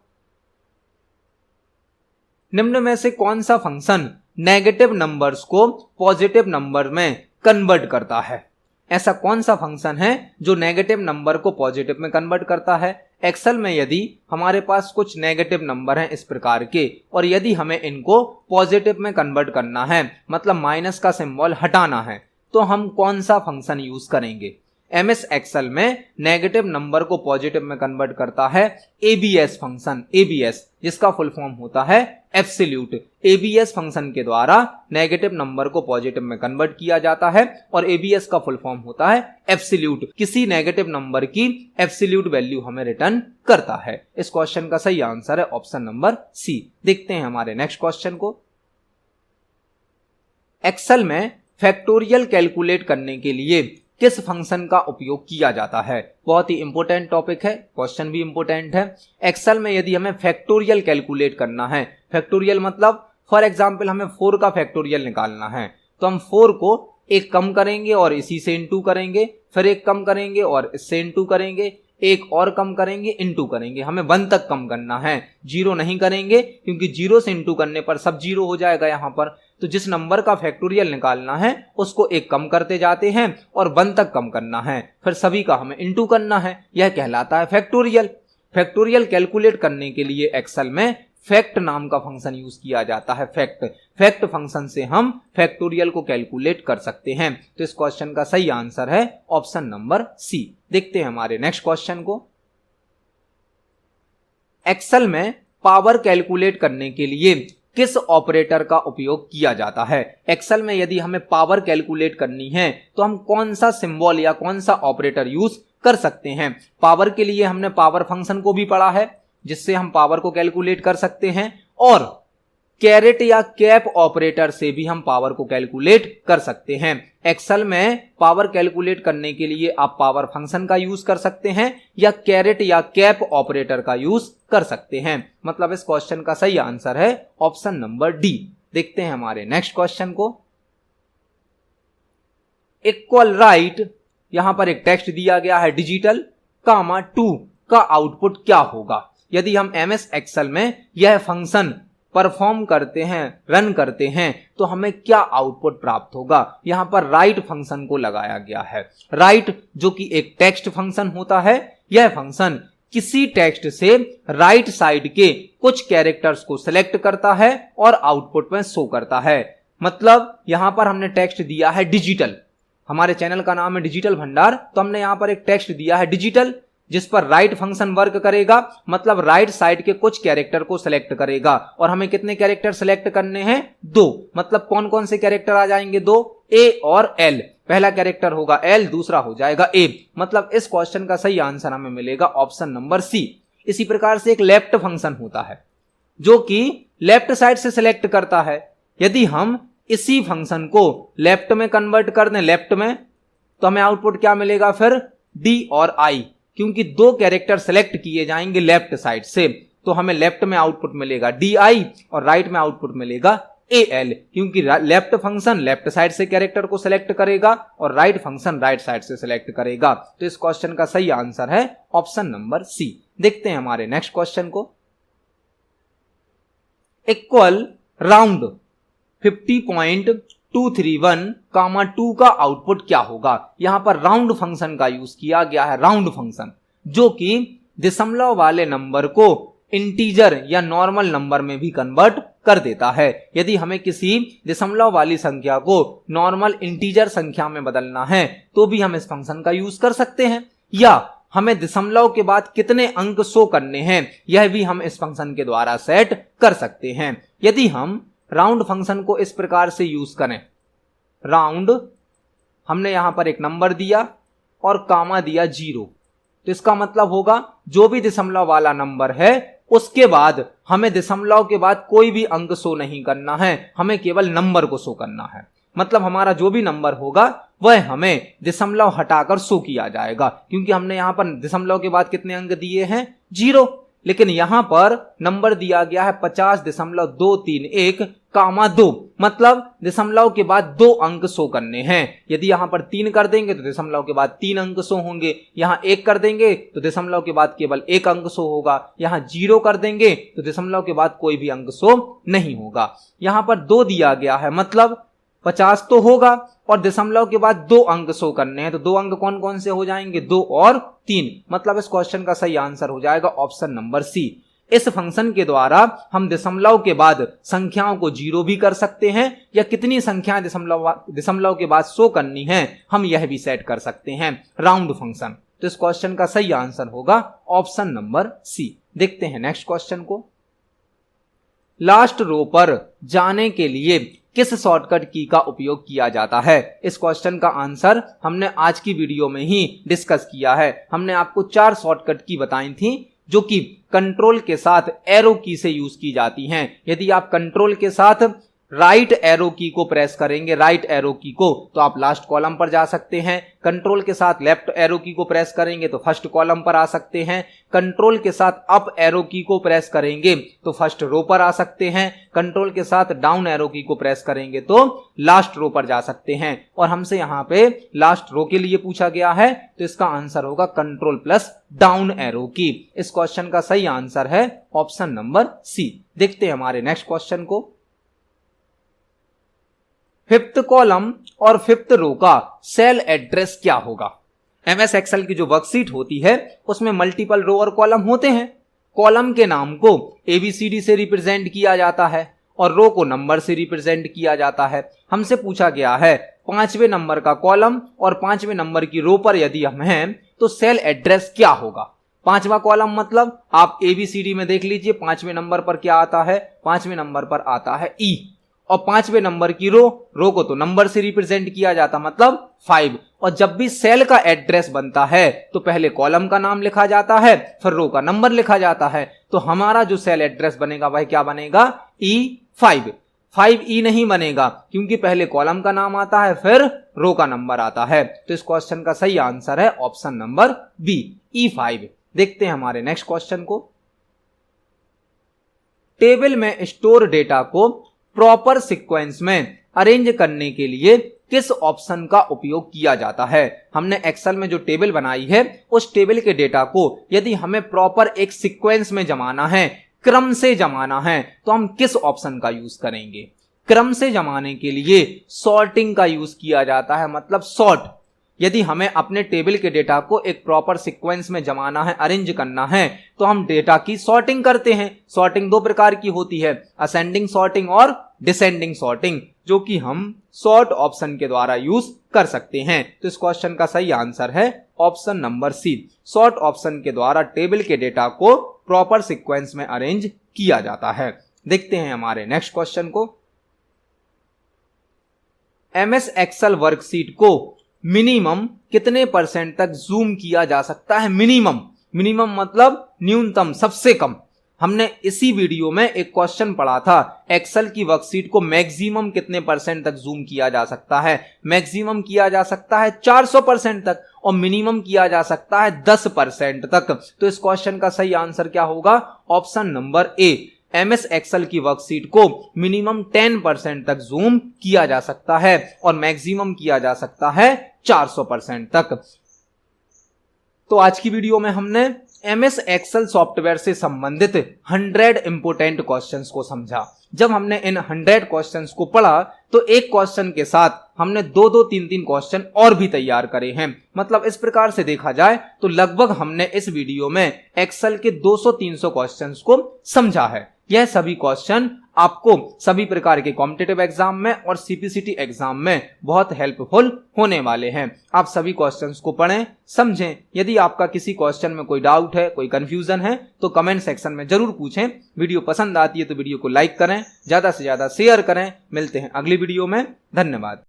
निम्न में से कौन सा फंक्शन नेगेटिव नंबर्स को पॉजिटिव नंबर में कन्वर्ट करता है। ऐसा कौन सा फंक्शन है जो नेगेटिव नंबर को पॉजिटिव में कन्वर्ट करता है। एक्सेल में यदि हमारे पास कुछ नेगेटिव नंबर हैं इस प्रकार के, और यदि हमें इनको पॉजिटिव में कन्वर्ट करना है, मतलब माइनस का सिंबल हटाना है, तो हम कौन सा फंक्शन यूज करेंगे। एमएस एक्सेल में नेगेटिव नंबर को पॉजिटिव में कन्वर्ट करता है एबीएस फंक्शन, एबीएस जिसका फुल फॉर्म होता है एब्सोल्यूट। एबीएस फंक्शन के द्वारा नेगेटिव नंबर को पॉजिटिव में कन्वर्ट किया जाता है और एबीएस का फुल फॉर्म होता है एब्सोल्यूट, किसी नेगेटिव नंबर की एब्सोल्यूट वैल्यू हमें रिटर्न करता है। इस क्वेश्चन का सही आंसर है ऑप्शन नंबर सी। देखते हैं हमारे नेक्स्ट क्वेश्चन को। एक्सेल में फैक्टोरियल कैलकुलेट करने के लिए किस फंक्शन का उपयोग किया जाता है। बहुत ही इंपॉर्टेंट टॉपिक है, क्वेश्चन भी इंपॉर्टेंट है। एक्सेल में यदि हमें फैक्टोरियल कैलकुलेट करना है, फैक्टोरियल मतलब फॉर एग्जांपल हमें 4 का फैक्टोरियल निकालना है, तो हम 4 को एक कम करेंगे और इसी से इनटू करेंगे, फिर एक कम करेंगे और इससे इनटू करेंगे, एक और कम करेंगे, इनटू करेंगे। हमें 1 तक कम करना है, 0 नहीं करेंगे क्योंकि 0 से इनटू करने पर सब 0 हो जाएगा यहाँ पर। तो जिस नंबर का फैक्टोरियल निकालना है उसको एक कम करते जाते हैं और 1 तक कम करना है, फिर सभी का हमें इनटू करना है, यह कहलाता है फैक्टोरियल। फैक्टोरियल कैलकुलेट करने के लिए एक्सेल में फैक्ट नाम का फंक्शन यूज किया जाता है। फैक्ट फंक्शन से हम फैक्टोरियल को कैलकुलेट कर सकते हैं। तो इस क्वेश्चन का सही आंसर है ऑप्शन नंबर सी। देखते हैं हमारे नेक्स्ट क्वेश्चन को। एक्सेल में पावर कैलकुलेट करने के लिए किस ऑपरेटर का उपयोग किया जाता है। एक्सेल में यदि हमें पावर कैलकुलेट करनी है तो हम कौन सा सिंबल या कौन सा ऑपरेटर यूज कर सकते हैं। पावर के लिए हमने पावर फंक्शन को भी पढ़ा है जिससे हम पावर को कैलकुलेट कर सकते हैं, और कैरेट या कैप ऑपरेटर से भी हम पावर को कैलकुलेट कर सकते हैं। एक्सेल में पावर कैलकुलेट करने के लिए आप पावर फंक्शन का यूज कर सकते हैं या कैरेट या कैप ऑपरेटर का यूज कर सकते हैं। मतलब इस क्वेश्चन का सही आंसर है ऑप्शन नंबर डी। देखते हैं हमारे नेक्स्ट क्वेश्चन को। इक्वल राइट, यहां पर एक टेक्स्ट दिया गया है डिजिटल कामा 2 का आउटपुट क्या होगा। यदि हम एमएस एक्सेल में यह फंक्शन परफॉर्म करते हैं, रन करते हैं, तो हमें क्या आउटपुट प्राप्त होगा। यहां पर राइट फंक्शन को लगाया गया है। राइट जो कि एक टेक्स्ट फंक्शन होता है, यह फंक्शन किसी टेक्स्ट से राइट साइड के कुछ कैरेक्टर्स को सिलेक्ट करता है और आउटपुट में शो करता है। मतलब यहां पर हमने टेक्स्ट दिया है डिजिटल, हमारे चैनल का नाम है डिजिटल भंडार, तो हमने यहां पर एक टेक्स्ट दिया है डिजिटल जिस पर राइट फंक्शन वर्क करेगा। मतलब राइट साइड के कुछ कैरेक्टर को सिलेक्ट करेगा और हमें कितने कैरेक्टर सिलेक्ट करने हैं, 2। मतलब कौन कौन से कैरेक्टर आ जाएंगे, 2। ए और एल, पहला कैरेक्टर होगा एल, दूसरा हो जाएगा ए, मतलब इस क्वेश्चन का सही आंसर हमें मिलेगा ऑप्शन नंबर सी। इसी प्रकार से एक लेफ्ट फंक्शन होता है जो कि लेफ्ट साइड से सिलेक्ट करता है। यदि हम इसी फंक्शन को लेफ्ट में कन्वर्ट कर दें, लेफ्ट में, तो हमें आउटपुट क्या मिलेगा फिर, डी और आई, क्योंकि दो कैरेक्टर सिलेक्ट किए जाएंगे लेफ्ट साइड से, तो हमें लेफ्ट में आउटपुट मिलेगा डी आई और राइट में आउटपुट मिलेगा ए एल, क्योंकि लेफ्ट फंक्शन लेफ्ट साइड से कैरेक्टर को सिलेक्ट करेगा और राइट फंक्शन राइट साइड से सिलेक्ट करेगा। तो इस क्वेश्चन का सही आंसर है ऑप्शन नंबर सी। देखते हैं हमारे नेक्स्ट क्वेश्चन को। इक्वल राउंड 50.231, 2 का आउटपुट क्या होगा। यहां पर राउंड फंक्शन का यूज किया गया है, राउंड फंक्शन जो कि दशमलव वाले नंबर को इंटीजर या नॉर्मल नंबर में भी कन्वर्ट कर देता है। यदि हमें किसी दशमलव वाली संख्या को नॉर्मल इंटीजर संख्या में बदलना है तो भी हम इस फंक्शन का यूज कर सकते हैं, या हमें दशमलव के बाद कितने अंक शो करने हैं यह भी हम इस फंक्शन के द्वारा सेट कर सकते हैं। यदि हम राउंड फंक्शन को इस प्रकार से यूज करें, राउंड, हमने यहां पर एक नंबर दिया और कामा दिया 0, तो इसका मतलब होगा जो भी दशमलव वाला नंबर है उसके बाद हमें दशमलव के बाद कोई भी अंक शो नहीं करना है, हमें केवल नंबर को शो करना है। मतलब हमारा जो भी नंबर होगा वह हमें दशमलव हटाकर शो किया जाएगा, क्योंकि हमने यहां पर दशमलव के बाद कितने अंक दिए हैं, 0, लेकिन यहां पर नंबर दिया गया है 50.231, 2, मतलब दशमलव के बाद 2 अंक शो करने हैं। यदि यहां पर 3 कर देंगे तो दशमलव के बाद 3 अंक शो होंगे, यहां 1 कर देंगे तो दशमलव के बाद केवल 1 अंक शो होगा, यहां 0 कर देंगे तो दशमलव के बाद कोई भी अंक शो नहीं होगा। यहां पर 2 दिया गया है, मतलब 50 तो होगा और दशमलव के बाद 2 अंक शो करने हैं, तो 2 अंक कौन कौन से हो जाएंगे, 2 और 3, मतलब इस क्वेश्चन का सही आंसर हो जाएगा ऑप्शन नंबर सी। इस फंक्शन के द्वारा हम दशमलव के बाद संख्याओं को 0 भी कर सकते हैं, या कितनी संख्याएं दशमलव के बाद शो करनी है हम यह भी सेट कर सकते हैं, राउंड फंक्शन। तो इस क्वेश्चन का सही आंसर होगा ऑप्शन नंबर सी। देखते हैं नेक्स्ट क्वेश्चन को। लास्ट रो पर जाने के लिए किस शॉर्टकट की का उपयोग किया जाता है। इस क्वेश्चन का आंसर हमने आज की वीडियो में ही डिस्कस किया है। हमने आपको 4 शॉर्टकट की बताई थी जो कि कंट्रोल के साथ एरो की से यूज की जाती हैं। यदि आप कंट्रोल के साथ राइट एरो की को प्रेस करेंगे, राइट एरो की को, तो आप लास्ट कॉलम पर जा सकते हैं। कंट्रोल के साथ लेफ्ट एरो की को प्रेस करेंगे तो फर्स्ट कॉलम पर आ सकते हैं। कंट्रोल के साथ अप एरो की को प्रेस करेंगे तो फर्स्ट रो पर आ सकते हैं। कंट्रोल के साथ डाउन एरो की को प्रेस करेंगे तो लास्ट रो पर जा सकते हैं। और हमसे यहाँ पे लास्ट रो के लिए पूछा गया है तो इसका आंसर होगा कंट्रोल प्लस डाउन एरो की। इस क्वेश्चन का सही आंसर है ऑप्शन नंबर सी। देखते हैं हमारे नेक्स्ट क्वेश्चन को। 5th कॉलम और 5th रो का सेल एड्रेस क्या होगा। एमएस एक्सेल की जो वर्कशीट होती है उसमें मल्टीपल रो और कॉलम होते हैं। कॉलम के नाम को ABCD से रिप्रेजेंट किया जाता है और रो को नंबर से रिप्रेजेंट किया जाता है। हमसे पूछा गया है 5वें नंबर का कॉलम और 5वें नंबर की रो पर यदि हम हैं तो सेल एड्रेस क्या होगा। 5वां कॉलम मतलब आप ABCD में देख लीजिए, 5वें नंबर पर क्या आता है, 5वें नंबर पर आता है E, और 5वें नंबर की रो को तो नंबर से रिप्रेजेंट किया जाता मतलब 5। और जब भी सेल का एड्रेस बनता है तो पहले कॉलम का नाम लिखा जाता है फिर रो का नंबर लिखा जाता है। तो हमारा जो सेल एड्रेस बनेगा वह क्या बनेगा, E5। 5E नहीं बनेगा क्योंकि पहले कॉलम का नाम आता है फिर रो का नंबर आता है। तो इस क्वेश्चन का सही आंसर है ऑप्शन नंबर बी, E5। देखते हैं हमारे नेक्स्ट क्वेश्चन को। टेबल में स्टोर डेटा को प्रॉपर सीक्वेंस में अरेंज करने के लिए किस ऑप्शन का उपयोग किया जाता है। हमने एक्सेल में जो टेबल बनाई है उस टेबल के डेटा को यदि हमें प्रॉपर एक सीक्वेंस में जमाना है, क्रम से जमाना है, तो हम किस ऑप्शन का यूज करेंगे। क्रम से जमाने के लिए सॉर्टिंग का यूज किया जाता है, मतलब सॉर्ट। यदि हमें अपने टेबल के डेटा को एक प्रॉपर सीक्वेंस में जमाना है, अरेंज करना है, तो हम डेटा की सॉर्टिंग करते हैं। सॉर्टिंग 2 प्रकार की होती है, असेंडिंग सॉर्टिंग और डिसेंडिंग सॉर्टिंग, जो कि हम सॉर्ट ऑप्शन के द्वारा यूज कर सकते हैं। तो इस क्वेश्चन का सही आंसर है option number C. Sort option के द्वारा टेबल के डेटा को प्रॉपर सीक्वेंस में अरेंज किया जाता है। देखते हैं हमारे नेक्स्ट क्वेश्चन को। MS एक्सेल वर्कशीट को मिनिमम कितने परसेंट तक जूम किया जा सकता है। मिनिमम मतलब न्यूनतम, सबसे कम। हमने इसी वीडियो में एक क्वेश्चन पढ़ा था, एक्सेल की वर्कशीट को मैक्सिमम कितने परसेंट तक जूम किया जा सकता है। मैक्सिमम किया जा सकता है 400% तक और मिनिमम किया जा सकता है 10% तक। तो इस क्वेश्चन का सही आंसर क्या होगा? Option number A. MS Excel की वर्कशीट को मिनिमम 10% तक जूम किया जा सकता है और मैक्सिमम किया जा सकता है 400% तक। तो आज की वीडियो में हमने MS एक्सेल सॉफ्टवेयर से संबंधित 100 इंपोर्टेंट क्वेश्चंस को समझा। जब हमने इन 100 क्वेश्चंस को पढ़ा तो एक क्वेश्चन के साथ हमने 2-3 क्वेश्चन और भी तैयार करे हैं। मतलब इस प्रकार से देखा जाए तो लगभग हमने इस वीडियो में एक्सेल के 200-300 क्वेश्चंस को समझा है। यह सभी क्वेश्चन आपको सभी प्रकार के कॉम्पिटिटिव एग्जाम में और CPCT एग्जाम में बहुत हेल्पफुल होने वाले हैं। आप सभी क्वेश्चंस को पढ़ें, समझें। यदि आपका किसी क्वेश्चन में कोई डाउट है, कोई कंफ्यूजन है तो कमेंट सेक्शन में जरूर पूछें। वीडियो पसंद आती है तो वीडियो को लाइक करें, ज्यादा से ज्यादा शेयर करें। मिलते हैं अगली वीडियो में। धन्यवाद।